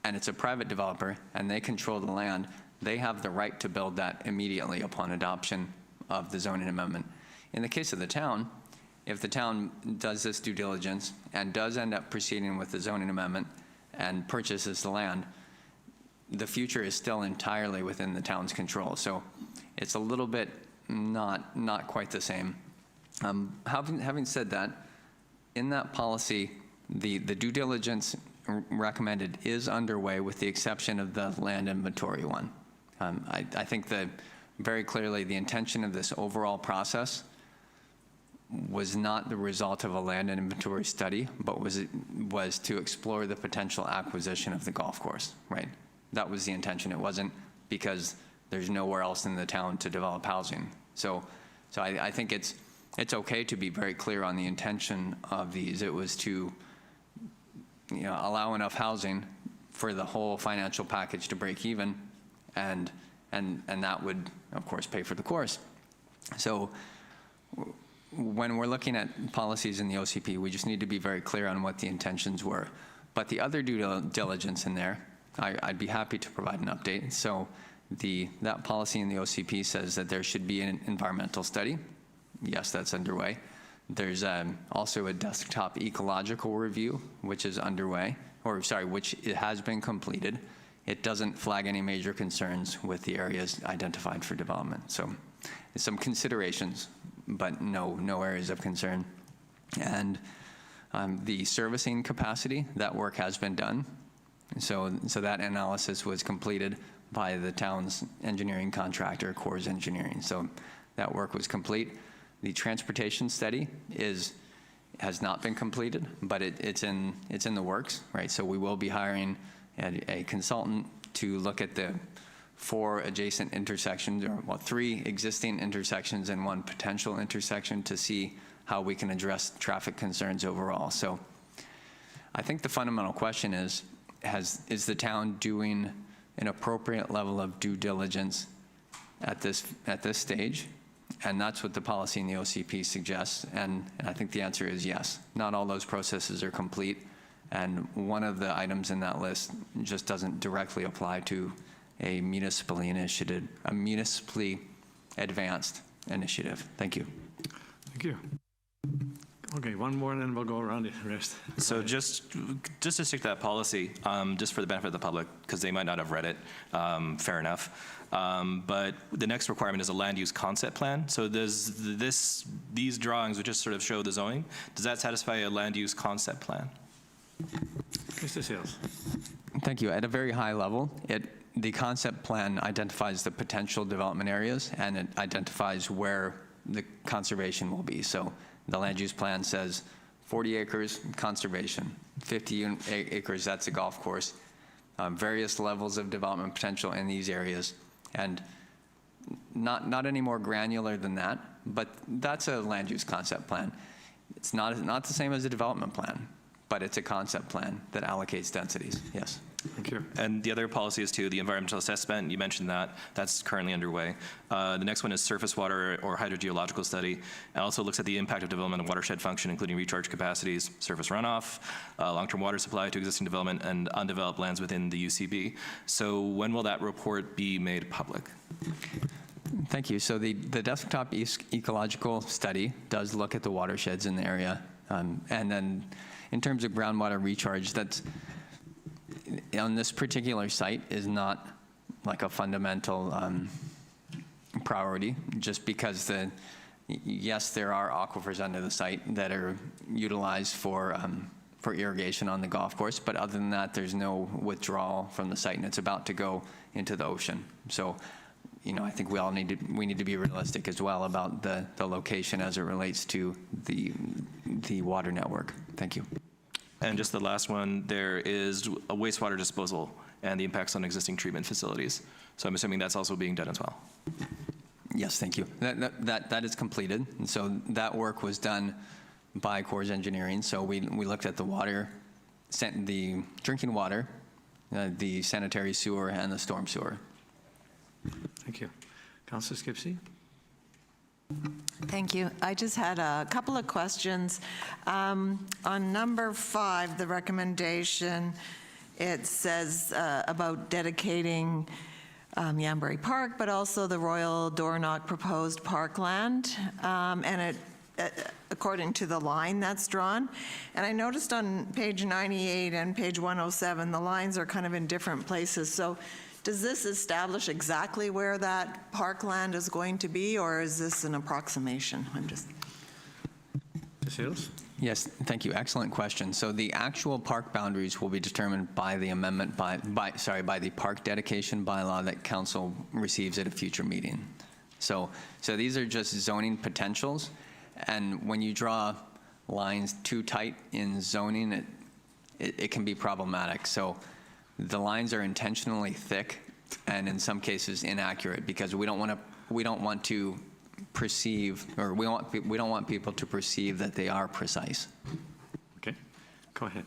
and it's a private developer and they control the land, they have the right to build that immediately upon adoption of the zoning amendment. In the case of the town, if the town does this due diligence and does end up proceeding with the zoning amendment and purchases the land, the future is still entirely within the town's control. So it's a little bit not quite the same. Having said that, in that policy, the due diligence recommended is underway with the exception of the land inventory one. I think that very clearly the intention of this overall process was not the result of a land and inventory study, but was to explore the potential acquisition of the golf course, right? That was the intention. It wasn't because there's nowhere else in the town to develop housing. So I think it's okay to be very clear on the intention of these. It was to allow enough housing for the whole financial package to break even, and that would, of course, pay for the course. So when we're looking at policies in the OCP, we just need to be very clear on what the intentions were. But the other due diligence in there, I'd be happy to provide an update. So that policy in the OCP says that there should be an environmental study. Yes, that's underway. There's also a desktop ecological review, which is underway, which it has been completed. It doesn't flag any major concerns with the areas identified for development. So there's some considerations, but no areas of concern. And the servicing capacity, that work has been done. So that analysis was completed by the town's engineering contractor, Corps Engineering. So that work was complete. The transportation study has not been completed, but it's in the works, right? So we will be hiring a consultant to look at the 4 adjacent intersections, or 3 existing intersections and 1 potential intersection, to see how we can address traffic concerns overall. So I think the fundamental question is the town doing an appropriate level of due diligence at this stage? And that's what the policy in the OCP suggests, and I think the answer is yes. Not all those processes are complete, and one of the items in that list just doesn't directly apply to a municipally advanced initiative. Thank you. Thank you. Okay, one more, and then we'll go around the rest. So just to stick to that policy, just for the benefit of the public, because they might not have read it, fair enough. But the next requirement is a land use concept plan. So does these drawings, which just sort of show the zoning, does that satisfy a land use concept plan? Mr. Sales. Thank you. At a very high level, the concept plan identifies the potential development areas, and it identifies where the conservation will be. So the land use plan says 40 acres conservation, 50 acres, that's a golf course, various levels of development potential in these areas, and not any more granular than that, but that's a land use concept plan. It's not the same as a development plan, but it's a concept plan that allocates densities. Yes. Thank you. And the other policy is too, the environmental assessment, you mentioned that, that's currently underway. The next one is surface water or hydrogeological study. It also looks at the impact of development and watershed function, including recharge capacities, surface runoff, long-term water supply to existing development, and undeveloped lands within the UCB. So when will that report be made public? Thank you. So the desktop ecological study does look at the watersheds in the area. And then in terms of groundwater recharge, that's on this particular site is not like a fundamental priority, just because yes, there are aquifers under the site that are utilized for irrigation on the golf course, but other than that, there's no withdrawal from the site, and it's about to go into the ocean. So, I think we need to be realistic as well about the location as it relates to the water network. Thank you. And just the last one, there is a wastewater disposal and the impacts on existing treatment facilities. So I'm assuming that's also being done as well. Yes, thank you. That is completed, and so that work was done by Corps Engineering. So we looked at the water, the drinking water, the sanitary sewer, and the storm sewer. Thank you. Councillor Skipsey? Thank you. I just had a couple of questions. On number 5, the recommendation, it says about dedicating Yanbury Park, but also the Royal Dornoch proposed Parkland, and it according to the line that's drawn. And I noticed on page 98 and page 107, the lines are kind of in different places. So does this establish exactly where that parkland is going to be, or is this an approximation? I'm just... Ms. Hills? Yes, thank you. Excellent question. So the actual park boundaries will be determined by the amendment by the park dedication bylaw that council receives at a future meeting. So these are just zoning potentials, and when you draw lines too tight in zoning, it can be problematic. So the lines are intentionally thick and in some cases inaccurate because we don't want to perceive, or we don't want people to perceive that they are precise. Okay, go ahead.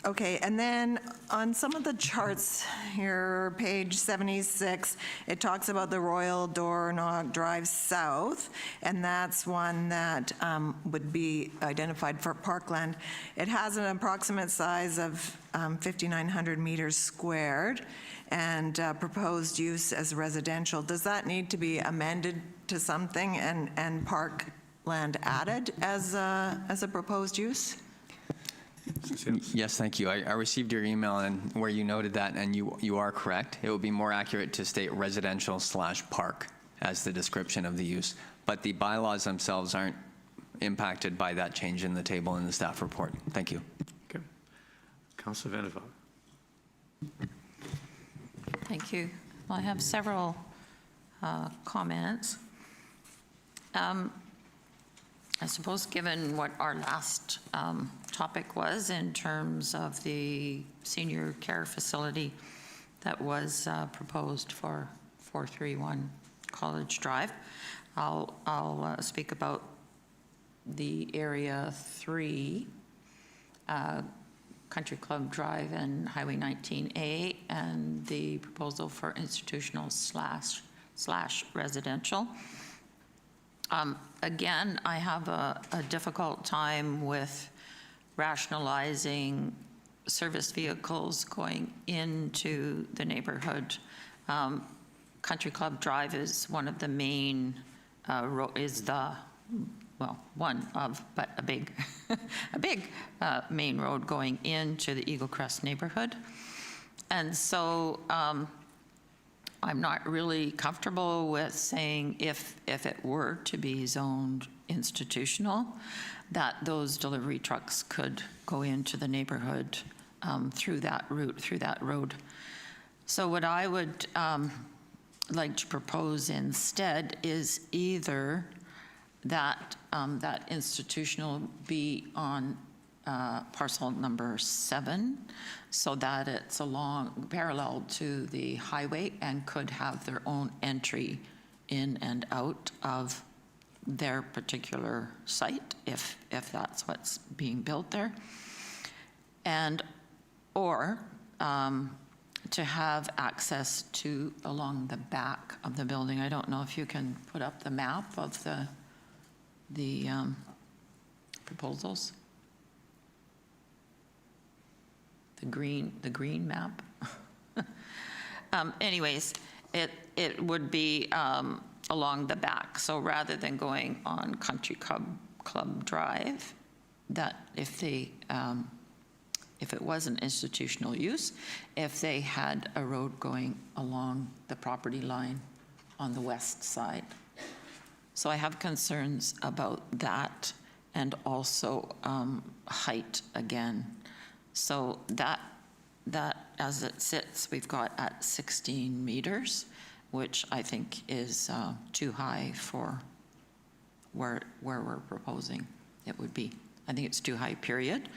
Okay, and then on some of the charts here, page 76, it talks about the Royal Dornoch Drive South, and that's one that would be identified for parkland. It has an approximate size of 5,900 meters squared and proposed use as residential. Does that need to be amended to something and parkland added as a proposed use? Yes, thank you. I received your email and where you noted that, and you are correct. It would be more accurate to state residential/park as the description of the use, but the bylaws themselves aren't impacted by that change in the table in the staff report. Thank you. Okay. Councillor Vandervelde. Thank you. Well, I have several comments. I suppose given what our last topic was in terms of the senior care facility that was proposed for 431 College Drive, I'll speak about the Area 3, Country Club Drive and Highway 19A, and the proposal for institutional slash residential. Again, I have a difficult time with rationalizing service vehicles going into the neighborhood. Country Club Drive is one of the main, one of, but a big, a big main road going into the Eaglecrest neighborhood. And so I'm not really comfortable with saying if it were to be zoned institutional, that those delivery trucks could go into the neighborhood through that route, through that road. So what I would like to propose instead is either that that institutional be on parcel number 7, so that it's along parallel to the highway and could have their own entry in and out of their particular site, if that's what's being built there, and or to have access to along the back of the building. I don't know if you can put up the map of the proposals. The green map. Anyways, it would be along the back. So rather than going on Country Club Drive, that if it was an institutional use, if they had a road going along the property line on the west side. So I have concerns about that and also height again. So that as it sits, we've got at 16 meters, which I think is too high for where we're proposing it would be. I think it's too high, period.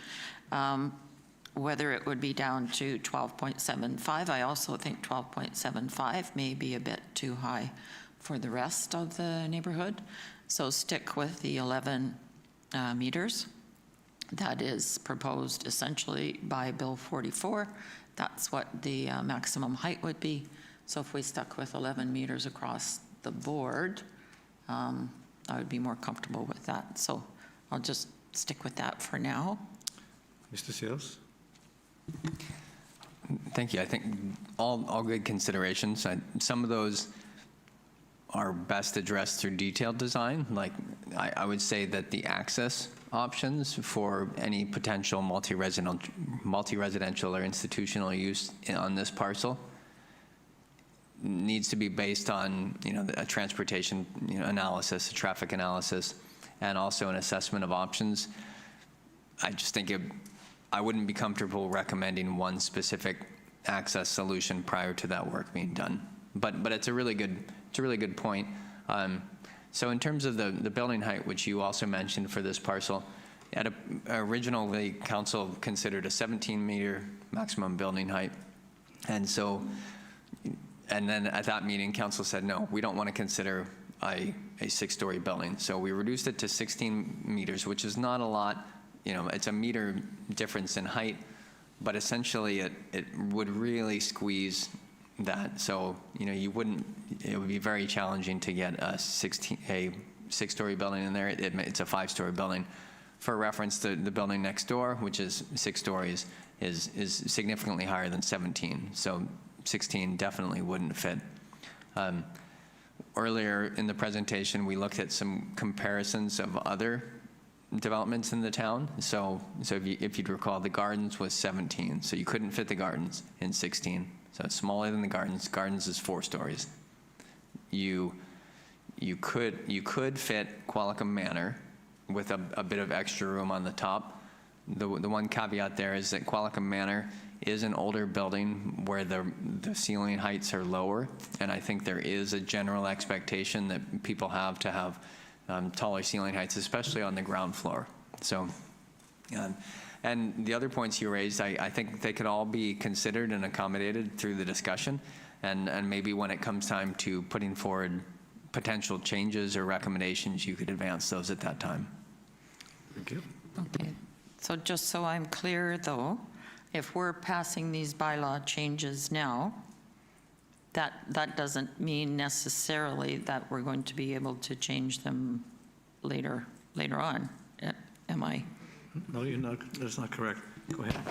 Whether it would be down to 12.75, I also think 12.75 may be a bit too high for the rest of the neighborhood. So stick with the 11 meters. That is proposed essentially by Bill 44. That's what the maximum height would be. So if we stuck with 11 meters across the board, I would be more comfortable with that. So I'll just stick with that for now. Mr. Sales? Thank you. I think all good considerations. Some of those are best addressed through detailed design. Like I would say that the access options for any potential multi-residential or institutional use on this parcel needs to be based on, a transportation, analysis, a traffic analysis, and also an assessment of options. I just think I wouldn't be comfortable recommending one specific access solution prior to that work being done. But it's a really good point. So in terms of the building height, which you also mentioned for this parcel, originally council considered a 17-meter maximum building height, and then at that meeting, council said, no, we don't want to consider a 6-story building. So we reduced it to 16 meters, which is not a lot. It's a meter difference in height, but essentially it would really squeeze that. So, it would be very challenging to get a 6-story building in there. It's a 5-story building. For reference, the building next door, which is 6 stories, is significantly higher than 17. So 16 definitely wouldn't fit. Earlier in the presentation, we looked at some comparisons of other developments in the town. So if you'd recall, the Gardens was 17, so you couldn't fit the Gardens in 16. So it's smaller than the Gardens. Gardens is 4 stories. You could fit Qualicum Manor with a bit of extra room on the top. The one caveat there is that Qualicum Manor is an older building where the ceiling heights are lower, and I think there is a general expectation that people have to have taller ceiling heights, especially on the ground floor. So, and the other points you raised, I think they could all be considered and accommodated through the discussion, and maybe when it comes time to putting forward potential changes or recommendations, you could advance those at that time. Thank you. Okay. So just so I'm clear, though, if we're passing these bylaw changes now, that doesn't mean necessarily that we're going to be able to change them later on. Am I? No, you're not. That's not correct. Go ahead.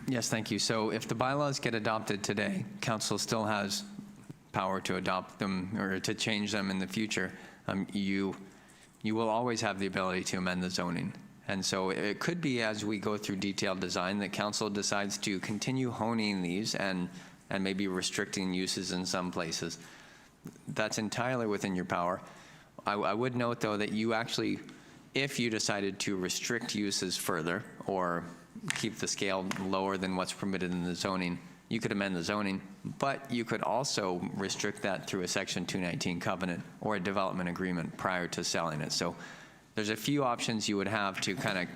Yes, thank you. So if the bylaws get adopted today, council still has power to adopt them or to change them in the future. You will always have the ability to amend the zoning. And so it could be, as we go through detailed design, that council decides to continue honing these and maybe restricting uses in some places. That's entirely within your power. I would note, though, that you actually, if you decided to restrict uses further or keep the scale lower than what's permitted in the zoning, you could amend the zoning, but you could also restrict that through a Section 219 covenant or a development agreement prior to selling it. So there's a few options you would have to kind of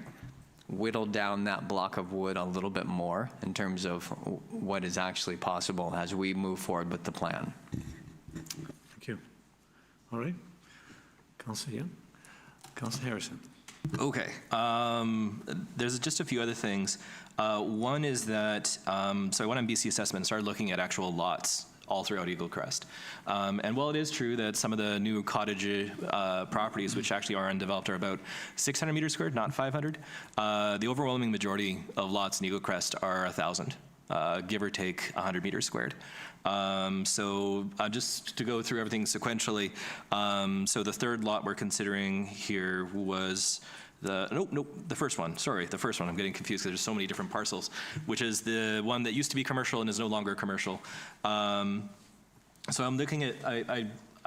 whittle down that block of wood a little bit more in terms of what is actually possible as we move forward with the plan. Thank you. All right. Councillor Young. Councillor Harrison. Okay. There's just a few other things. One is that, so I went on BC Assessment and started looking at actual lots all throughout Eaglecrest. And while it is true that some of the new cottage properties, which actually are undeveloped, are about 600 meters squared, not 500, the overwhelming majority of lots in Eaglecrest are 1,000, give or take 100 meters squared. So just to go through everything sequentially, so the third lot we're considering here was the first one. Sorry, the first one. I'm getting confused because there's so many different parcels, which is the one that used to be commercial and is no longer commercial. So I'm looking at,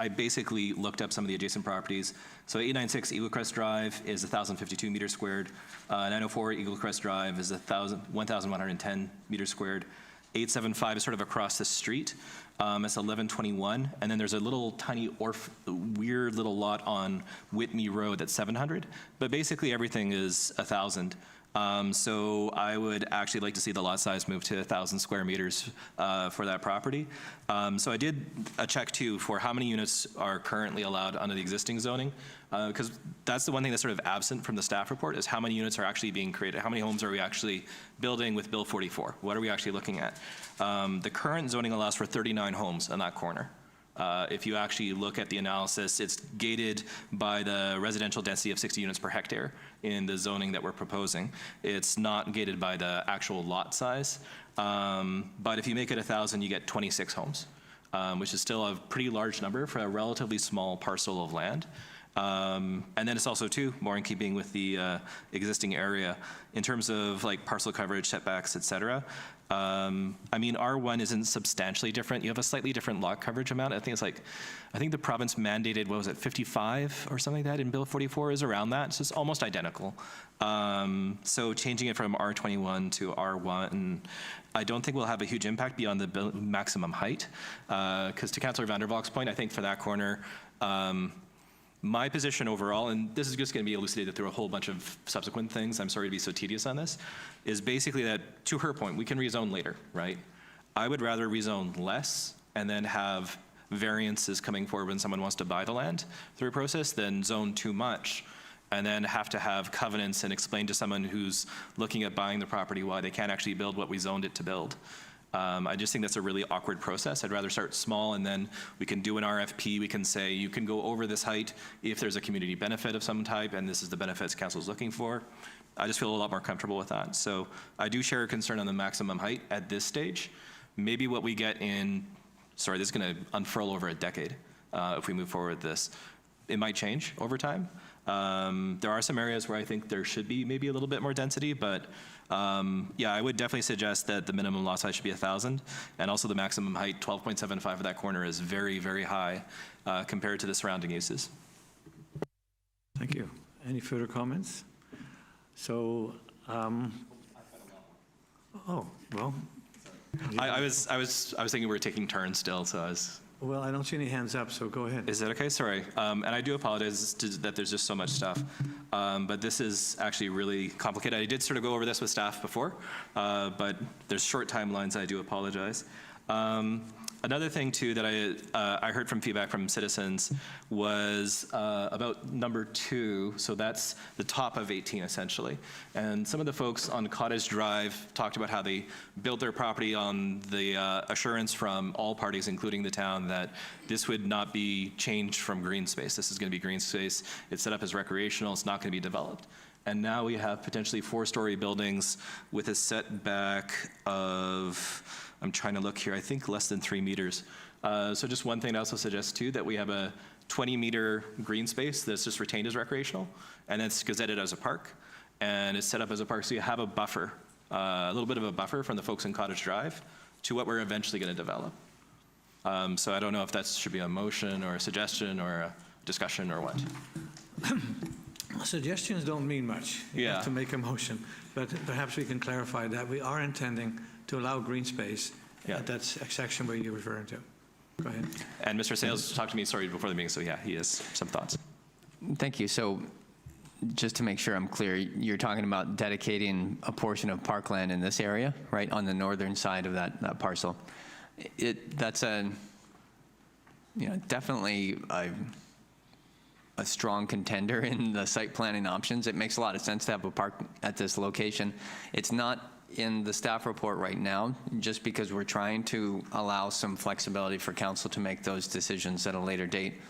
I basically looked up some of the adjacent properties. So 896 Eaglecrest Drive is 1,052 meters squared. 904 Eaglecrest Drive is 1,110 meters squared. 875 is sort of across the street. It's 1121. And then there's a little tiny weird little lot on Whitney Road that's 700. But basically everything is 1,000. So I would actually like to see the lot size move to 1,000 square meters for that property. So I did a check too for how many units are currently allowed under the existing zoning, because that's the one thing that's sort of absent from the staff report is how many units are actually being created. How many homes are we actually building with Bill 44? What are we actually looking at? The current zoning allows for 39 homes on that corner. If you actually look at the analysis, it's gated by the residential density of 60 units per hectare in the zoning that we're proposing. It's not gated by the actual lot size. But if you make it 1,000, you get 26 homes, which is still a pretty large number for a relatively small parcel of land. And then it's also, too, more in keeping with the existing area in terms of like parcel coverage, setbacks, et cetera. I mean, R1 isn't substantially different. You have a slightly different lot coverage amount. I think the province mandated, what was it, 55 or something like that in Bill 44 is around that. So it's almost identical. So changing it from R21 to R1, I don't think will have a huge impact beyond the maximum height. Because to Councillor Vandervalk's point, I think for that corner, my position overall, and this is just going to be elucidated through a whole bunch of subsequent things, I'm sorry to be so tedious on this, is basically that, to her point, we can rezone later, right? I would rather rezone less and then have variances coming forward when someone wants to buy the land through a process than zone too much and then have to have covenants and explain to someone who's looking at buying the property why they can't actually build what we zoned it to build. I just think that's a really awkward process. I'd rather start small and then we can do an RFP. We can say you can go over this height if there's a community benefit of some type and this is the benefits council is looking for. I just feel a lot more comfortable with that. So I do share a concern on the maximum height at this stage. Maybe what we get in, sorry, this is going to unfurl over a decade if we move forward with this. It might change over time. There are some areas where I think there should be maybe a little bit more density, but yeah, I would definitely suggest that the minimum lot size should be 1,000, and also the maximum height, 12.75 of that corner is very, very high compared to the surrounding uses. Thank you. Any further comments? So, oh, well. I was thinking we were taking turns still, so I was. Well, I don't see any hands up, so go ahead. Is that okay? Sorry. And I do apologize that there's just so much stuff. But this is actually really complicated. I did sort of go over this with staff before, but there's short timelines. I do apologize. Another thing, too, that I heard from feedback from citizens was about number 2. So that's the top of 18, essentially. And some of the folks on Cottage Drive talked about how they built their property on the assurance from all parties, including the town, that this would not be changed from green space. This is going to be green space. It's set up as recreational. It's not going to be developed. And now we have potentially 4-story buildings with a setback of, I'm trying to look here, I think less than 3 meters. So just one thing to also suggest too, that we have a 20-meter green space that's just retained as recreational, and it's gazetted as a park, and it's set up as a park, so you have a buffer, a little bit of a buffer from the folks in Cottage Drive to what we're eventually going to develop. So I don't know if that should be a motion or a suggestion or a discussion or what. Suggestions don't mean much. You Yeah. have to make a motion, but perhaps we can clarify that we are intending to allow green space at that section where you're referring to. Go ahead. And Mr. Sales talked to me, sorry, before the meeting, so yeah, he has some thoughts. Thank you. So just to make sure I'm clear, you're talking about dedicating a portion of parkland in this area, right, on the northern side of that parcel. That's definitely a strong contender in the site planning options. It makes a lot of sense to have a park at this location. It's not in the staff report right now, just because we're trying to allow some flexibility for council to make those decisions at a later date.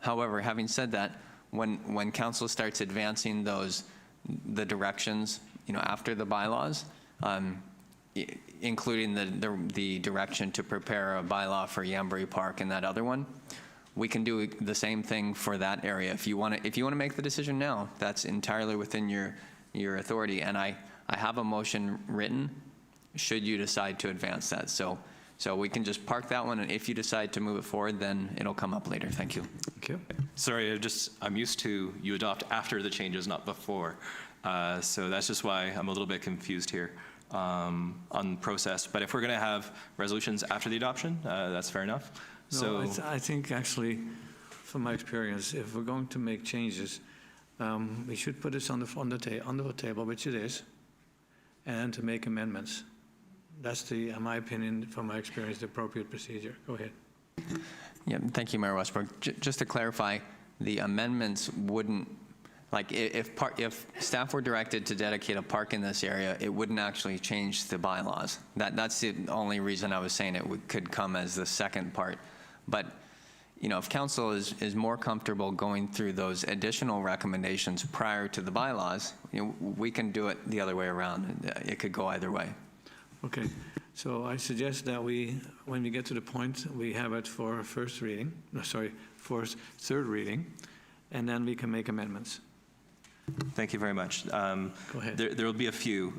However, having said that, when council starts advancing the directions, after the bylaws, including the direction to prepare a bylaw for Yambury Park and that other one, we can do the same thing for that area. If you want to make the decision now, that's entirely within your authority. And I have a motion written should you decide to advance that. So So we can just park that one, and if you decide to move it forward, then it'll come up later. Thank you. Thank you. Sorry, I'm used to you adopt after the changes, not before. So that's just why I'm a little bit confused here on process. But if we're going to have resolutions after the adoption, that's fair enough. No, I think actually, from my experience, if we're going to make changes, we should put this on the table, which it is, and to make amendments. That's in my opinion, from my experience, the appropriate procedure. Go ahead. Yeah, thank you, Mayor Westbrook. Just to clarify, the amendments wouldn't, like, if staff were directed to dedicate a park in this area, it wouldn't actually change the bylaws. That's the only reason I was saying it could come as the second part. But, you know, if council is more comfortable going through those additional recommendations prior to the bylaws, you know, we can do it the other way around. It could go either way. Okay, so I suggest that when we get to the point, we have it for first reading, for third reading, and then we can make amendments. Thank you very much. Go ahead. There will be a few.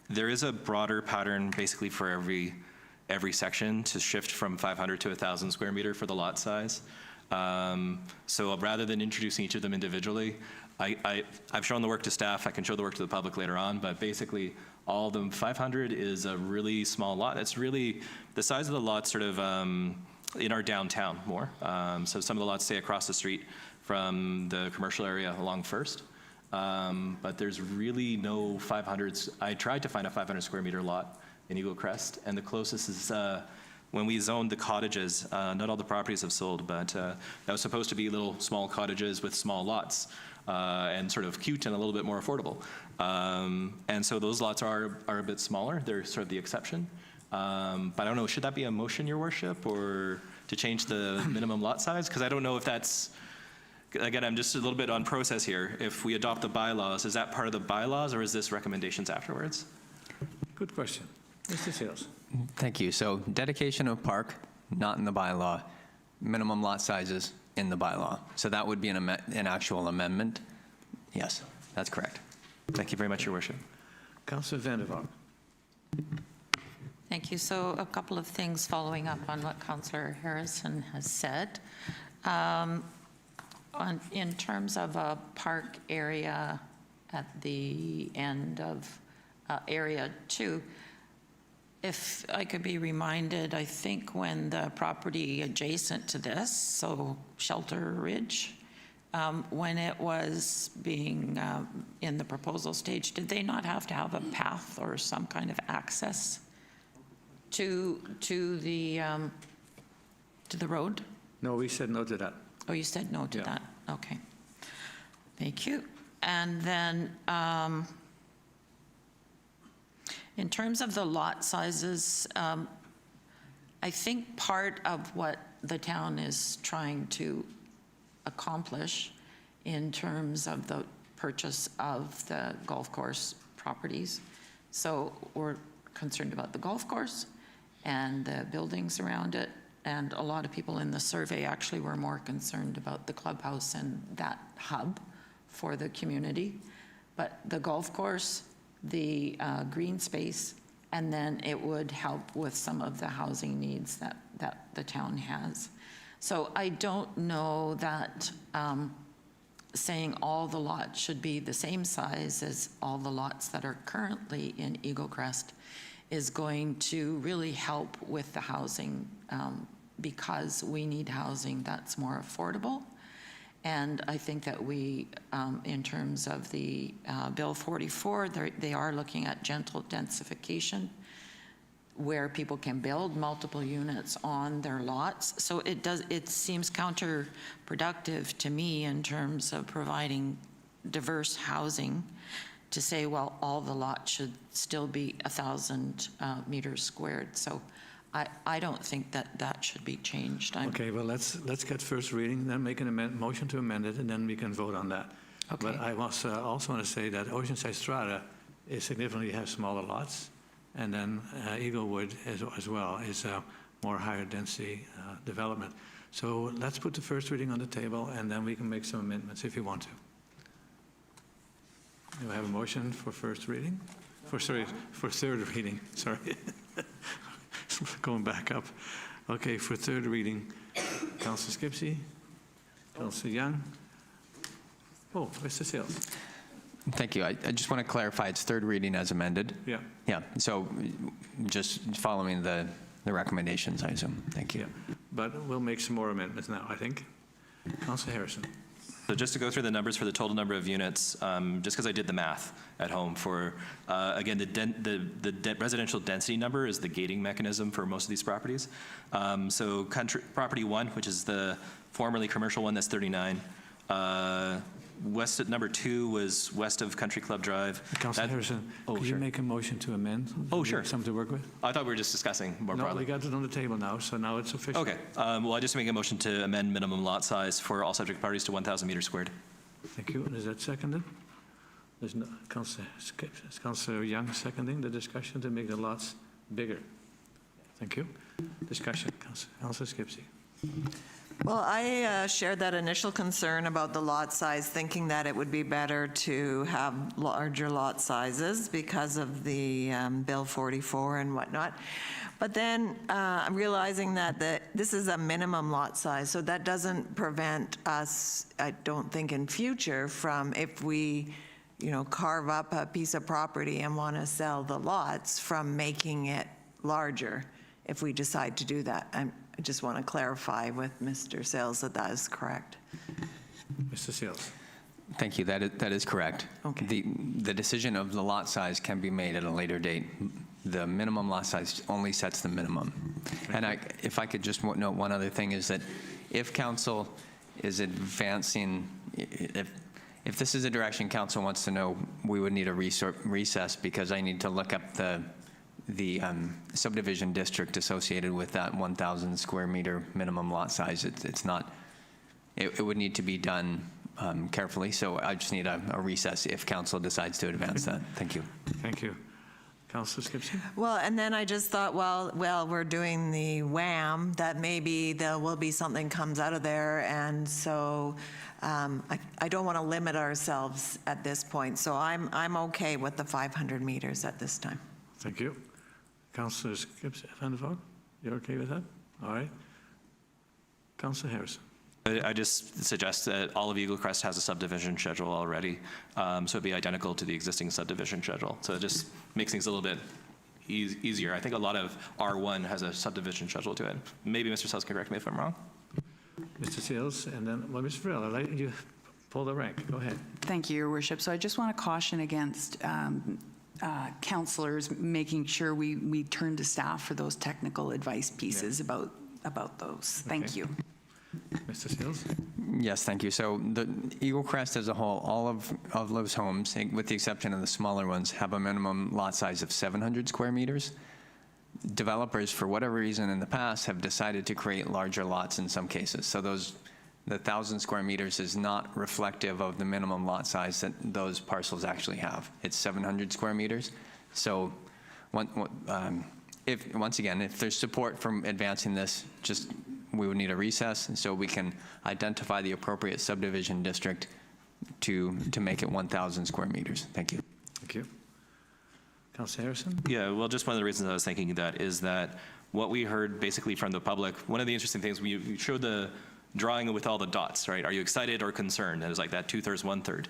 There is a broader pattern basically for every section to shift from 500 to 1,000 square meter for the lot size. So rather than introducing each of them individually, I've shown the work to staff. I can show the work to the public later on, but basically all of them, 500 is a really small lot. It's really the size of the lot sort of in our downtown more. So some of the lots stay across the street from the commercial area along First. But there's really no 500s. I tried to find a 500 square meter lot in Eaglecrest, and the closest is when we zoned the cottages. Not all the properties have sold, but that was supposed to be little small cottages with small lots. And sort of cute and a little bit more affordable. And so those lots are a bit smaller. They're sort of the exception. But I don't know, should that be a motion, Your Worship, or to change the minimum lot size? Because I don't know if that's, again, I'm just a little bit on process here. If we adopt the bylaws, is that part of the bylaws, or is this recommendations afterwards? Good question. Mr. Sales. Thank you. So dedication of park, not in the bylaw. Minimum lot sizes in the bylaw. So that would be an actual amendment. Yes, that's correct. Thank you very much, Your Worship. Councillor Van der Valk. Thank you. So a couple of things following up on what Councillor Harrison has said. In terms of a park area at the end of Area 2, if I could be reminded, I think when the property adjacent to this, so Shelter Ridge, when it was being in the proposal stage, did they not have to have a path or some kind of access to the road? No, we said no to that. Oh, you said no to Yeah. that? Okay. Thank you. And then in terms of the lot sizes, I think part of what the town is trying to accomplish in terms of the purchase of the golf course properties. So we're concerned about the golf course and the buildings around it. And a lot of people in the survey actually were more concerned about the clubhouse and that hub for the community. But the golf course, the green space, and then it would help with some of the housing needs that the town has. So I don't know that saying all the lots should be the same size as all the lots that are currently in Eaglecrest is going to really help with the housing because we need housing that's more affordable. And I think that we, in terms of the Bill 44, they are looking at gentle densification where people can build multiple units on their lots. So it seems counterproductive to me in terms of providing diverse housing to say, well, all the lots should still be 1,000 meters squared. So I don't think that should be changed. Okay, well, let's get first reading, then make an motion to amend it, and then we can vote on that. Okay. But I also want to say that Oceanside Strata significantly has smaller lots, and then Eaglewood as well is a more higher density development. So let's put the first reading on the table, and then we can make some amendments if you want to. Do I have a motion for first reading? For third reading, sorry. going back up. Okay, for third reading, Councillor Skipsey, Councillor Young. Oh, Mr. Sales. Thank you. I just want to clarify, it's third reading as amended. Yeah. Yeah, so just following the recommendations, I assume. Thank you. Yeah, but we'll make some more amendments now, I think. Councillor Harrison. So just to go through the numbers for the total number of units, just because I did the math at home for, again, the residential density number is the gating mechanism for most of these properties. So property 1, which is the formerly commercial one, that's 39. West at number 2 was west of Country Club Drive. Councillor Harrison, could you make a motion to amend? Oh, sure. Something to work with? I thought we were just discussing more No, broadly. we got it on the table now, so now it's official. Okay. Well, I just make a motion to amend minimum lot size for all subject parties to 1,000 meters squared. Thank you. And is that seconded? There's no, Councillor Young seconding the discussion to make the lots bigger. Thank you. Discussion, Councillor Skipsey. Well, I shared that initial concern about the lot size, thinking that it would be better to have larger lot sizes because of the Bill 44 and whatnot. But then I'm realizing that this is a minimum lot size, so that doesn't prevent us, I don't think in future, from if we, carve up a piece of property and want to sell the lots, from making it larger if we decide to do that. I just want to clarify with Mr. Sales that that is correct. Mr. Sales. Thank you. That is correct. Okay. The decision of the lot size can be made at a later date. The minimum lot size only sets the minimum. And if I could just note one other thing, is that if council is advancing, if this is a direction council wants to know, we would need a recess, because I need to look up the subdivision district associated with that 1,000 square meter minimum lot size. It's not, it would need to be done carefully, so I just need a recess if council decides to advance that. Thank you. Thank you. Councillor Skipsey? Well, and then I just thought, well, we're doing the WHAM, that maybe there will be something comes out of there, and so I don't want to limit ourselves at this point, so I'm okay with the 500 meters at this time. Thank you. Councillor Skipsey, Van der Voort, you're okay with that? All right. Councillor Harrison. I just suggest that all of Eaglecrest has a subdivision schedule already, so it'd be identical to the existing subdivision schedule. So it just makes things a little bit easier. I think a lot of R1 has a subdivision schedule to it. Maybe Mr. Sales can correct me if I'm wrong. Mr. Sales, and then, well, Mr. Farrell, I'll let you pull the rank. Go ahead. Thank you, Your Worship. So I just want to caution against councillors making sure we turn to staff for those technical advice pieces about those. Thank Okay. you. Mr. Sales? Yes, thank you. So the Eaglecrest as a whole, all of those homes, with the exception of the smaller ones, have a minimum lot size of 700 square meters. Developers, for whatever reason in the past, have decided to create larger lots in some cases. So the 1,000 square meters is not reflective of the minimum lot size that those parcels actually have. It's 700 square meters. So once again, if there's support from advancing this, we would need a recess, and so we can identify the appropriate subdivision district to make it 1,000 square meters. Thank you. Thank you. Councillor Harrison? Yeah, well, just one of the reasons I was thinking that is that what we heard basically from the public, one of the interesting things, we showed the drawing with all the dots, right? Are you excited or concerned? And it was like that 2/3, 1/3.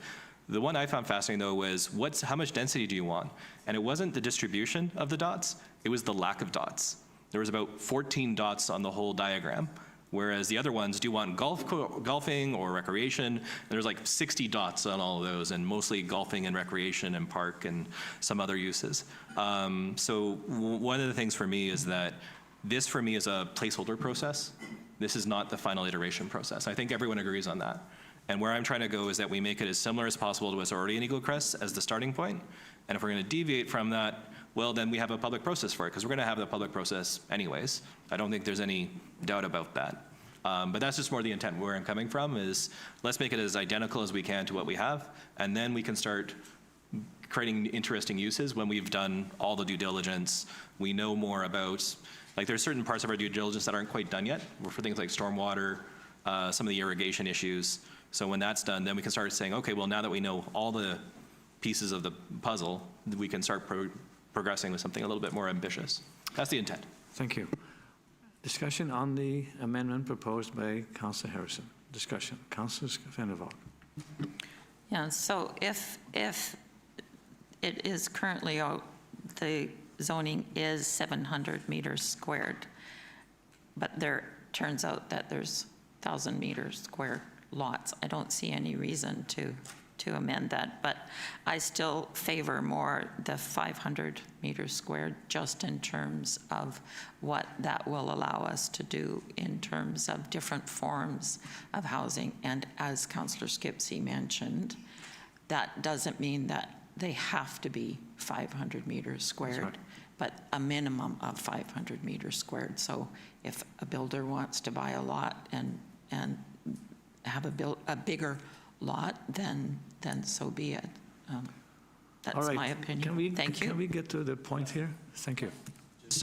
The one I found fascinating, though, was how much density do you want? And it wasn't the distribution of the dots, it was the lack of dots. There was about 14 dots on the whole diagram, whereas the other ones do want golfing or recreation, and there's like 60 dots on all of those, and mostly golfing and recreation and park and some other uses. So one of the things for me is that this, for me, is a placeholder process. This is not the final iteration process. I think everyone agrees on that. And where I'm trying to go is that we make it as similar as possible to what's already in Eaglecrest as the starting point. And if we're going to deviate from that, well, then we have a public process for it, because we're going to have the public process anyways. I don't think there's any doubt about that. But that's just more the intent. Where I'm coming from is, let's make it as identical as we can to what we have, and then we can start creating interesting uses when we've done all the due diligence. We know more about, like, there's certain parts of our due diligence that aren't quite done yet, for things like stormwater, some of the irrigation issues. So when that's done, then we can start saying, okay, well, now that we know all the pieces of the puzzle, we can start progressing with something a little bit more ambitious. That's the intent. Thank you. Discussion on the amendment proposed by Councillor Harrison. Discussion. Councillor Vandervalk. Yeah, so if it is currently, the zoning is 700 meters squared, but there turns out that there's 1,000 meters square lots, I don't see any reason to amend that, but I still favor more the 500 meters squared, just in terms of what that will allow us to do in terms of different forms of housing. And as Councillor Skipsey mentioned, that doesn't mean that they have to be 500 meters squared, but a minimum of 500 meters squared. So if a builder wants to buy a lot and have a bigger lot, then so be it. All That's right. my opinion. Thank you. Can we get to the point here? Thank you.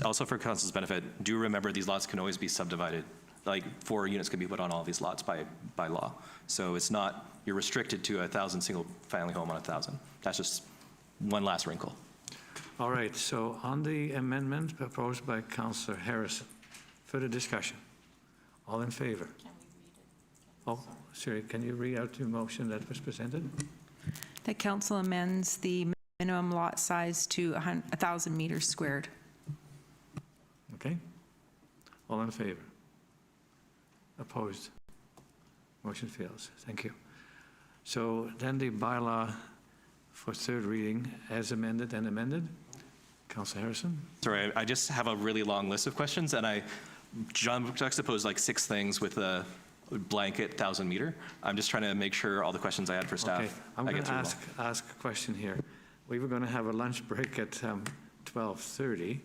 Also for council's benefit, do remember these lots can always be subdivided. Like 4 units can be put on all these lots by law. So it's not, you're restricted to 1,000 single family home on 1,000. That's just one last wrinkle. All right, so on the amendment proposed by Councillor Harrison, further discussion? All in favor? Oh, sorry, can you read out your motion that was presented? The council amends the minimum lot size to 1,000 meters squared. Okay. All in favor? Opposed? Motion fails. Thank you. So then the bylaw for third reading as amended and amended. Councillor Harrison? Sorry, I just have a really long list of questions, and I juxtaposed like 6 things with a blanket 1,000 meter. I'm just trying to make sure all the questions I had for staff. Okay, I'm I going get to through them ask a question here. We were going to have a lunch break at 12:30,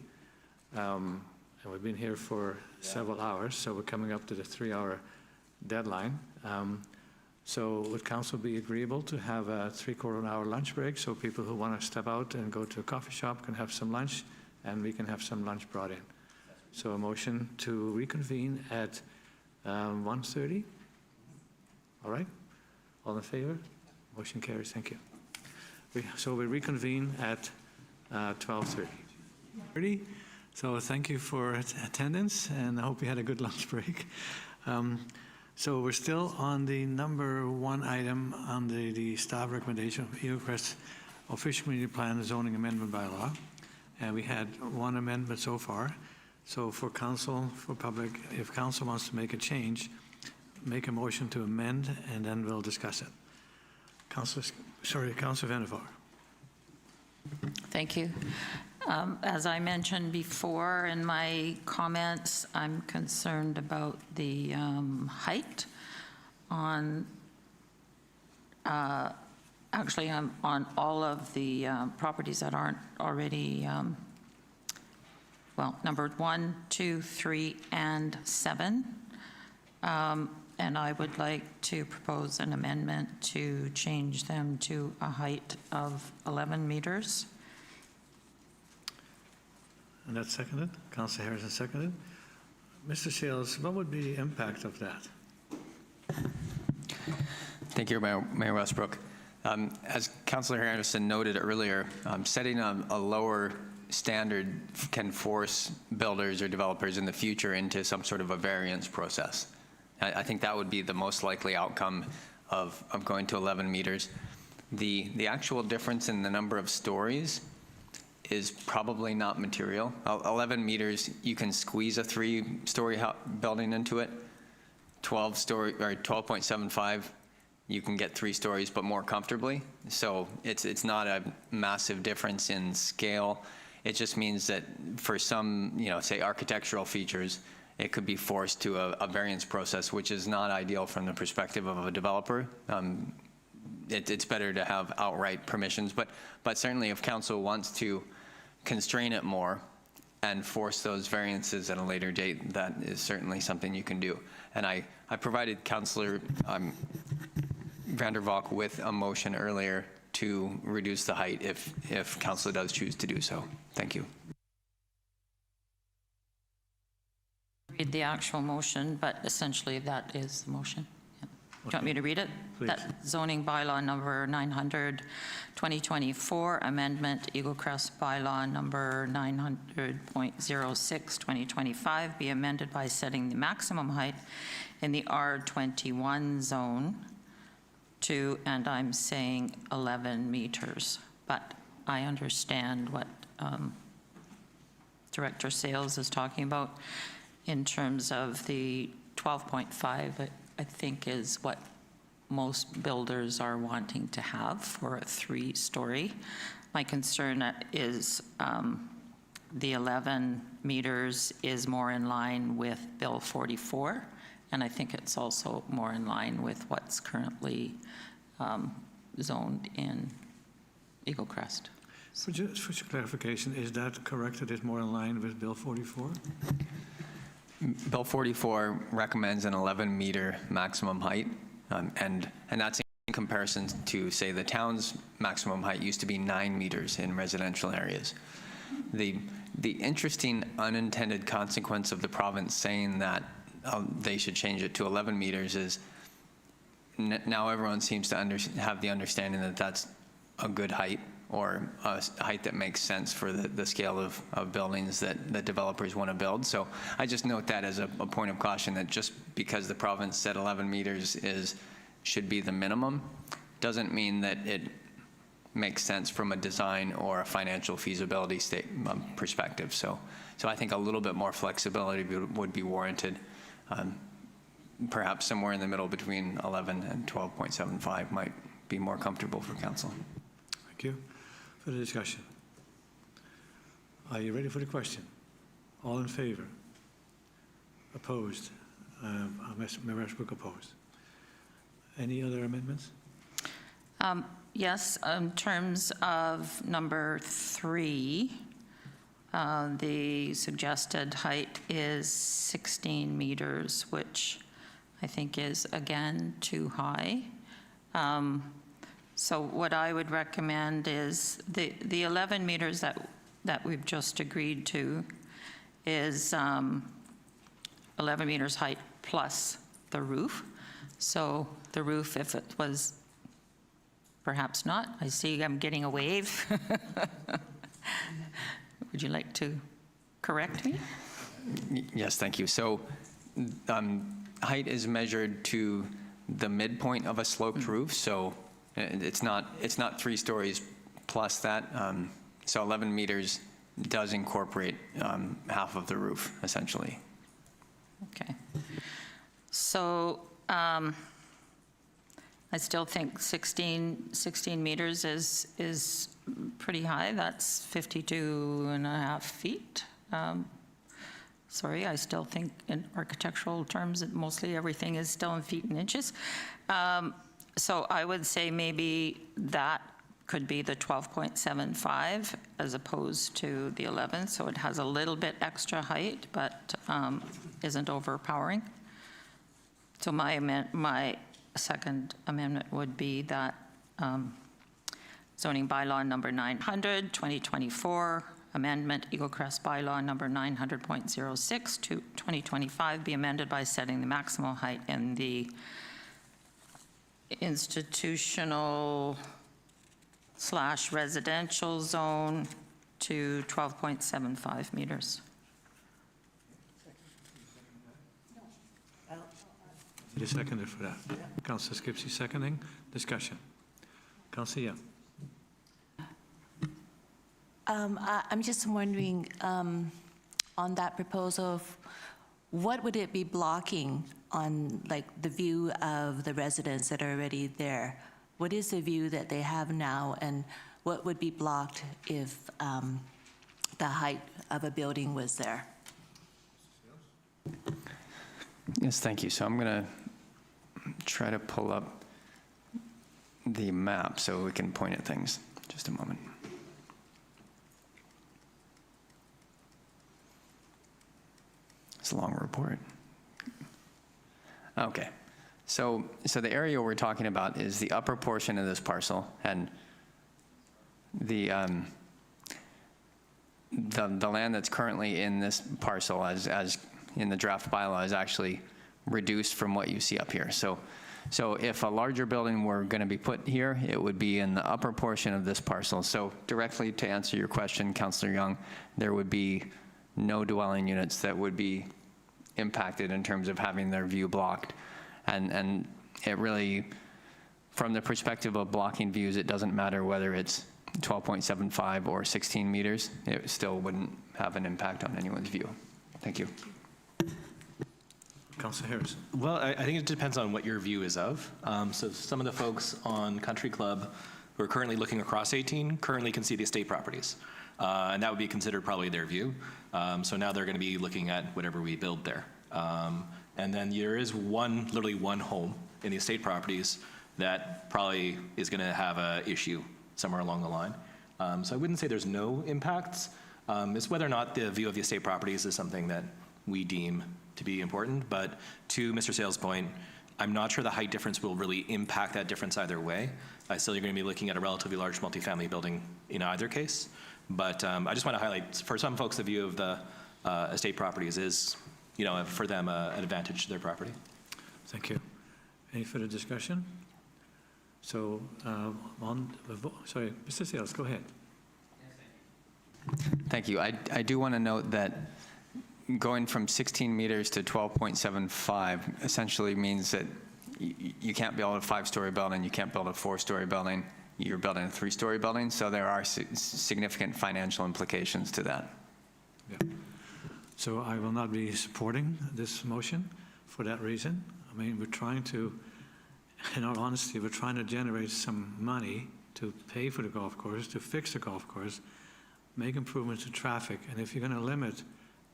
and we've been here for several hours, so we're coming up to the 3-hour deadline. So would council be agreeable to have a 3/4 hour lunch break, so people who want to step out and go to a coffee shop can have some lunch, and we can have some lunch brought in? So a motion to reconvene at 1:30? All right? All in favor? Motion carries. Thank you. So we reconvene at 12:30. So thank you for attendance, and I hope you had a good lunch break. So we're still on the number 1 item on the staff recommendation of Eaglecrest Official Community Plan Zoning Amendment Bylaw. And we had 1 amendment so far. So for council, for public, if council wants to make a change, make a motion to amend, and then we'll discuss it. Councillor Vandervaart. Thank you. As I mentioned before in my comments, I'm concerned about the height on, actually on all of the properties that aren't already, well, numbered 1, 2, 3, and 7. And I would like to propose an amendment to change them to a height of 11 meters. And that's seconded? Councillor Harrison seconded. Mr. Sales, what would be the impact of that? Thank you, Mayor Westbrook. As Councillor Harrison noted earlier, setting a lower standard can force builders or developers in the future into some sort of a variance process. I think that would be the most likely outcome of going to 11 meters. The actual difference in the number of stories is probably not material. 11 meters, you can squeeze a 3-story building into it. 12.75, you can get 3 stories, but more comfortably. So it's not a massive difference in scale. It just means that for some, say architectural features, it could be forced to a variance process, which is not ideal from the perspective of a developer. It's better to have outright permissions, but certainly if council wants to constrain it more and force those variances at a later date, that is certainly something you can do. And I provided Councillor Vandervalk with a motion earlier to reduce the height if council does choose to do so. Thank you. Read the actual motion, but essentially that is the motion. Yeah. you want me to read it? Please. That zoning bylaw number 900, 2024, amendment Eaglecrest bylaw number 900.06, 2025, be amended by setting the maximum height in the R21 zone to, and I'm saying 11 meters, but I understand what Director Sales is talking about in terms of the 12.5, I think is what most builders are wanting to have for a 3-story. My concern is the 11 meters is more in line with Bill 44, and I think it's also more in line with what's currently zoned in Eaglecrest. For just clarification, is that correct, that it's more in line with Bill 44? Bill 44 recommends an 11-meter maximum height, and that's in comparison to, say, the town's maximum height used to be 9 meters in residential areas. The interesting unintended consequence of the province saying that they should change it to 11 meters is now everyone seems to have the understanding that that's a good height, or a height that makes sense for the scale of buildings that developers want to build. So I just note that as a point of caution, that just because the province said 11 meters should be the minimum, doesn't mean that it makes sense from a design or a financial feasibility perspective. So I think a little bit more flexibility would be warranted, perhaps somewhere in the middle between 11 and 12.75 might be more comfortable for council. Thank you. For the discussion. Are you ready for the question? All in favor? Opposed? Mayor Westbrook opposed. Any other amendments? Yes, in terms of number 3, the suggested height is 16 meters, which I think is, again, too high. So what I would recommend is the 11 meters that we've just agreed to is 11 meters height plus the roof. So the roof, if it was perhaps not, I see I'm getting a wave. Would you like to correct me? Yes, thank you. So height is measured to the midpoint of a sloped roof. So it's not 3 stories plus that. So 11 meters does incorporate half of the roof, essentially. Okay. So I still think 16 meters is pretty high. That's 52.5 feet. Sorry, I still think in architectural terms that mostly everything is still in feet and inches. So I would say maybe that could be the 12.75 as opposed to the 11. So it has a little bit extra height, but isn't overpowering. So my second amendment would be that zoning bylaw number 900, 2024, amendment Eaglecrest bylaw number 900.06 to 2025 be amended by setting the maximum height in the institutional / residential zone to 12.75 meters. You seconded for that. Councillor Skipsey seconding. Discussion. Councillor Young. I'm just wondering, on that proposal, what would it be blocking on, like, the view of the residents that are already there? What is the view that they have now, and what would be blocked if the height of a building was there? Yes, thank you. So I'm going to try to pull up the map so we can point at things. Just a moment. It's a long report. Okay. So the area we're talking about is the upper portion of this parcel, and the land that's currently in this parcel as in the draft bylaw is actually reduced from what you see up here. So So if a larger building were going to be put here, it would be in the upper portion of this parcel. So directly to answer your question, Councillor Young, there would be no dwelling units that would be impacted in terms of having their view blocked. And it really, from the perspective of blocking views, it doesn't matter whether it's 12.75 or 16 meters. It still wouldn't have an impact on anyone's view. Thank you. Councillor Harrison. Well, I think it depends on what your view is of. So some of the folks on Country Club who are currently looking across 18 currently can see the estate properties. And that would be considered probably their view. So now they're going to be looking at whatever we build there. And then there is literally one home in the estate properties that probably is going to have an issue somewhere along the line. So I wouldn't say there's no impacts. It's whether or not the view of the estate properties is something that we deem to be important. But to Mr. Sales' point, I'm not sure the height difference will really impact that difference either way. Still, you're going to be looking at a relatively large multifamily building in either case. But I just want to highlight, for some folks, the view of the estate properties is, for them, an advantage to their property. Thank you. Any further discussion? So, sorry, Mr. Sales, go ahead. Thank you. I do want to note that going from 16 meters to 12.75 essentially means that you can't build a 5-story building, you can't build a 4-story building, you're building a 3-story building, so there are significant financial implications to that. Yeah. So I will not be supporting this motion for that reason. I mean, we're trying to, in all honesty, we're trying to generate some money to pay for the golf course, to fix the golf course, make improvements to traffic, and if you're going to limit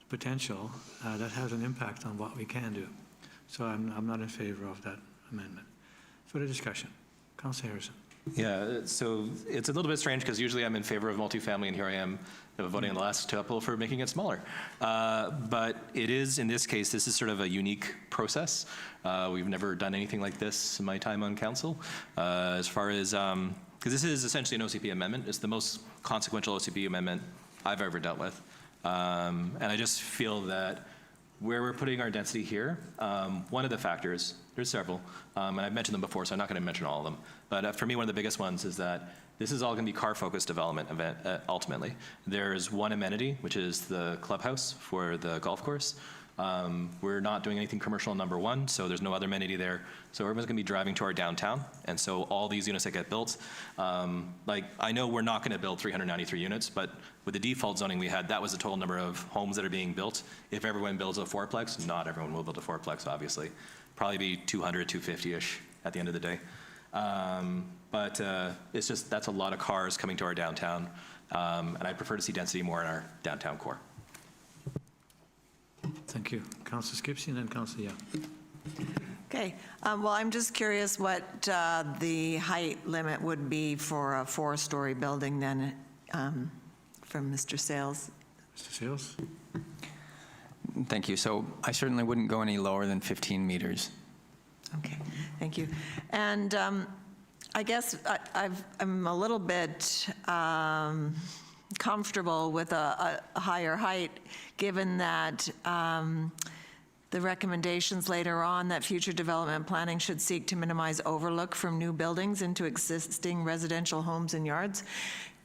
potential, that has an impact on what we can do. So I'm not in favor of that amendment. Further discussion. Councillor Harrison. Yeah, so it's a little bit strange because usually I'm in favor of multifamily, and here I am voting in the last couple for making it smaller. But it is, in this case, this is sort of a unique process. We've never done anything like this in my time on council. As far as, because this is essentially an OCP amendment. It's the most consequential OCP amendment I've ever dealt with. And I just feel that where we're putting our density here, one of the factors, there's several, and I've mentioned them before, so I'm not going to mention all of them. But for me, one of the biggest ones is that this is all going to be car-focused development event, ultimately. There's one amenity, which is the clubhouse for the golf course. We're not doing anything commercial on number 1, so there's no other amenity there. So everyone's going to be driving to our downtown, and so all these units that get built, I know we're not going to build 393 units, but with the default zoning we had, that was the total number of homes that are being built. If everyone builds a 4-plex, not everyone will build a 4-plex, obviously. Probably be 200, 250-ish at the end of the day. But it's just, that's a lot of cars coming to our downtown, and I prefer to see density more in our downtown core. Thank you. Councillor Skipsey and then Councillor Young. Okay. Well, I'm just curious what the height limit would be for a 4-story building then, from Mr. Sales. Mr. Sales? Thank you. So I certainly wouldn't go any lower than 15 meters. Okay, thank you. And I guess I'm a little bit comfortable with a higher height, given that the recommendations later on that future development planning should seek to minimize overlook from new buildings into existing residential homes and yards,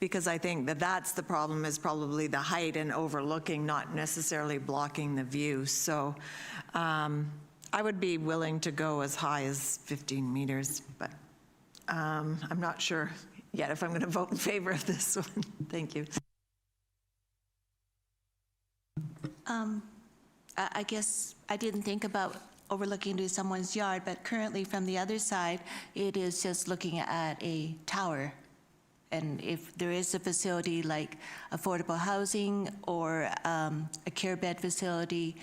because I think that that's the problem, is probably the height and overlooking, not necessarily blocking the view. So I would be willing to go as high as 15 meters, but I'm not sure yet if I'm going to vote in favor of this one. Thank you. I guess I didn't think about overlooking to someone's yard, but currently from the other side, it is just looking at a tower. And if there is a facility like affordable housing or a care bed facility,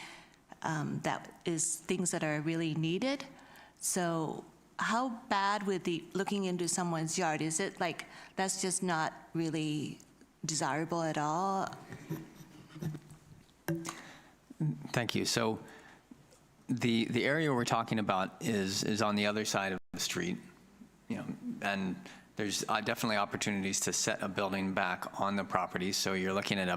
that is things that are really needed. So how bad would the looking into someone's yard, is it like that's just not really desirable at all? Thank you. So the area we're talking about is on the other side of the street, and there's definitely opportunities to set a building back on the property. So you're looking at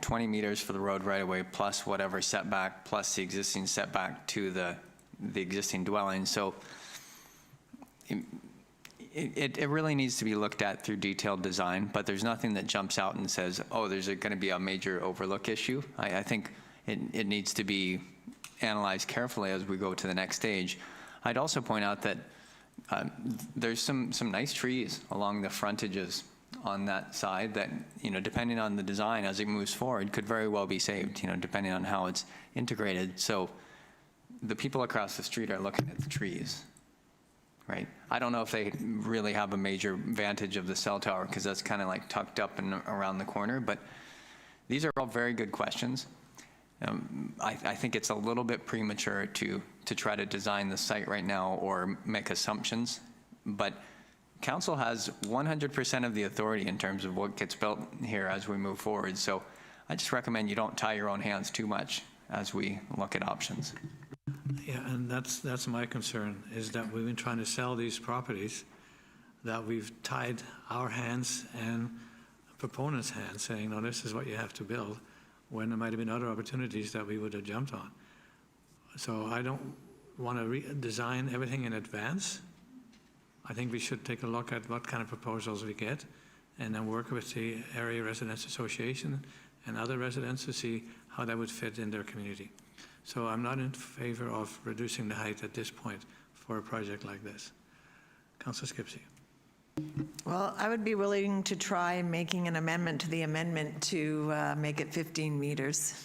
20 meters for the road right away, plus whatever setback, plus the existing setback to the the existing dwelling. So it really needs to be looked at through detailed design, but there's nothing that jumps out and says, oh, there's going to be a major overlook issue. I think it needs to be analyzed carefully as we go to the next stage. I'd also point out that there's some nice trees along the frontages on that side that, depending on the design as it moves forward, could very well be saved, depending on how it's integrated. So the people across the street are looking at the trees, right? I don't know if they really have a major advantage of the cell tower because that's kind of like tucked up and around the corner, but these are all very good questions. I think it's a little bit premature to try to design the site right now or make assumptions, but council has 100% of the authority in terms of what gets built here as we move forward. So I just recommend you don't tie your own hands too much as we look at options. Yeah, and that's my concern, is that we've been trying to sell these properties, that we've tied our hands and proponents' hands, saying, no, this is what you have to build, when there might have been other opportunities that we would have jumped on. So I don't want to redesign everything in advance. I think we should take a look at what kind of proposals we get and then work with the Area Residents Association and other residents to see how that would fit in their community. So I'm not in favor of reducing the height at this point for a project like this. Councillor Skipsey. Well, I would be willing to try making an amendment to the amendment to make it 15 meters.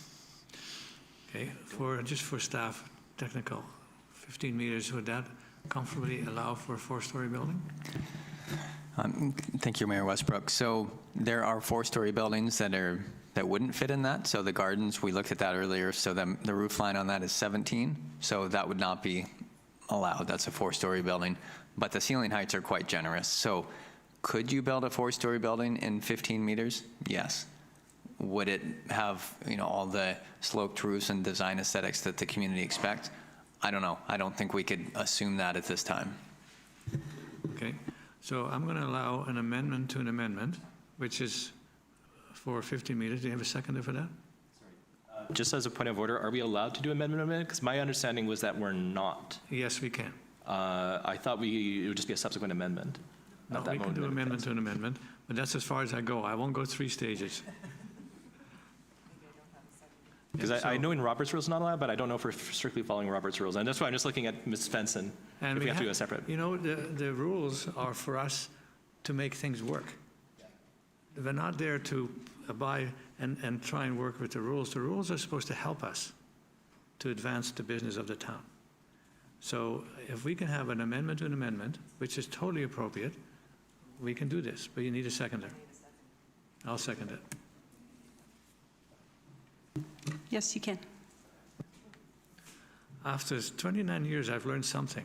Okay, just for staff, technical, 15 meters, would that comfortably allow for a 4-story building? Thank you, Mayor Westbrook. So there are 4-story buildings that wouldn't fit in that. So the gardens, we looked at that earlier. So the roof line on that is 17. So that would not be allowed. That's a 4-story building. But the ceiling heights are quite generous. So could you build a 4-story building in 15 meters? Yes. Would it have, all the sloped roofs and design aesthetics that the community expects? I don't know. I don't think we could assume that at this time. Okay, so I'm going to allow an amendment to an amendment, which is for 15 meters. Do you have a seconder for that? Just as a point of order, are we allowed to do amendment? Because my understanding was that we're not. Yes, we can. I thought it would just be a subsequent amendment. No, we can do amendment to an amendment, but that's as far as I go. I won't go 3 stages. Because I know in Robert's rules not allowed, but I don't know if we're strictly following Robert's rules. And that's why I'm just looking at Ms. Svensson, And if we have to do a separate. The rules are for us to make things work. We're not there to abide and try and work with the rules. The rules are supposed to help us to advance the business of the town. So if we can have an amendment to an amendment, which is totally appropriate, we can do this, but you need a seconder. I'll second it. Yes, you can. After 29 years, I've learned something,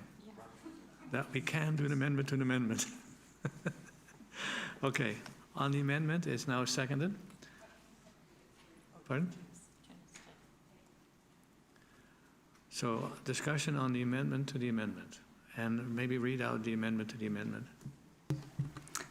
that we can do an amendment to an amendment. Okay, on the amendment, it's now seconded. Pardon? So discussion on the amendment to the amendment, and maybe read out the amendment to the amendment.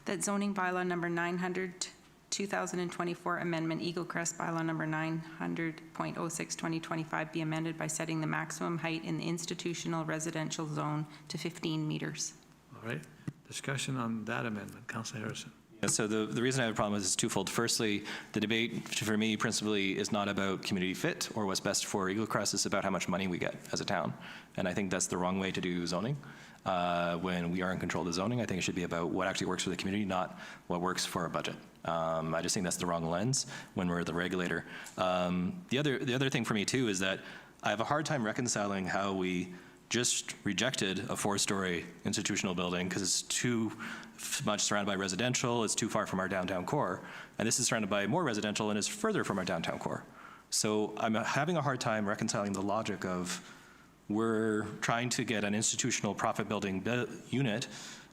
That zoning bylaw number 900, 2024 amendment, Eaglecrest bylaw number 900.06, 2025 be amended by setting the maximum height in the institutional residential zone to 15 meters. All right, discussion on that amendment. Councillor Harrison. Yeah, so the reason I have a problem with this is twofold. Firstly, the debate for me principally is not about community fit or what's best for Eaglecrest. It's about how much money we get as a town. And I think that's the wrong way to do zoning. When we are in control of the zoning, I think it should be about what actually works for the community, not what works for our budget. I just think that's the wrong lens when we're the regulator. The other thing for me too is that I have a hard time reconciling how we just rejected a 4-story institutional building because it's too much surrounded by residential, it's too far from our downtown core, and this is surrounded by more residential and is further from our downtown core. So I'm having a hard time reconciling the logic of we're trying to get an institutional profit building unit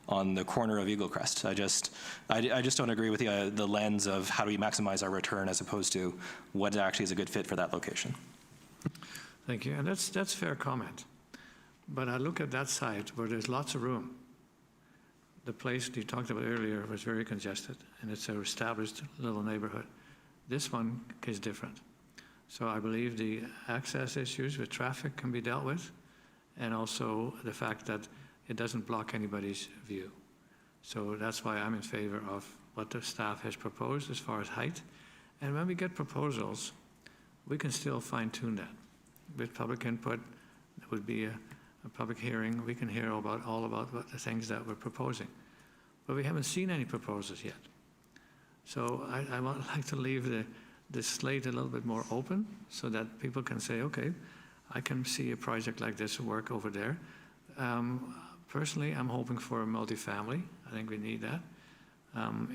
on the corner of Eaglecrest. I just don't agree with the lens of how do we maximize our return as opposed to what actually is a good fit for that location. Thank you, and that's fair comment. But I look at that site where there's lots of room. The place you talked about earlier was very congested, and it's an established little neighborhood. This one is different. So I believe the access issues with traffic can be dealt with, and also the fact that it doesn't block anybody's view. So that's why I'm in favor of what the staff has proposed as far as height. And when we get proposals, we can still fine-tune that. With public input, there would be a public hearing. We can hear all about what the things that we're proposing. But we haven't seen any proposals yet. So I would like to leave the slate a little bit more open so that people can say, okay, I can see a project like this work over there. Personally, I'm hoping for a multifamily. I think we need that.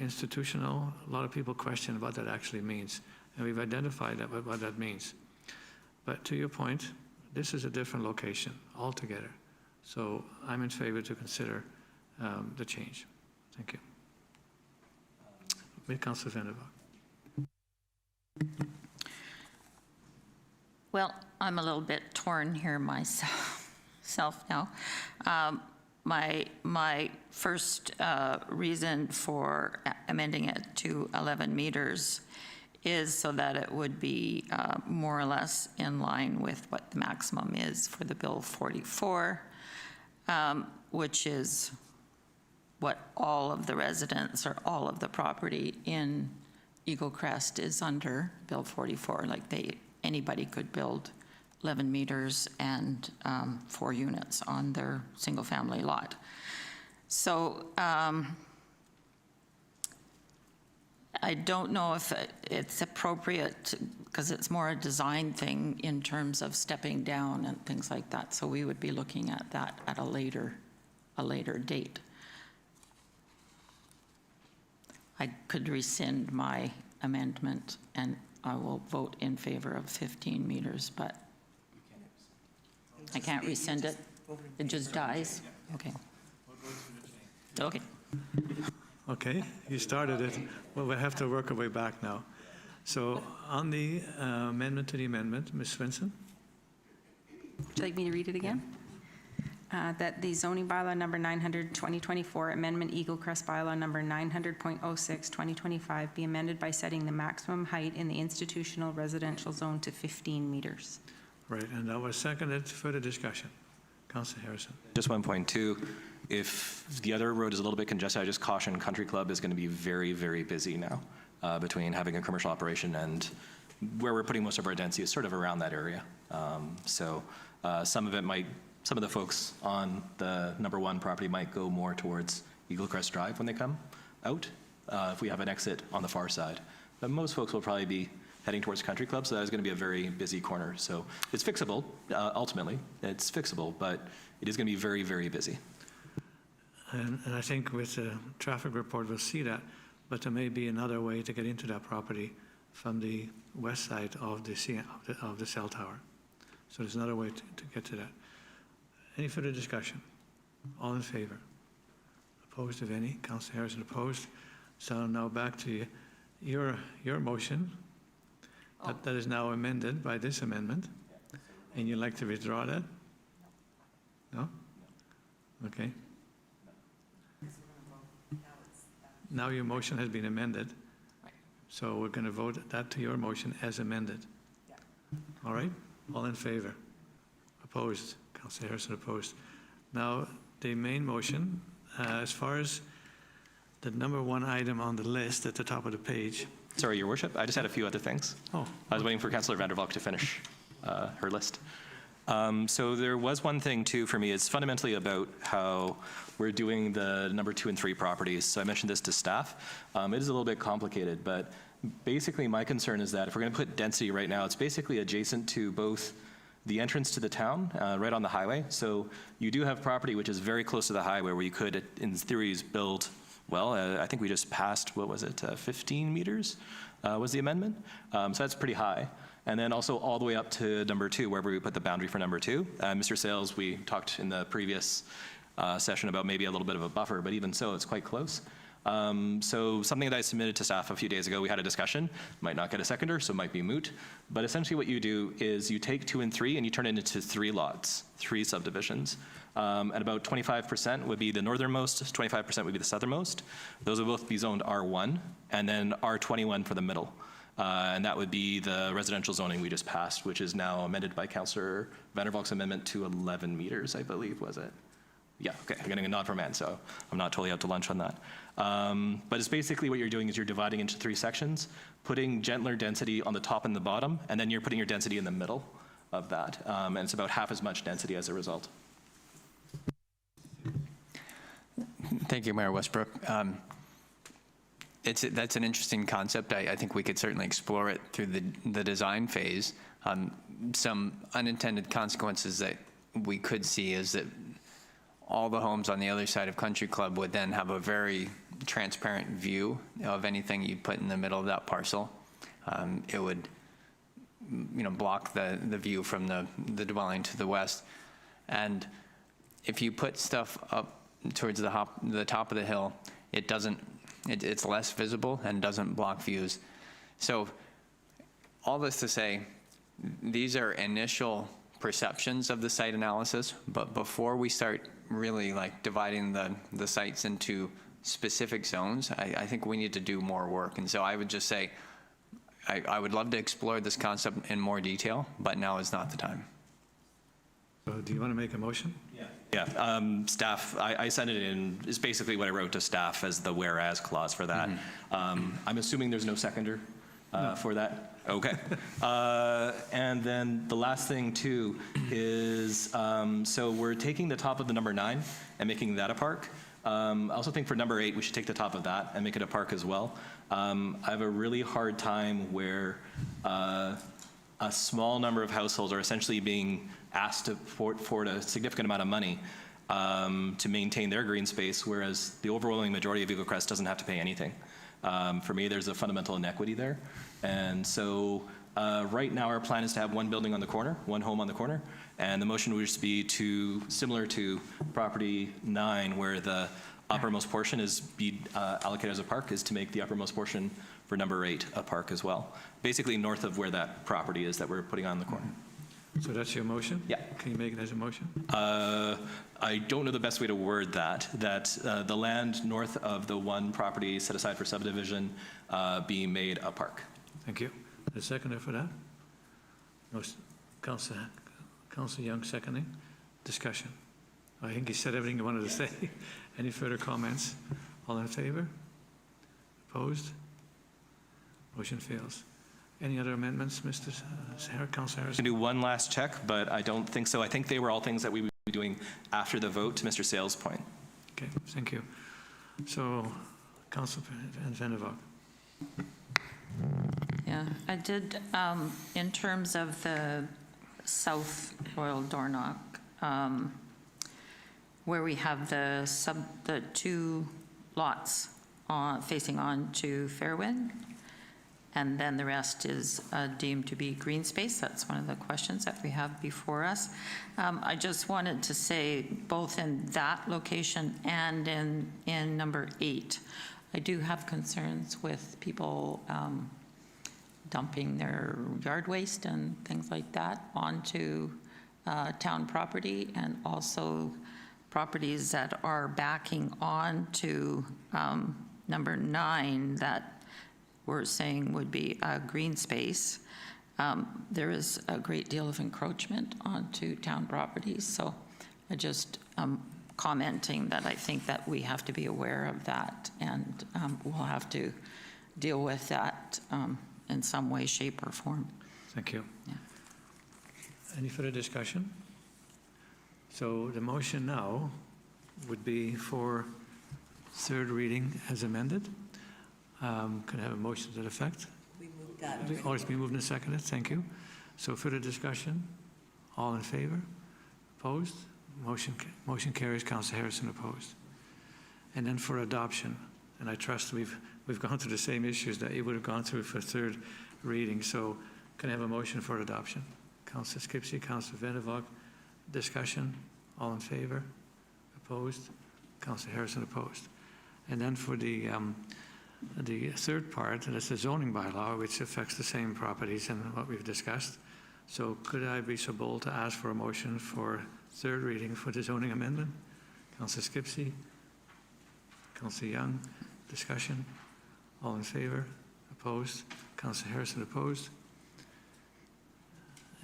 Institutional, a lot of people question what that actually means, and we've identified what that means. But to your point, this is a different location altogether. So I'm in favor to consider the change. Thank you. Councillor Van der Walt. Well, I'm a little bit torn here myself now. My first reason for amending it to 11 meters is so that it would be more or less in line with what the maximum is for the Bill 44, which is what all of the residents or all of the property in Eaglecrest is under Bill 44. Like anybody could build 11 meters and 4 units on their single-family lot. So I don't know if it's appropriate, because it's more a design thing in terms of stepping down and things like that. So we would be looking at that at a later date. I could rescind my amendment, and I will vote in favor of 15 meters, but I can't rescind it. It just dies? Okay. Okay. Okay, you started it. Well, we have to work our way back now. So on the amendment to the amendment, Ms. Svensson? Would you like me to read it again? That the zoning bylaw number 900/2024, amendment Eaglecrest bylaw number 900.06/2025 be amended by setting the maximum height in the institutional residential zone to 15 meters. Right, and that was seconded. Further discussion. Councillor Harrison. Just 1.2, if the other road is a little bit congested, I just caution Country Club is going to be very, very busy now between having a commercial operation and where we're putting most of our density is sort of around that area. So some of the folks on the number 1 property might go more towards Eaglecrest Drive when they come out, if we have an exit on the far side. But most folks will probably be heading towards Country Club, so that is going to be a very busy corner. So it's fixable, ultimately. It's fixable, but it is going to be very, very busy. And I think with the traffic report, we'll see that, but there may be another way to get into that property from the west side of the cell tower. So there's another way to get to that. Any further discussion? All in favor? Opposed, if any? Councillor Harrison opposed. So now back to your motion that is now amended by this amendment. And you'd like to withdraw that? No? Okay. Now your motion has been amended. So we're going to vote that to your motion as amended. All right? All in favor? Opposed? Councillor Harrison opposed. Now, the main motion, as far as the number 1 item on the list at the top of the page. Sorry, Your Worship, I just had a few other things. Oh. I was waiting for Councillor Van der Walt to finish her list. So there was one thing, too, for me. It's fundamentally about how we're doing the number 2 and 3 properties. So I mentioned this to staff. It is a little bit complicated, but basically my concern is that if we're going to put density right now, it's basically adjacent to both the entrance to the town, right on the highway. So you do have property which is very close to the highway where you could, in theory, build, well, I think we just passed, what was it, 15 meters was the amendment. So that's pretty high. And then also all the way up to number 2, wherever we put the boundary for number 2. Mr. Sales, we talked in the previous session about maybe a little bit of a buffer, but even so, it's quite close. So something that I submitted to staff a few days ago, we had a discussion, might not get a seconder, so it might be moot. But essentially what you do is you take 2 and 3 and you turn it into 3 lots, 3 subdivisions. And about 25% would be the northernmost, 25% would be the southernmost. Those will both be zoned R1, and then R21 for the middle. And that would be the residential zoning we just passed, which is now amended by Councillor Vandervalk's amendment to 11 meters, I believe, was it? Yeah, okay, I'm getting a nod from Ann, so I'm not totally out to lunch on that. But it's basically what you're doing is you're dividing into 3 sections, putting gentler density on the top and the bottom, and then you're putting your density in the middle of that. And it's about half as much density as a result. Thank you, Mayor Westbrook. That's an interesting concept. I think we could certainly explore it through the design phase. Some unintended consequences that we could see is that all the homes on the other side of Country Club would then have a very transparent view of anything you put in the middle of that parcel. It would, block the view from the dwelling to the west. And if you put stuff up towards the top of the hill, it's less visible and doesn't block views. So all this to say, these are initial perceptions of the site analysis, but before we start really dividing the sites into specific zones, I think we need to do more work. And so I would just say, I would love to explore this concept in more detail, but now is not the time. So do you want to make a motion? Yeah, staff, I sent it in, is basically what I wrote to staff as the whereas clause for that. I'm assuming there's no seconder for that? Okay. And then the last thing too is, so we're taking the top of the number 9 and making that a park. I also think for number 8, we should take the top of that and make it a park as well. I have a really hard time where a small number of households are essentially being asked to afford a significant amount of money to maintain their green space, whereas the overwhelming majority of Eaglecrest doesn't have to pay anything. For me, there's a fundamental inequity there. And so right now our plan is to have one building on the corner, one home on the corner, and the motion would just be similar to property 9, where the uppermost portion is allocated as a park, is to make the uppermost portion for number 8 a park as well. Basically north of where that property is that we're putting on the corner. So that's your motion? Yeah. Can you make it as a motion? I don't know the best way to word that the land north of the one property set aside for subdivision be made a park. Thank you. A seconder for that? Councillor Young seconding. Discussion. I think he said everything he wanted to say. Any further comments? All in favor? Opposed? Motion fails. Any other amendments, Councillor I Harrison? can do one last check, but I don't think so. I think they were all things that we would be doing after the vote, to Mr. Sales' point. Okay, thank you. So, Councillor Vandervalk. Yeah, I did, in terms of the South Royal Dornoch, where we have the 2 lots facing on to Fairwind, and then the rest is deemed to be green space. That's one of the questions that we have before us. I just wanted to say, both in that location and in number 8, I do have concerns with people dumping their yard waste and things like that onto town property, and also properties that are backing on to number 9 that we're saying would be a green space. There is a great deal of encroachment onto town properties, so I just commenting that I think that we have to be aware of that, and we'll have to deal with that in some way, shape, or form. Thank you. Yeah. Any further discussion? So the motion now would be for 3rd reading as amended. Can I have a motion to that effect? We moved that. Oh, it's been moved and seconded. Thank you. So further discussion? All in favor? Opposed? Motion carries. Councillor Harrison opposed. And then for adoption, and I trust we've gone through the same issues that you would have gone through for 3rd reading. So can I have a motion for adoption? Councillor Skipsey, Councillor Vandervalk. Discussion? All in favor? Opposed? Councillor Harrison opposed. And then for the 3rd part, that's the zoning bylaw, which affects the same properties and what we've discussed. So could I be so bold to ask for a motion for 3rd reading for the zoning amendment? Councillor Skipsey, Councillor Young, discussion, all in favor, opposed? Councillor Harrison opposed.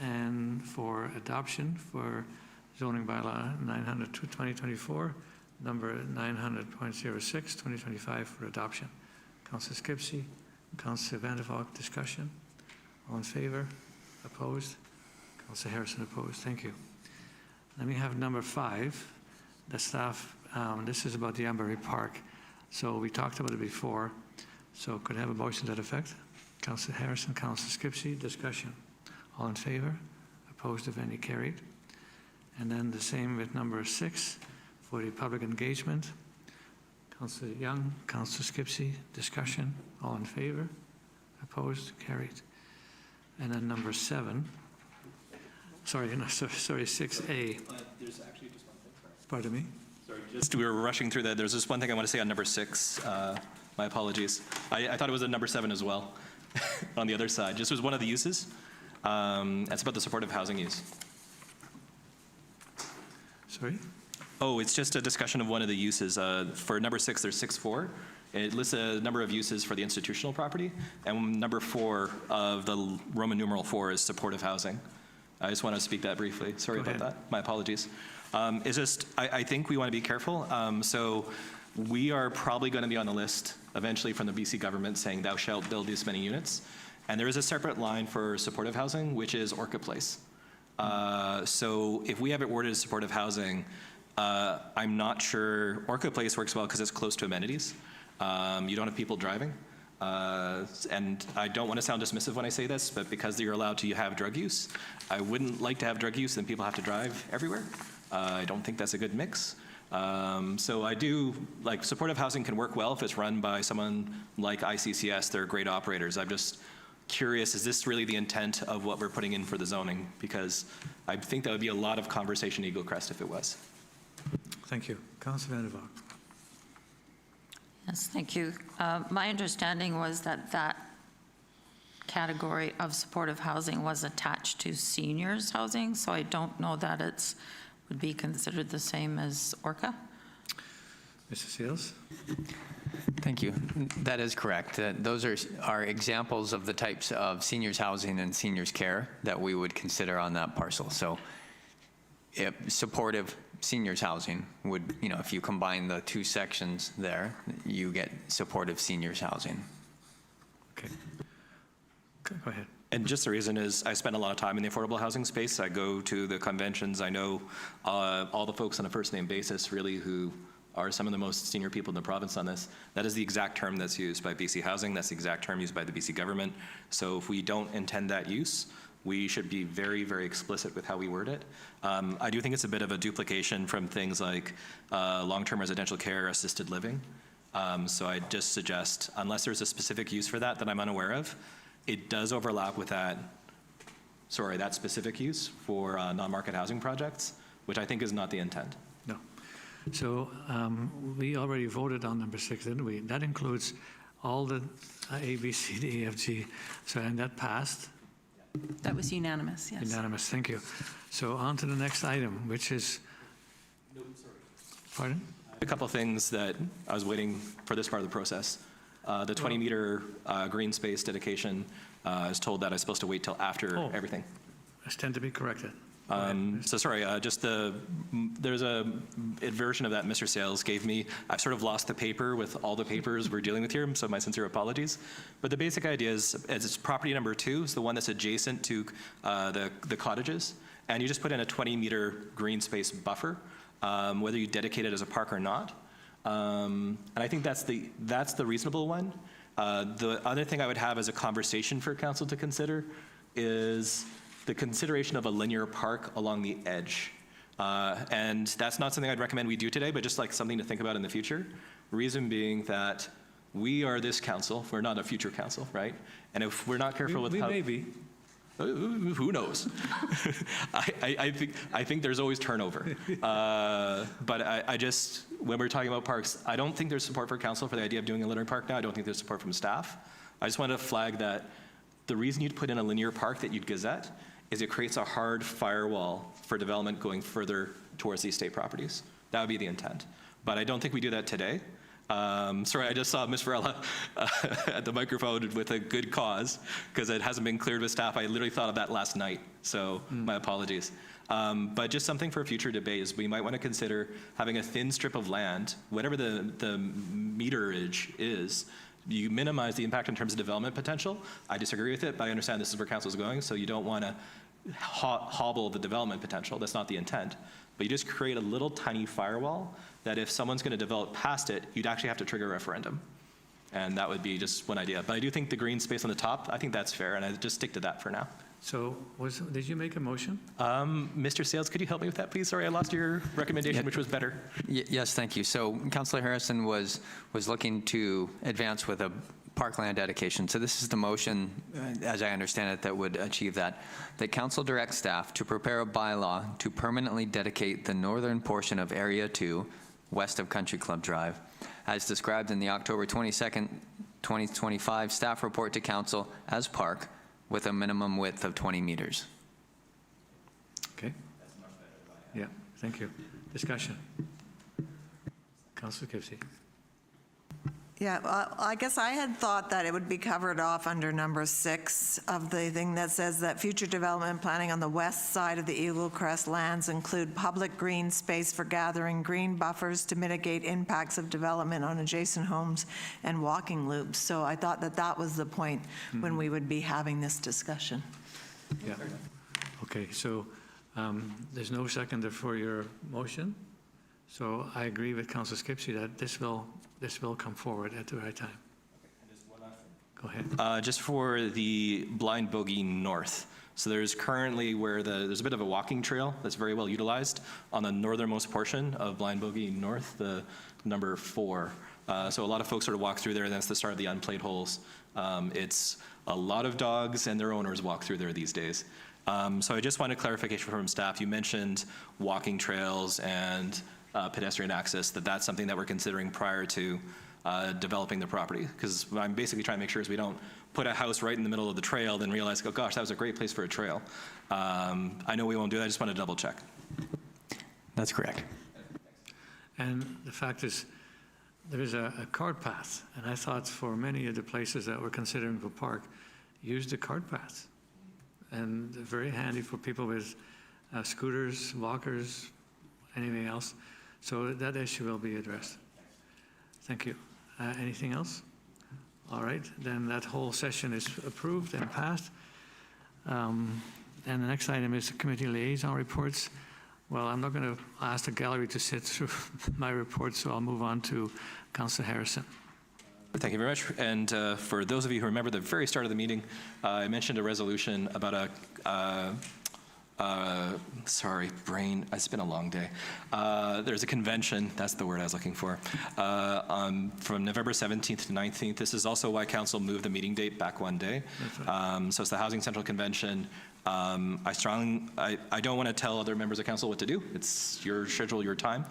And for adoption for zoning bylaw 900/2024, number 900.06, 2025 for adoption. Councillor Skipsey, Councillor Van der Valk, discussion. All in favor? Opposed? Councillor Harrison opposed. Thank you. Then we have number 5, the staff, this is about the Amberry Park. So we talked about it before. So could I have a motion to that effect? Councillor Harrison, Councillor Skipsey, discussion. All in favor? Opposed, if any, carried. And then the same with number 6 for the public engagement. Councillor Young, Councillor Skipsey, discussion. All in favor? Opposed, carried. And then number 7. Sorry, no, sorry, 6A. There's actually just one thing, sorry. Pardon me? Sorry, just we were rushing through that. There's just one thing I want to say on number 6. My apologies. I thought it was a number 7 as well on the other side. Just was one of the uses. That's about the supportive housing use. Sorry? Oh, it's just a discussion of one of the uses. For number 6, there's 6.4. It lists a number of uses for the institutional property, and number 4 of the Roman numeral 4 is supportive housing. I just want to speak that briefly. Sorry Go about ahead. that. My apologies. It's just, I think we want to be careful. So we are probably going to be on the list eventually from the BC government saying thou shalt build this many units. And there is a separate line for supportive housing, which is Orca Place. So if we have it worded as supportive housing, I'm not sure. Orca Place works well because it's close to amenities. You don't have people driving. And I don't want to sound dismissive when I say this, but because you're allowed to have drug use, I wouldn't like to have drug use and people have to drive everywhere. I don't think that's a good mix. So I do, like, supportive housing can work well if it's run by someone like ICCS. They're great operators. I'm just curious, is this really the intent of what we're putting in for the zoning? Because I think that would be a lot of conversation in Eaglecrest if it was. Thank you. Councillor Van der Valk. Yes, thank you. My understanding was that that category of supportive housing was attached to seniors housing, so I don't know that it's would be considered the same as Orca. Mr. Seals? Thank you. That is correct. Those are examples of the types of seniors housing and seniors care that we would consider on that parcel. So if supportive seniors housing would, if you combine the 2 sections there, you get supportive seniors housing. Okay. Go ahead. And just the reason is I spend a lot of time in the affordable housing space. I go to the conventions. I know all the folks on a first name basis really who are some of the most senior people in the province on this. That is the exact term that's used by BC Housing. That's the exact term used by the BC government. So if we don't intend that use, we should be very, very explicit with how we word it. I do think it's a bit of a duplication from things like long-term residential care, assisted living. So I just suggest, unless there's a specific use for that I'm unaware of, it does overlap with that specific use for non-market housing projects, which I think is not the intent. No. So we already voted on number 6, didn't we? That includes all the A, B, C, D, E, F, G. So, and that passed? That was unanimous, yes. Unanimous, thank you. So on to the next item, which is... No, sorry. Pardon? A couple of things that I was waiting for this part of the process. The 20-meter green space dedication is told that I'm supposed to wait till after everything. I stand to be corrected. So sorry, there's a version of that Mr. Sales gave me. I've sort of lost the paper with all the papers we're dealing with here, so my sincere apologies. But the basic idea is it's property number 2, is the one that's adjacent to the cottages, and you just put in a 20-meter green space buffer, whether you dedicate it as a park or not. And I think that's the reasonable one. The other thing I would have as a conversation for council to consider is the consideration of a linear park along the edge. And that's not something I'd recommend we do today, but just like something to think about in the future. Reason being that we are this council, we're not a future council, right? And if we're not careful with how— We may be. Who knows? I think there's always turnover. But I just, when we're talking about parks, I don't think there's support for council for the idea of doing a linear park now. I don't think there's support from staff. I just wanted to flag that the reason you'd put in a linear park that you'd gazette is it creates a hard firewall for development going further towards these state properties. That would be the intent. But I don't think we do that today. Sorry, I just saw Ms. Varela at the microphone with a good cause, because it hasn't been cleared with staff. I literally thought of that last night, so my apologies. But just something for future debate is we might want to consider having a thin strip of land, whatever the meterage is. You minimize the impact in terms of development potential. I disagree with it, but I understand this is where council is going, so you don't want to hobble the development potential. That's not the intent. But you just create a little tiny firewall that if someone's going to develop past it, you'd actually have to trigger a referendum. And that would be just one idea. But I do think the green space on the top, I think that's fair, and I just stick to that for now. So did you make a motion? Mr. Sales, could you help me with that, please? Sorry, I lost your recommendation, which was better. Yes, thank you. So Councillor Harrison was looking to advance with a parkland dedication. So this is the motion, as I understand it, that would achieve that. That council directs staff to prepare a bylaw to permanently dedicate the northern portion of Area 2, west of Country Club Drive, as described in the October 22nd, 2025 staff report to council as park, with a minimum width of 20 meters. Okay. Yeah, thank you. Discussion. Councillor Kipsey. Yeah, well, I guess I had thought that it would be covered off under number 6 of the thing that says that future development planning on the west side of the Eaglecrest lands include public green space for gathering, green buffers to mitigate impacts of development on adjacent homes, and walking loops. So I thought that that was the point when we would be having this discussion. Yeah. Okay, so there's no seconder for your motion. So I agree with Councillor Skipsey that this will come forward at the right time. Go ahead. Just for the Blind Bogey North. So there's currently where there's a bit of a walking trail that's very well utilized on the northernmost portion of Blind Bogey North, the number 4. So a lot of folks sort of walk through there, and that's the start of the unplayed holes. It's a lot of dogs and their owners walk through there these days. So I just wanted clarification from staff. You mentioned walking trails and pedestrian access, that's something that we're considering prior to developing the property. Because what I'm basically trying to make sure is we don't put a house right in the middle of the trail, then realize, oh gosh, that was a great place for a trail. I know we won't do that, I just want to double check. That's correct. And the fact is, there is a cart path, and I thought for many of the places that we're considering for park, use the cart paths. And they're very handy for people with scooters, walkers, anything else. So that issue will be addressed. Thank you. Anything else? All right, then that whole session is approved and passed. And the next item is the committee liaison reports. Well, I'm not going to ask the gallery to sit through my report, so I'll move on to Councillor Harrison. Thank you very much. And for those of you who remember the very start of the meeting, I mentioned a resolution about sorry, brain, it's been a long day. There's a convention, that's the word I was looking for, from November 17th to 19th. This is also why council moved the meeting date back one day. Right. So it's the Housing Central Convention. I don't want to tell other members of council what to do. It's your schedule, your time.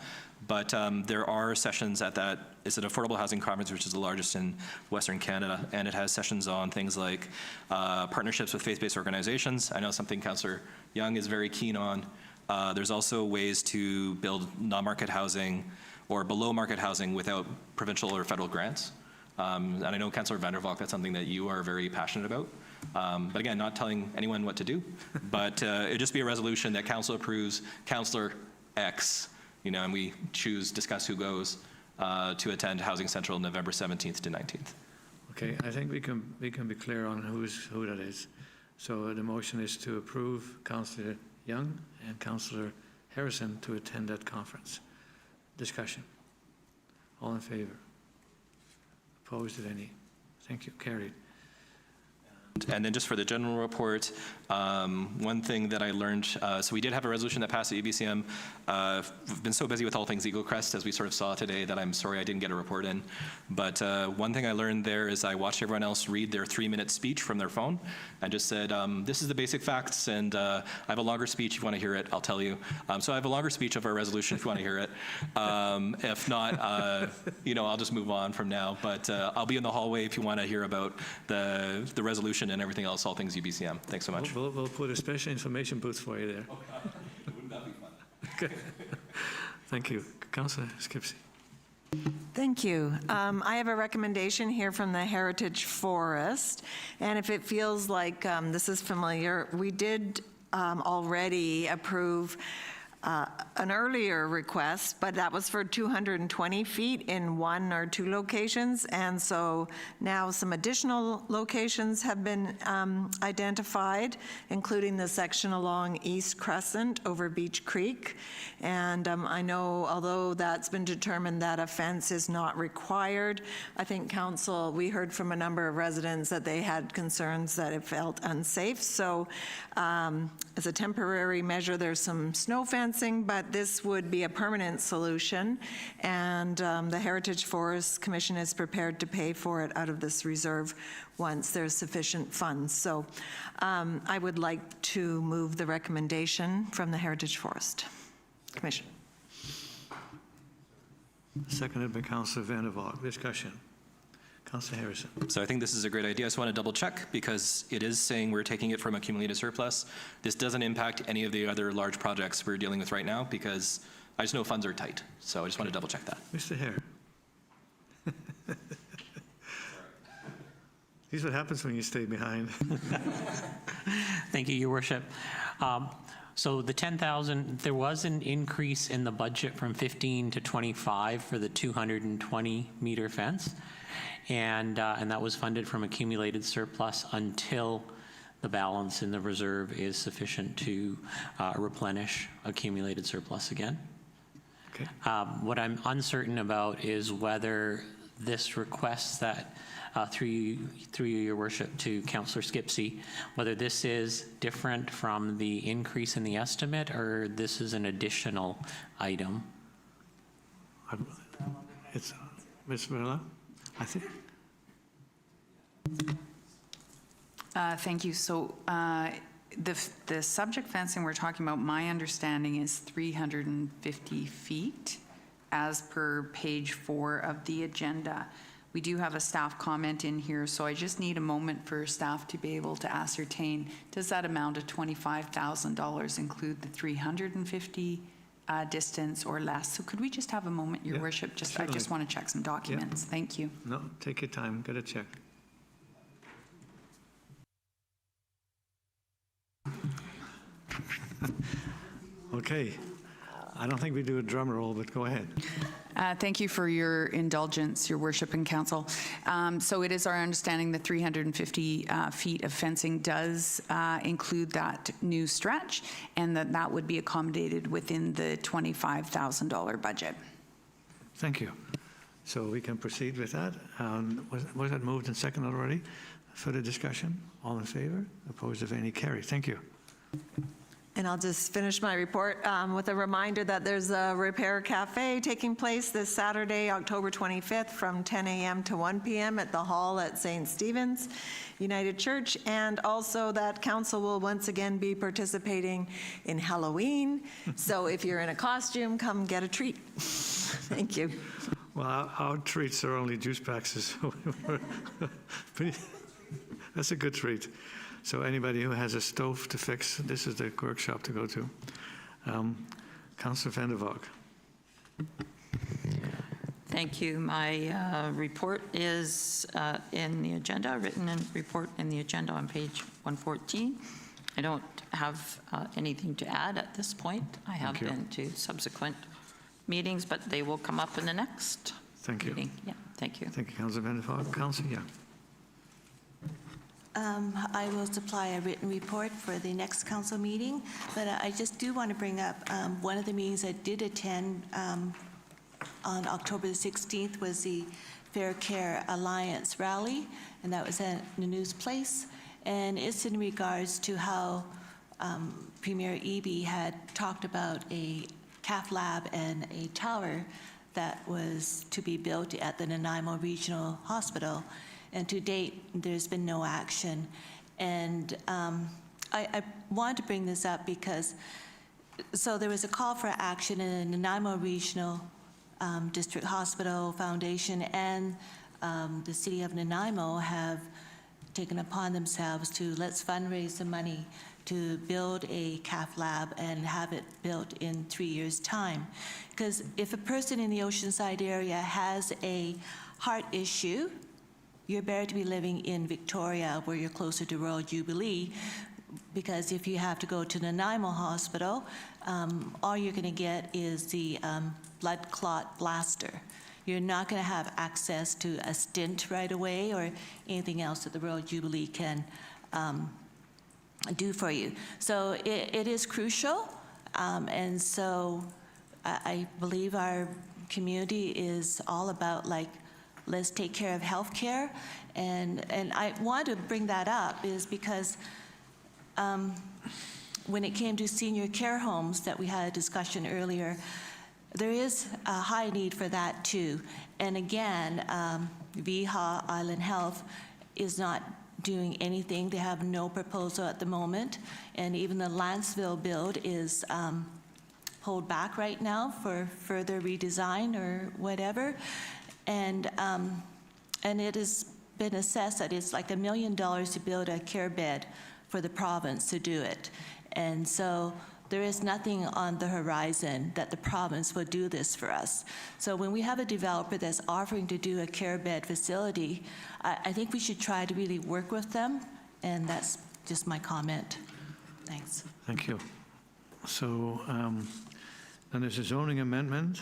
But there are sessions at that. It's an affordable housing conference, which is the largest in Western Canada, and it has sessions on things like partnerships with faith-based organizations. I know something Councillor Young is very keen on. There's also ways to build non-market housing or below-market housing without provincial or federal grants. And I know Councillor Vandervalk, that's something that you are very passionate about. But again, not telling anyone what to do, but it'd just be a resolution that council approves Councillor X, and we discuss who goes to attend Housing Central November 17th to 19th. Okay, I think we can be clear on who that is. So the motion is to approve Councillor Young and Councillor Harrison to attend that conference. Discussion. All in favor? Opposed, if any? Thank you. Carried. And then just for the general report, one thing that I learned, so we did have a resolution that passed at EBCM. We've been so busy with all things Eaglecrest, as we sort of saw today, that I'm sorry I didn't get a report in. But one thing I learned there is I watched everyone else read their 3-minute speech from their phone and just said, this is the basic facts, and I have a longer speech if you want to hear it, I'll tell you. So I have a longer speech of our resolution if you want to hear it. If not, I'll just move on from now. But I'll be in the hallway if you want to hear about the resolution and everything else, all things UBCM. Thanks so much. We'll put a special information booth for you there. Okay. Wouldn't that be fun? Okay. Thank you. Councillor Skipsey. Thank you. I have a recommendation here from the Heritage Forest, and if it feels like this is familiar, we did already approve an earlier request, but that was for 220 feet in 1 or 2 locations, and so now some additional locations have been identified, including the section along East Crescent over Beach Creek. And I know, although that's been determined that a fence is not required, I think council, we heard from a number of residents that they had concerns that it felt unsafe. So as a temporary measure, there's some snow fencing, but this would be a permanent solution. And the Heritage Forest Commission is prepared to pay for it out of this reserve once there's sufficient funds. So I would like to move the recommendation from the Heritage Forest Commission. Seconded by Councillor Vandervalk. Discussion. Councillor Harrison. So I think this is a great idea. I just want to double check because it is saying we're taking it from accumulated surplus. This doesn't impact any of the other large projects we're dealing with right now because I just know funds are tight. So I just want to double check that. Mr. Hare. Here's what happens when you stay behind. Thank you, Your Worship. So the 10,000, there was an increase in the budget from 15 to 25 for the 220-meter fence, and that was funded from accumulated surplus until the balance in the reserve is sufficient to replenish accumulated surplus again. Okay. What I'm uncertain about is whether this request that through you, Your Worship, to Councillor Skipsey, whether this is different from the increase in the estimate or this is an additional item. It's Ms. Verla, I think. Thank you. So the subject fencing we're talking about, my understanding is 350 feet as per page 4 of the agenda. We do have a staff comment in here, so I just need a moment for staff to be able to ascertain, does that amount of $25,000 include the 350 distance or less? So could we just have a moment, Your Worship? I just want to check some documents. Thank you. No, take your time, get a check. Okay, I don't think we do a drum roll, but go ahead. Thank you for your indulgence, Your Worship and Council. So it is our understanding that 350 feet of fencing does include that new stretch, and that would be accommodated within the $25,000 budget. Thank you. So we can proceed with that. Was that moved and seconded already? Further discussion? All in favor? Opposed, if any? Carried. Thank you. And I'll just finish my report with a reminder that there's a Repair Cafe taking place this Saturday, October 25th from 10 a.m. to 1 p.m. at the hall at St. Stephen's United Church, and also that council will once again be participating in Halloween. So if you're in a costume, come get a treat. Thank you. Well, our treats are only juice packs. That's a good treat. So anybody who has a stove to fix, this is the workshop to go to. Councillor Vandervalk. Thank you. My report is in the agenda, written report in the agenda on page 114. I don't have anything to add at this point. I have been to subsequent meetings, but they will come up in the next meeting. Yeah, thank you. Thank you, Councillor Vandervalk. Councillor, yeah. I will supply a written report for the next council meeting, but I just do want to bring up one of the meetings I did attend on October the 16th was the Fair Care Alliance rally, and that was at Nanu's Place. And it's in regards to how Premier Eby had talked about a cath lab and a tower that was to be built at the Nanaimo Regional Hospital. And to date, there's been no action. And I wanted to bring this up because, so there was a call for action in the Nanaimo Regional District Hospital Foundation and the City of Nanaimo have taken upon themselves to let's fundraise the money to build a cath lab and have it built in 3 years' time. Because if a person in the Oceanside area has a heart issue, you're better to be living in Victoria, where you're closer to Royal Jubilee, because if you have to go to Nanaimo Hospital, all you're going to get is the blood clot blaster. You're not going to have access to a stent right away or anything else that the Royal Jubilee can do for you. So it is crucial, and so I believe our community is all about, like, let's take care of healthcare. And I want to bring that up is because when it came to senior care homes that we had a discussion earlier, there is a high need for that too. And again, VHA Island Health is not doing anything. They have no proposal at the moment. And even the Lanceville build is pulled back right now for further redesign or whatever. And it has been assessed that it's like $1 million to build a care bed for the province to do it. And so there is nothing on the horizon that the province will do this for us. So when we have a developer that's offering to do a care bed facility, I think we should try to really work with them, and that's just my comment. Thanks. Thank you. So then there's a zoning amendment.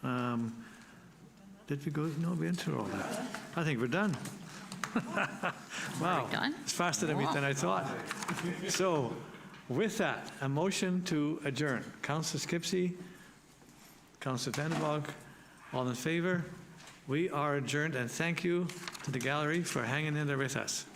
Did we go? No, we went through all that. I think we're done. Wow, done? it's faster than I thought. So with that, a motion to adjourn. Councillor Skipsey, Councillor Vandenbog, all in favor? We are adjourned, and thank you to the gallery for hanging in there with us.